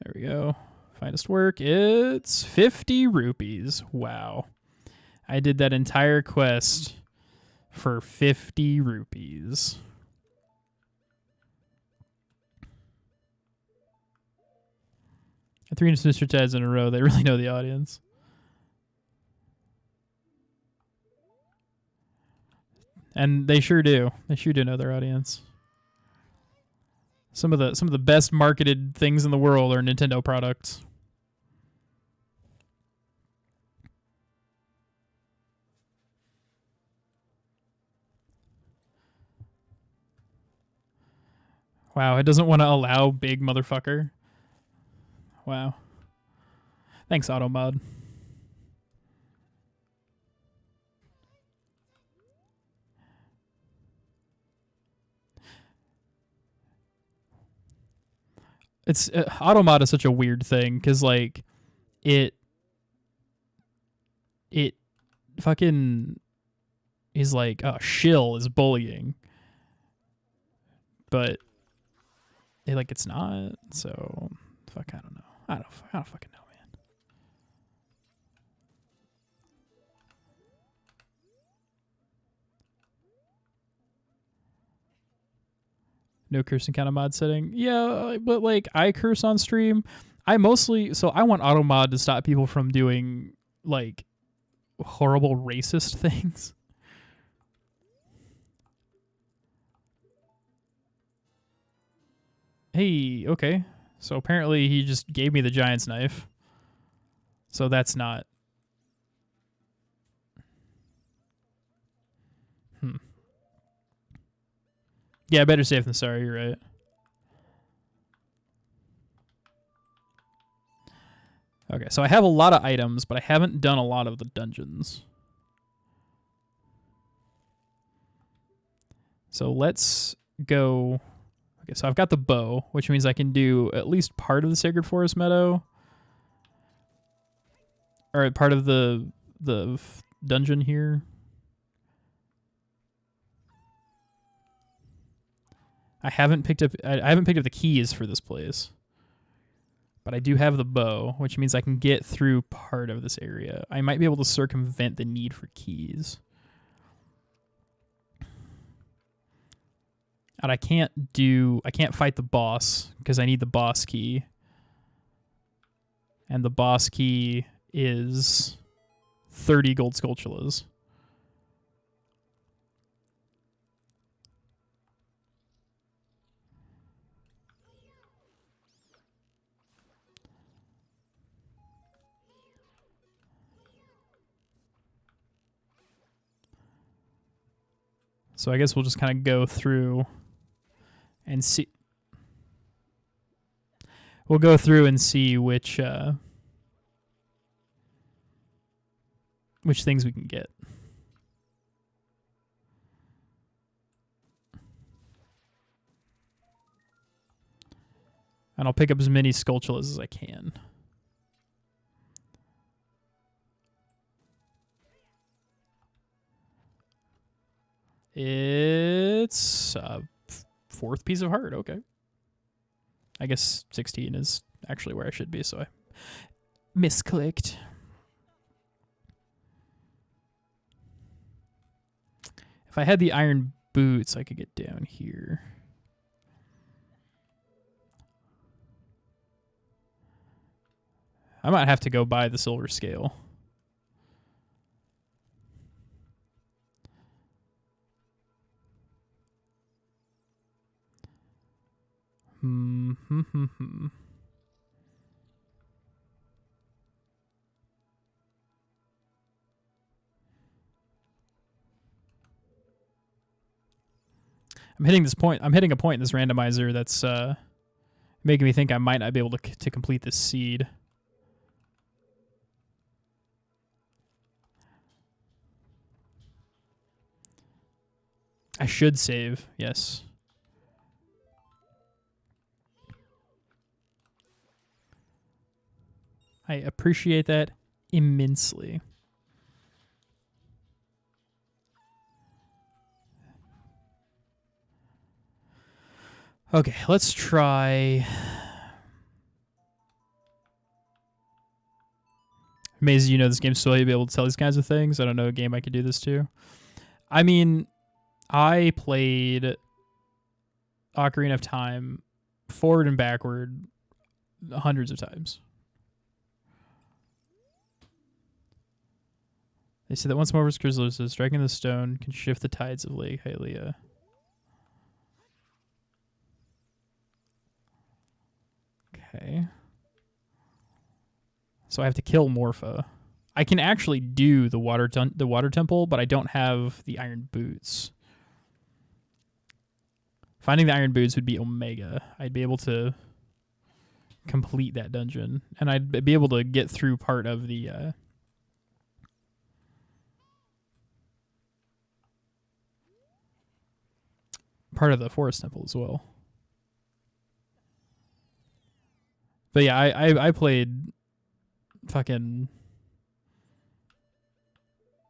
There we go. Finest work. It's 50 rupees. Wow. I did that entire quest for 50 rupees. Three Mr. Teds in a row. They really know the audience. And they sure do. They sure do know their audience. Some of the best marketed things in the world are Nintendo products. Wow, it doesn't want to allow big motherfucker. Wow. Thanks, AutoMod. It's AutoMod is such a weird thing because like it fucking is like shill is bullying, but it's not. So fuck, I don't know. I don't fucking know, man. No cursing kind of mod setting. Yeah, but like I curse on stream. I want AutoMod to stop people from doing like horrible racist things. Hey, okay. So apparently he just gave me the giant's knife. So that's not. Yeah, better safe than sorry, you're right. Okay, so I have a lot of items, but I haven't done a lot of the dungeons. So let's go. Okay, so I've got the bow, which means I can do at least part of the Sacred Forest Meadow. Or part of the dungeon here. I haven't picked up the keys for this place. But I do have the bow, which means I can get through part of this area. I might be able to circumvent the need for keys. And I can't fight the boss because I need the boss key. And the boss key is 30 gold skulltulas. So I guess we'll just kind of go through and see. We'll go through and see which things we can get. And I'll pick up as many skulltulas as I can. It's a fourth piece of heart. Okay. I guess 16 is actually where I should be. So misclicked. If I had the iron boots, I could get down here. I might have to go buy the silver scale. I'm hitting this point. I'm hitting a point in this randomizer that's making me think I might not be able to complete this seed. I should save, yes. I appreciate that immensely. Okay, let's try. Amazing, you know this game's still be able to tell these kinds of things. I don't know a game I could do this to. I mean, I played Ocarina of Time forward and backward hundreds of times. They say that once more crystals, striking the stone can shift the tides of Lake Hylia. Okay. So I have to kill Morpha. I can actually do the water temple, but I don't have the iron boots. Finding the iron boots would be Omega. I'd be able to complete that dungeon, and I'd be able to get through part of the forest temple as well. But yeah, I played fucking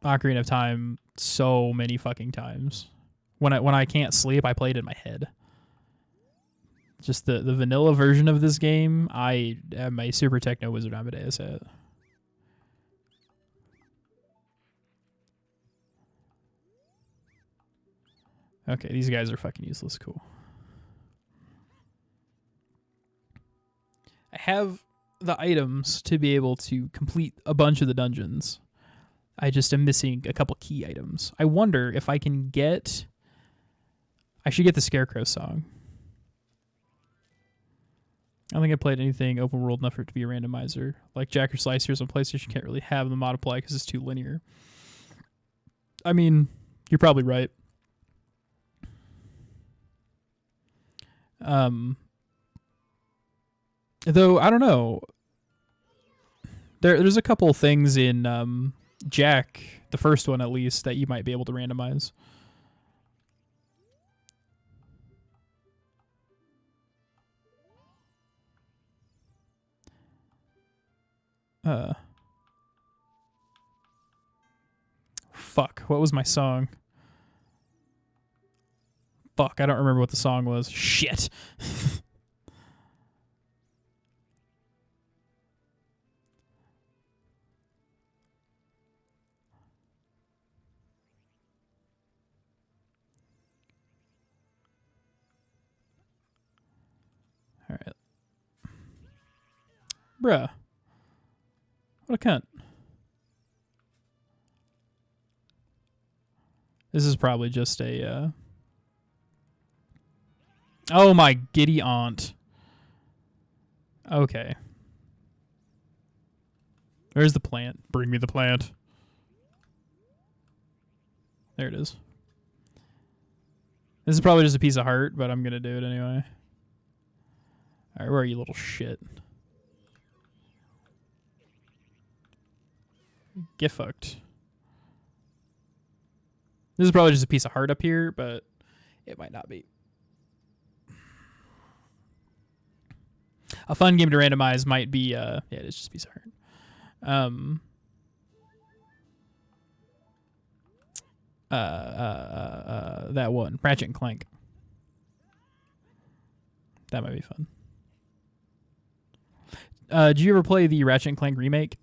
Ocarina of Time so many fucking times. When I can't sleep, I play it in my head. Just the vanilla version of this game, I am a Super Techno Wizard Amadeus at. Okay, these guys are fucking useless. Cool. I have the items to be able to complete a bunch of the dungeons. I just am missing a couple key items. I wonder if I can get... I should get the Scarecrow song. I don't think I played anything open world enough for it to be a randomizer. Like Jack or Slicers on PlayStation can't really have the mod apply because it's too linear. I mean, you're probably right. Though, I don't know. There's a couple things in Jack, the first one at least, that you might be able to randomize. Fuck, what was my song? Fuck, I don't remember what the song was. Shit. All right. Bruh. What a cunt. This is probably just a... Oh, my giddy aunt. Okay. Where's the plant? Bring me the plant. There it is. This is probably just a piece of heart, but I'm going to do it anyway. All right, where are you, little shit? Get fucked. This is probably just a piece of heart up here, but it might not be. A fun game to randomize might be, yeah, it is just a piece of heart. That one, Ratchet and Clank. That might be fun. Did you ever play the Ratchet and Clank remake?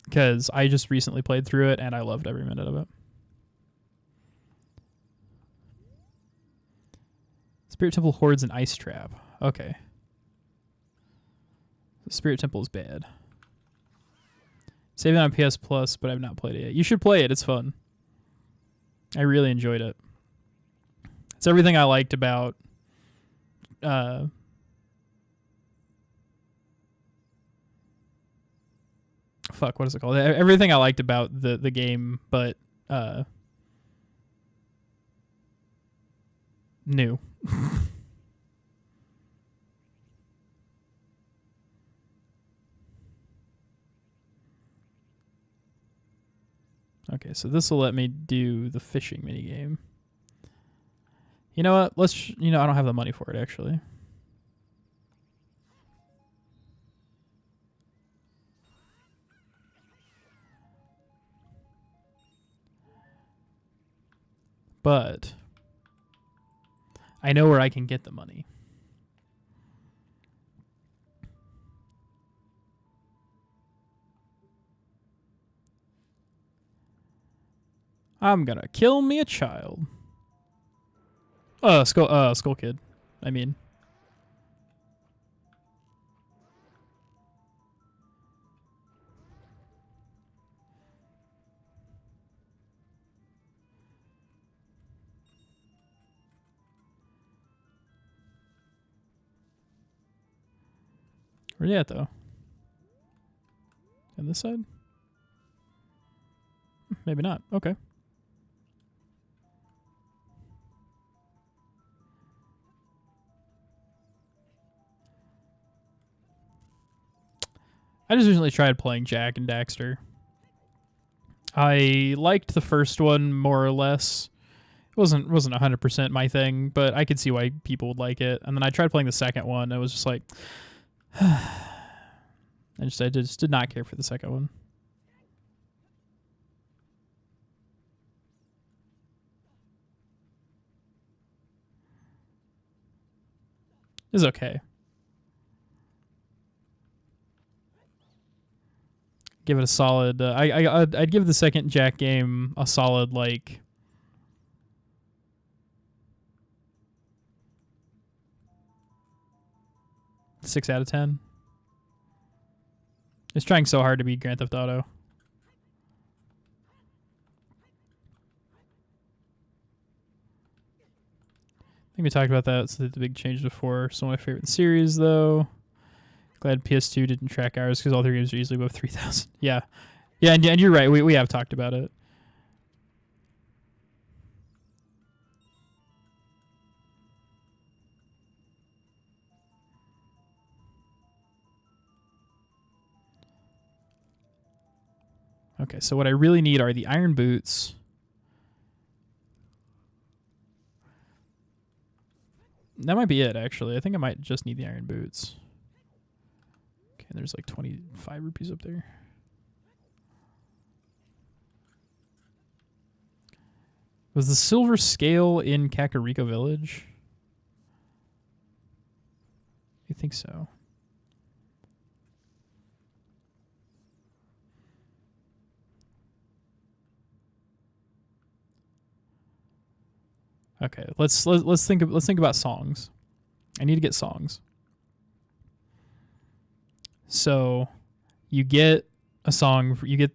Because I just recently played through it and I loved every minute of it. Spirit Temple Hordes and Ice Trap. Okay. The Spirit Temple is bad. Save it on PS Plus, but I've not played it yet. You should play it. It's fun. I really enjoyed it. It's everything I liked about what is it called? Everything I liked about the game, but new. Okay, so this will let me do the fishing minigame. You know what? I don't have the money for it, actually. But I know where I can get the money. I'm gonna kill me a child. Skull Kid. I mean. Where you at, though? On this side? Maybe not. Okay. I just recently tried playing Jack and Daxter. I liked the first one more or less. It wasn't 100% my thing, but I could see why people would like it. And then I tried playing the second one. And it was just like, I just did not care for the second one. It's okay. Give it a solid. I'd give the second Jack game a solid like 6 out of 10. It's trying so hard to be Grand Theft Auto. I think we talked about that. It's the big change before. Some of my favorite series, though. Glad PS2 didn't track hours because all their games are easily above 3,000. Yeah. Yeah, and you're right. We have talked about it. Okay, so what I really need are the iron boots. That might be it, actually. I think I might just need the iron boots. Okay, there's like 25 rupees up there. Was the silver scale in Kakariko Village? I think so. Okay, let's think about songs. I need to get songs. So, you get a song from Impa. You get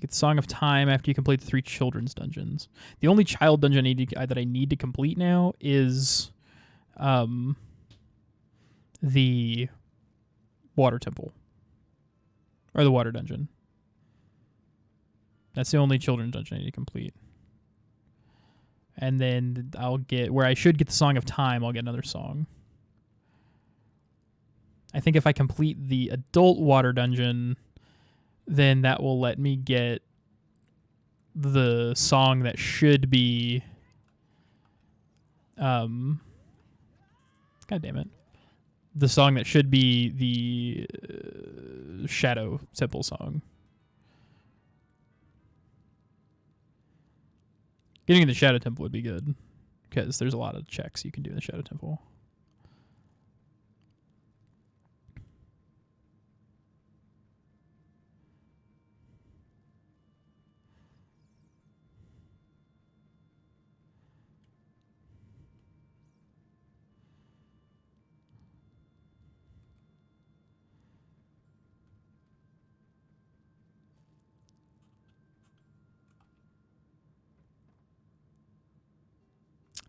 the Song of Time after you complete the 3 children's dungeons. The only child dungeon that I need to complete now is the water temple. Or the water dungeon. That's the only children's dungeon I need to complete. And then I'll get, where I should get the Song of Time, I'll get another song. I think if I complete the adult water dungeon, then that will let me get the song that should be God damn it. The song that should be the Shadow Temple song. Getting in the Shadow Temple would be good because there's a lot of checks you can do in the Shadow Temple.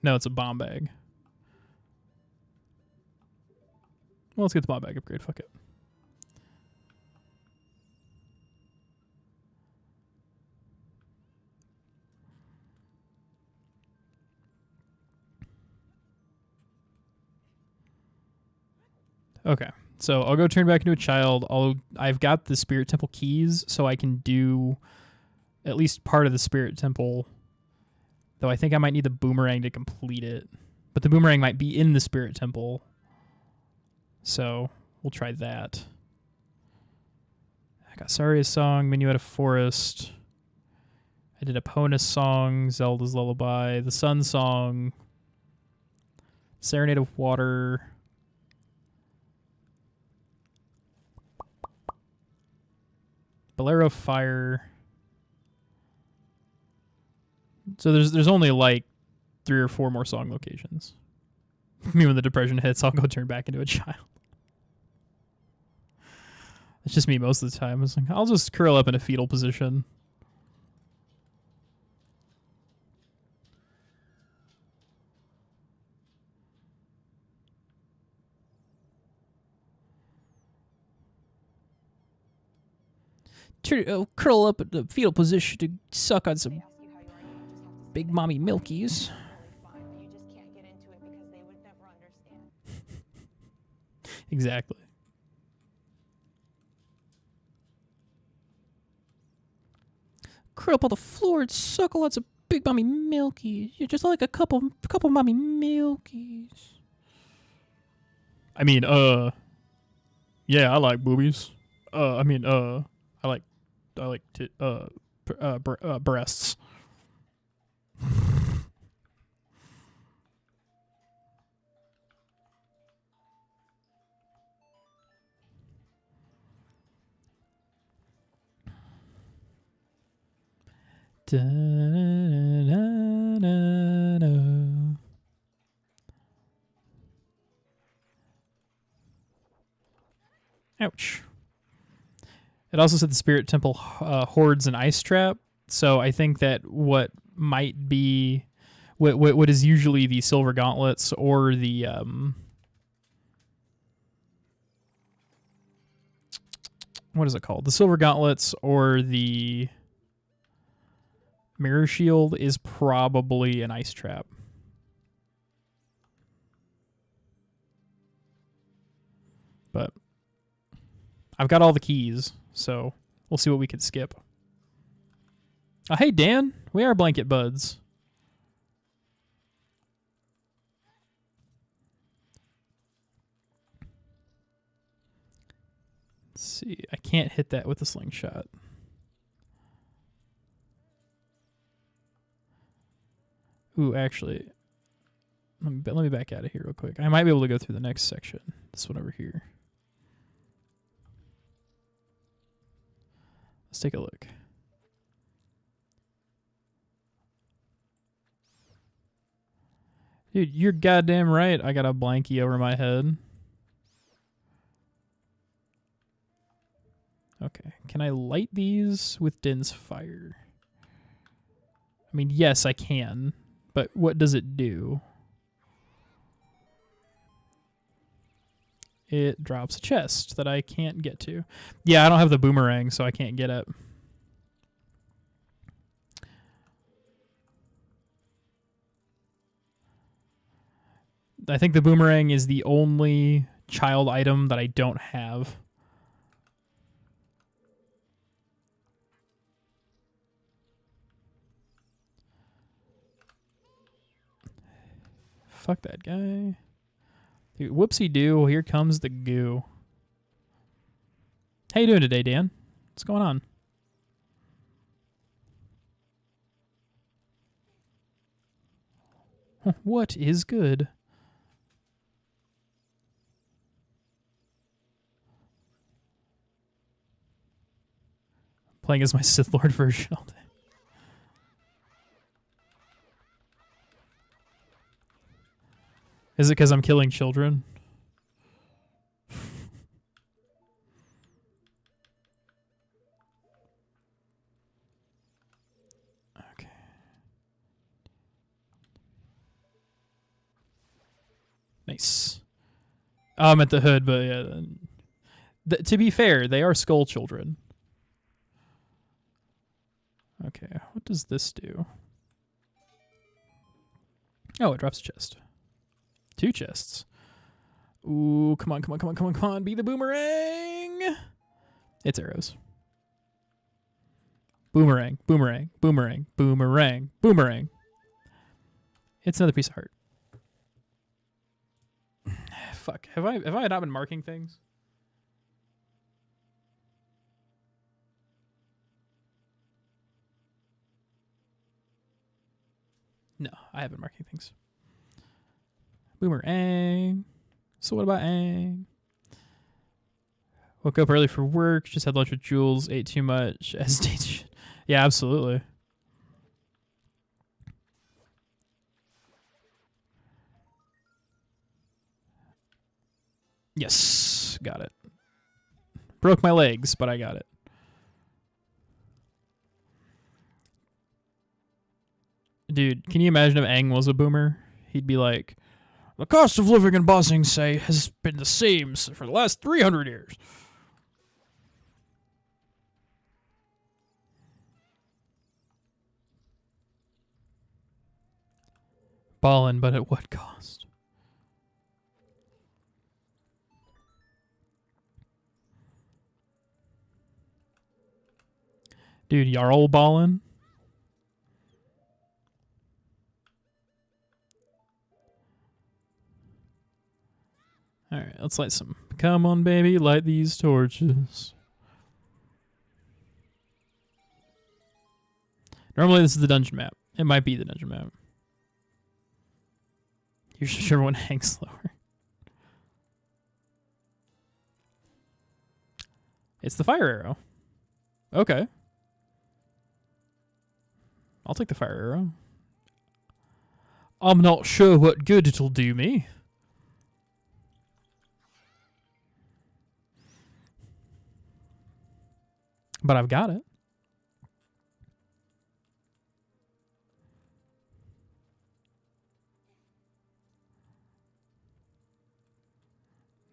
No, it's a bomb bag. Well, let's get the bomb bag upgrade. Fuck it. Okay, so I'll go turn back into a child. I've got the spirit temple keys, so I can do at least part of the spirit temple. Though I think I might need the boomerang to complete it, but the boomerang might be in the spirit temple. So we'll try that. I got Saria's song, Minuet of Forest. I did Epona's song, Zelda's Lullaby, the Sun song, Serenade of Water. Bolero of Fire. So there's only like 3 or 4 more song locations. Me, when the depression hits, I'll go turn back into a child. It's just me most of the time. It's like, I'll just curl up in a fetal position. Curl up in the fetal position to suck on some big mommy milkies. Exactly. Curl up on the floor and suck lots of big mommy milkies. You're just like a couple mommy milkies. I mean, yeah, I like boobies. I like breasts. Ouch. It also said the Spirit Temple hoards an ice trap. So I think that what might be, what is usually the Silver Gauntlets or the what is it called? The Silver Gauntlets or the Mirror Shield is probably an ice trap. But I've got all the keys, so we'll see what we can skip. Hey, Dan. We are blanket buds. Let's see. I can't hit that with a slingshot. Ooh, actually, let me back out of here real quick. I might be able to go through the next section. This one over here. Let's take a look. Dude, you're goddamn right. I got a blankie over my head. Okay. Can I light these with Din's fire? I mean, yes, I can. But what does it do? It drops a chest that I can't get to. Yeah, I don't have the boomerang, so I can't get it. I think the boomerang is the only child item that I don't have. Fuck that guy. Dude, whoopsie-doo, here comes the goo. How you doing today, Dan? What's going on? What is good? Playing as my Sith Lord version all day. Is it because I'm killing children? Okay. Nice. I'm at the hood, but yeah. To be fair, they are skull children. Okay, what does this do? Oh, it drops a chest. 2 chests. Ooh, come on, come on, come on, come on, come on. Be the boomerang. It's arrows. Boomerang, boomerang, boomerang, boomerang, boomerang. It's another piece of heart. Fuck. Have I not been marking things? No, I haven't marking things. Boomerang. So what about Ang? Woke up early for work. Just had lunch with Jules. Ate too much. Yeah, absolutely. Yes, got it. Broke my legs, but I got it. Dude, can you imagine if Aang was a boomer? He'd be like, the cost of living in Ba Sing Se has been the same for the last 300 years. Ballin', but at what cost? Dude, Jarl ballin'. Alright, let's light some. Come on, baby, light these torches. Normally this is the dungeon map. It might be the dungeon map. Usually everyone hangs slower. It's the fire arrow. Okay. I'll take the fire arrow. I'm not sure what good it'll do me. But I've got it.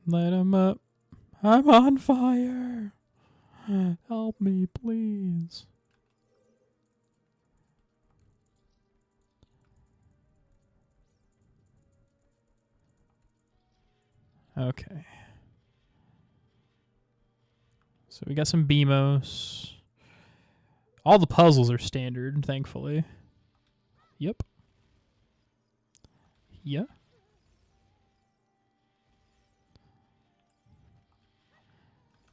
Light 'em up. I'm on fire. Help me, please. Okay. So we got some BMOS. All the puzzles are standard, thankfully. Yep. Yeah.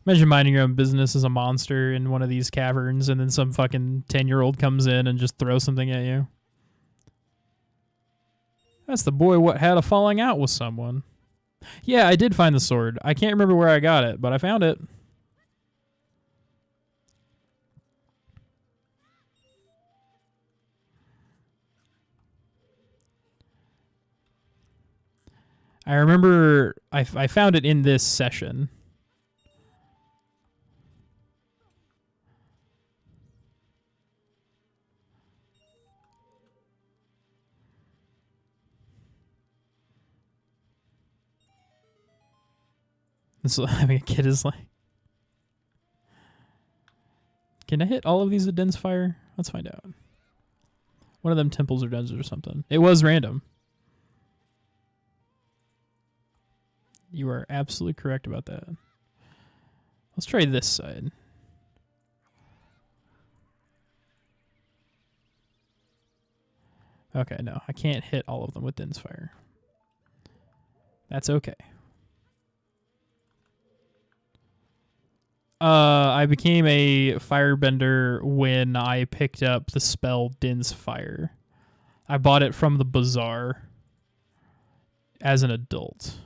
Imagine minding your own business as a monster in one of these caverns and then some fucking 10-year-old comes in and just throws something at you. That's the boy what had a falling out with someone. Yeah, I did find the sword. I can't remember where I got it, but I found it. I remember I found it in this session. This having a kid is like... Can I hit all of these with dense fire? Let's find out. One of them temples or dungeons or something. It was random. You are absolutely correct about that. Let's try this side. Okay, no. I can't hit all of them with dense fire. That's okay. I became a firebender when I picked up the spell Din's Fire. I bought it from the bazaar as an adult.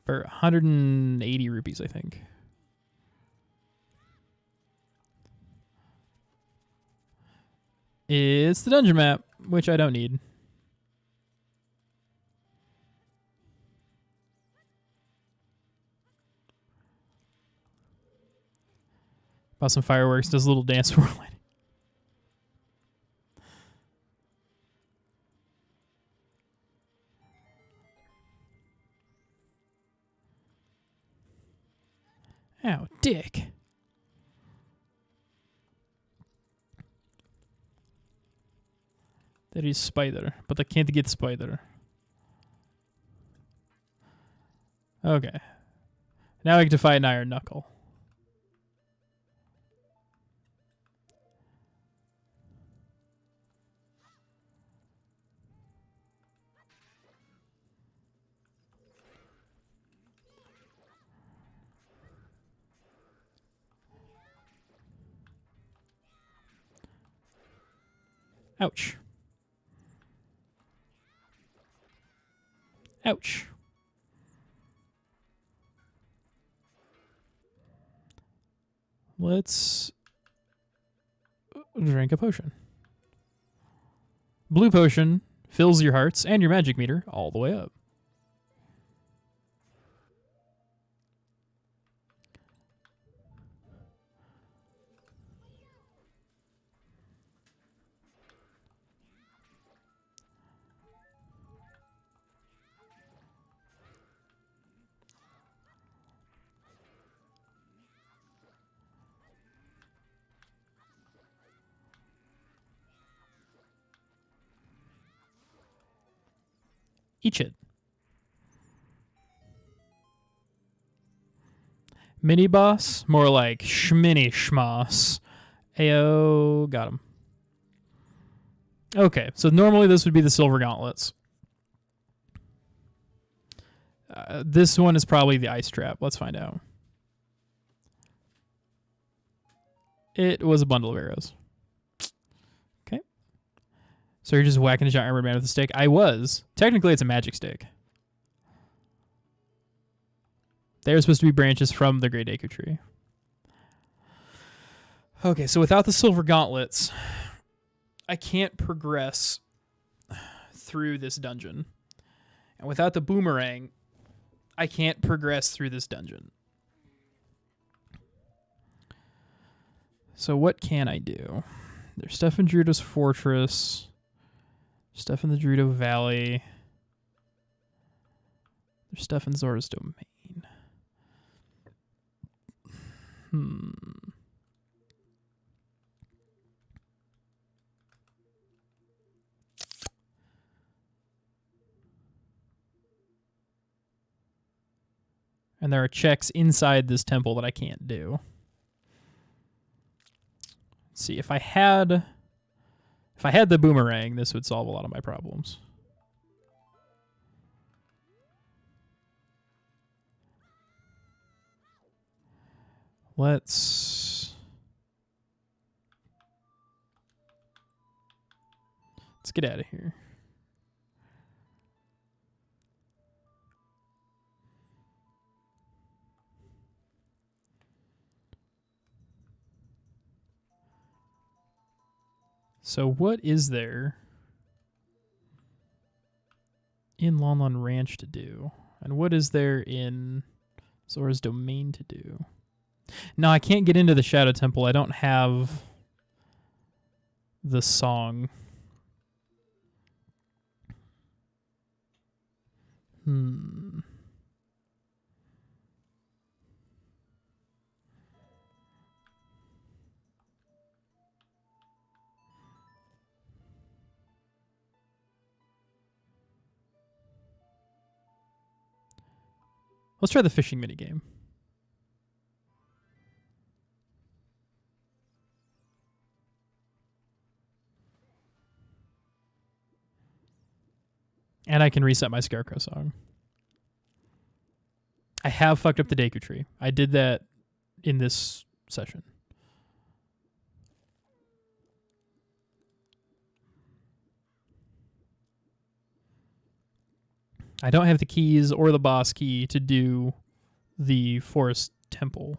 For 180 rupees, I think. It's the dungeon map, which I don't need. Bought some fireworks, does a little dance for lighting. Ow, dick. That is spider, but I can't get spider. Okay. Now I get to fight an iron knuckle. Ouch. Ouch. Let's drink a potion. Blue potion fills your hearts and your magic meter all the way up. Each it. Mini boss, more like schmini schmoss. Ayo, got him. Okay, so normally this would be the silver gauntlets. This one is probably the ice trap. Let's find out. It was a bundle of arrows. Okay. So you're just whacking a giant armored man with a stick? I was. Technically, it's a magic stick. They're supposed to be branches from the Great Deku Tree. Okay, so without the silver gauntlets, I can't progress through this dungeon. And without the boomerang, I can't progress through this dungeon. So what can I do? There's stuff in Gerudo's Fortress. Stuff in the Gerudo Valley. There's stuff in Zora's Domain. And there are checks inside this temple that I can't do. Let's see, if I had the boomerang, this would solve a lot of my problems. Let's get out of here. So what is there in Lon Lon Ranch to do? And what is there in Zora's Domain to do? No, I can't get into the Shadow Temple. I don't have the song. Let's try the fishing minigame. And I can reset my Scarecrow song. I have fucked up the Deku Tree. I did that in this session. I don't have the keys or the boss key to do the forest temple.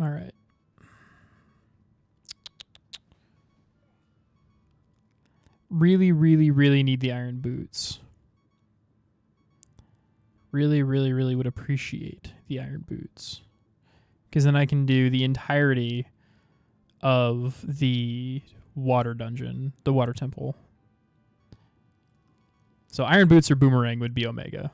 All right. Really, really, really need the iron boots. Really, really, really would appreciate the iron boots. Because then I can do the entirety of the water dungeon, the water temple. So iron boots or boomerang would be Omega.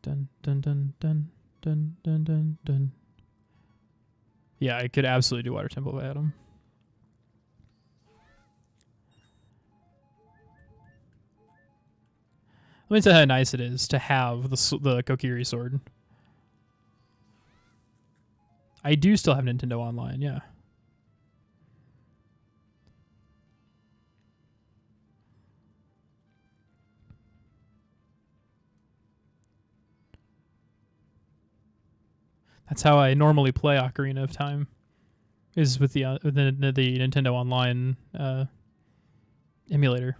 Dun, dun, dun, dun, dun, dun, dun, dun. Yeah, I could absolutely do water temple if I had them. Let me tell you how nice it is to have the Kokiri sword. I do still have Nintendo Online, yeah. That's how I normally play Ocarina of Time, is with the Nintendo Online emulator.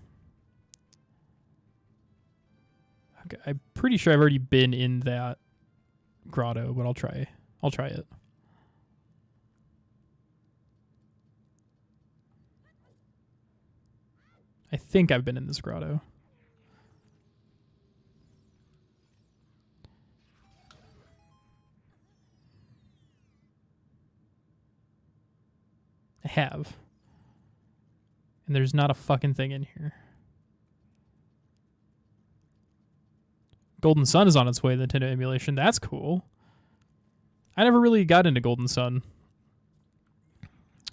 Okay, I'm pretty sure I've already been in that grotto, but I'll try it. I think I've been in this grotto. I have. And there's not a fucking thing in here. Golden Sun is on its way to Nintendo emulation. That's cool. I never really got into Golden Sun,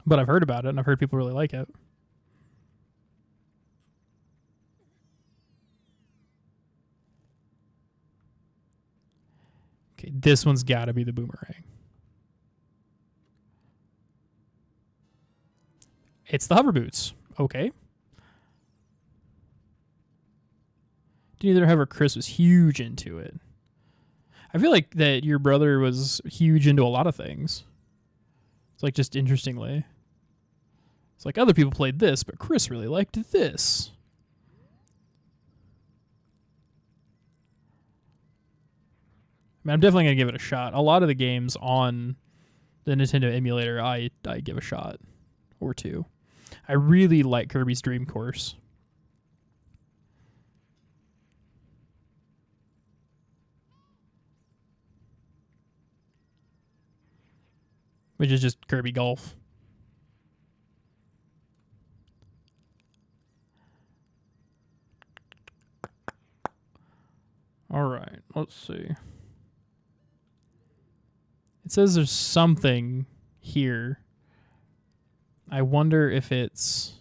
but I've heard about it, and I've heard people really like it. Okay, this one's got to be the boomerang. It's the hover boots. Okay. Neither however, Chris was huge into it. I feel like that your brother was huge into a lot of things. It's like just interestingly. It's like other people played this, but Chris really liked this. I mean, I'm definitely going to give it a shot. A lot of the games on the Nintendo emulator, I give a shot or two. I really like Kirby's Dream Course. Which is just Kirby Golf. All right, let's see. It says there's something here. I wonder if it's...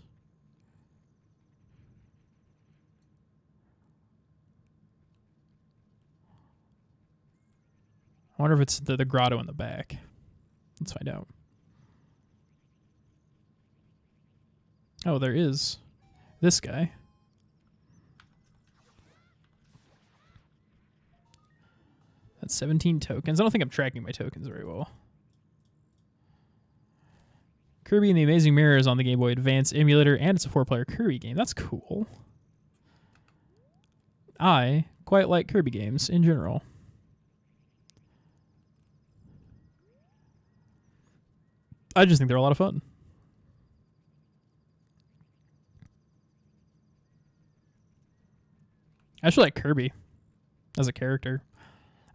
I wonder if it's the grotto in the back. Let's find out. Oh, there is this guy. That's 17 tokens. I don't think I'm tracking my tokens very well. Kirby and the Amazing Mirror is on the Game Boy Advance emulator, and it's a 4-player Kirby game. That's cool. I quite like Kirby games in general. I just think they're a lot of fun. I actually like Kirby as a character.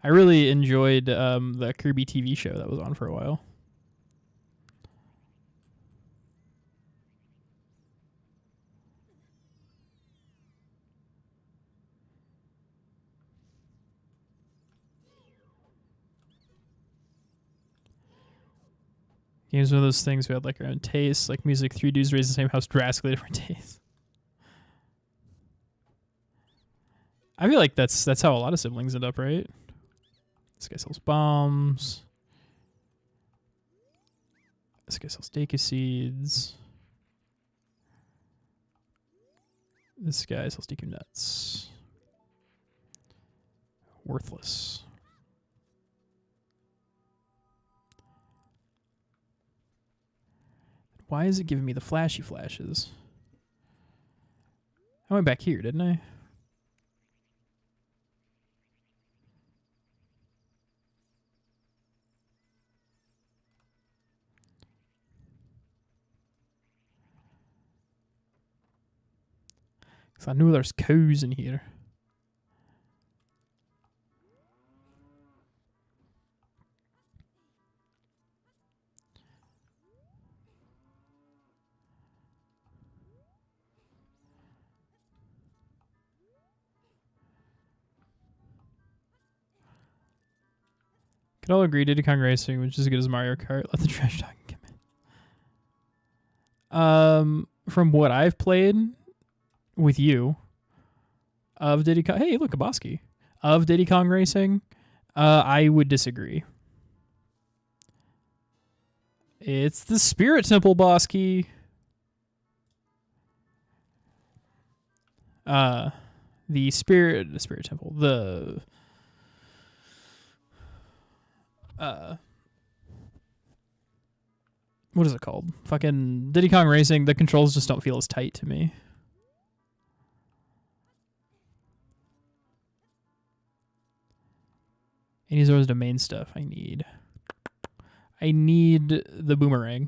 I really enjoyed the Kirby TV show that was on for a while. Games are one of those things we had like our own tastes, like music. 3 dudes raised the same house, drastically different tastes. I feel like that's how a lot of siblings end up, right? This guy sells bombs. This guy sells Deku seeds. This guy sells Deku nuts. Worthless. Why is it giving me the flashy flashes? I went back here, didn't I? 'Cause I know there's cows in here. Could all agree Diddy Kong Racing, which is as good as Mario Kart. Let the trash talking come in. From what I've played with you of Diddy Kong, hey, look, a Bosky of Diddy Kong Racing, I would disagree. It's the Spirit Temple Bosky. The Spirit Temple. The what is it called? Fucking Diddy Kong Racing. The controls just don't feel as tight to me. And these are the main stuff I need. I need the boomerang.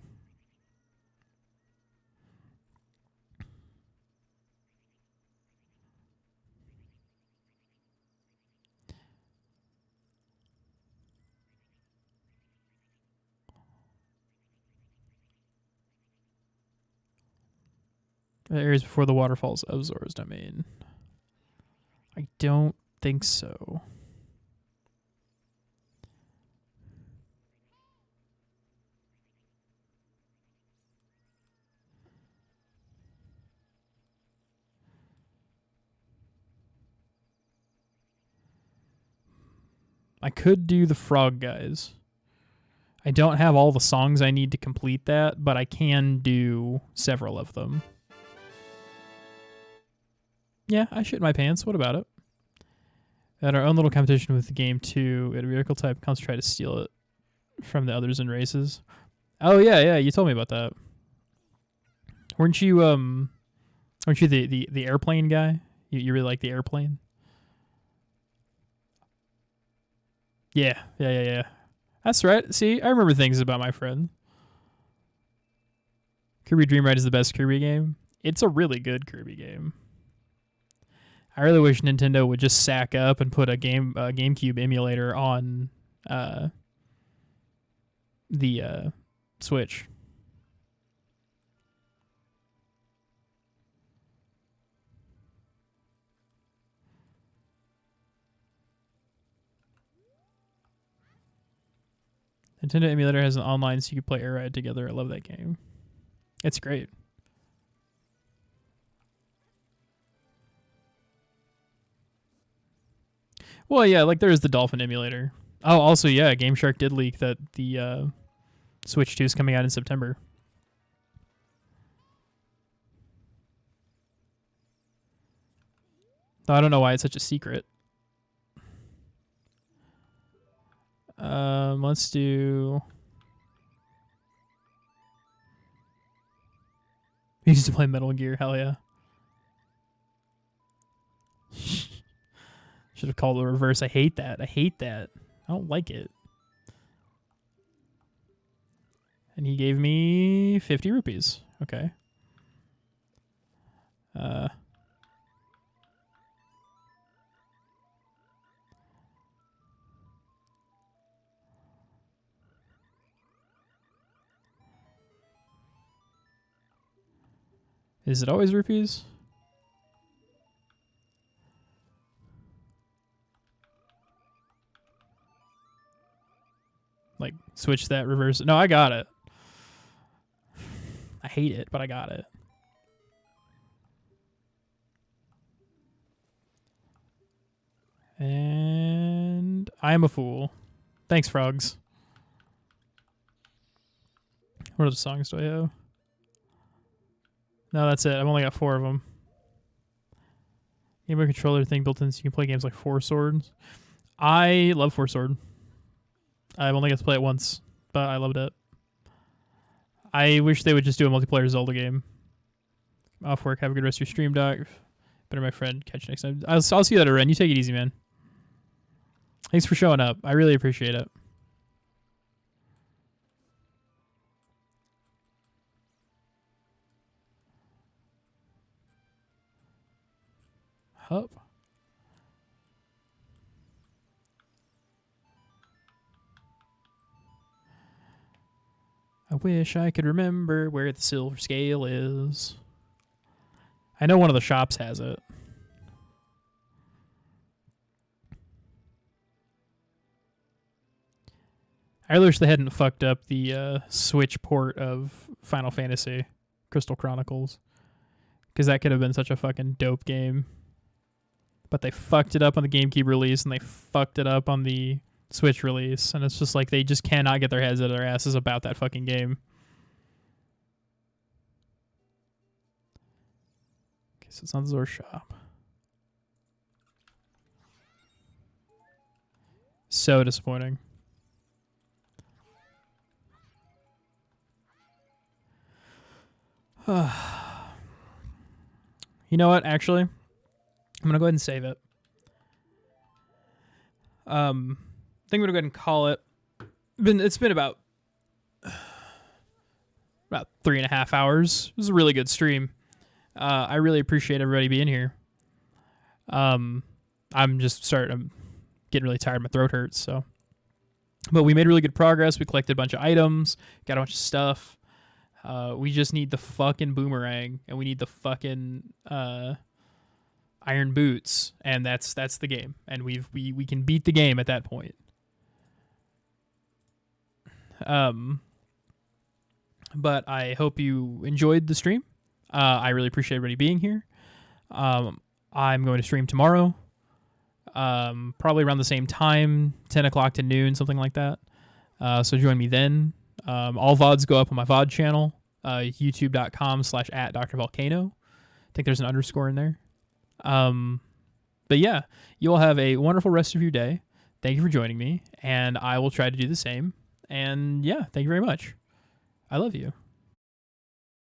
The areas before the waterfalls of Zora's Domain. I don't think so. I could do the Frog Guys. I don't have all the songs I need to complete that, but I can do several of them. Yeah, I shit my pants. What about it? At our own little competition with the game too, at a vehicle type comes try to steal it from the others in races. Oh yeah, you told me about that. Weren't you the airplane guy? You really like the airplane? Yeah. That's right. See, I remember things about my friend. Kirby Dream Ride is the best Kirby game. It's a really good Kirby game. I really wish Nintendo would just sack up and put a GameCube emulator on the Switch. Nintendo emulator has an online so you can play Air Ride together. I love that game. It's great. Well, yeah, like there's the Dolphin emulator. Oh, also, yeah, Game Shark did leak that the Switch 2 is coming out in September. Though I don't know why it's such a secret. Let's do. We used to play Metal Gear. Hell yeah. Should have called the reverse. I hate that. I don't like it. And he gave me 50 rupees. Okay. Is it always rupees? Like, switch that, reverse it. No, I got it. I hate it, but I got it. And I am a fool. Thanks, frogs. What other songs do I have? No, that's it. I've only got 4 of them. Game Boy controller thing built in so you can play games like Four Swords. I love Four Sword. I've only got to play it once, but I loved it. I wish they would just do a multiplayer Zelda game. Off work. Have a good rest of your stream, Doc. Better, my friend. Catch you next time. I'll see you later, Ren. You take it easy, man. Thanks for showing up. I really appreciate it. up. I wish I could remember where the silver scale is. I know one of the shops has it. I really wish they hadn't fucked up the Switch port of Final Fantasy Crystal Chronicles, because that could have been such a fucking dope game. But they fucked it up on the GameCube release, and they fucked it up on the Switch release, and it's just like they just cannot get their heads out of their asses about that fucking game. Okay, so it's on the Zor shop. So disappointing. You know what? Actually, I'm gonna go ahead and save it. I think I'm gonna go ahead and call it. It's been about 3.5 hours. It was a really good stream. I really appreciate everybody being here. I'm getting really tired. My throat hurts. So, but we made really good progress. We collected a bunch of items, got a bunch of stuff. We just need the fucking boomerang, and we need the fucking iron boots, and that's the game. And we can beat the game at that point. But I hope you enjoyed the stream. I really appreciate everybody being here. I'm going to stream tomorrow, probably around the same time, 10 o'clock to noon, something like that. So join me then. All VODs go up on my VOD channel, youtube.com/@drvolcano. I think there's an underscore in there. But yeah, you all have a wonderful rest of your day. Thank you for joining me, and I will try to do the same. And yeah, thank you very much. I love you.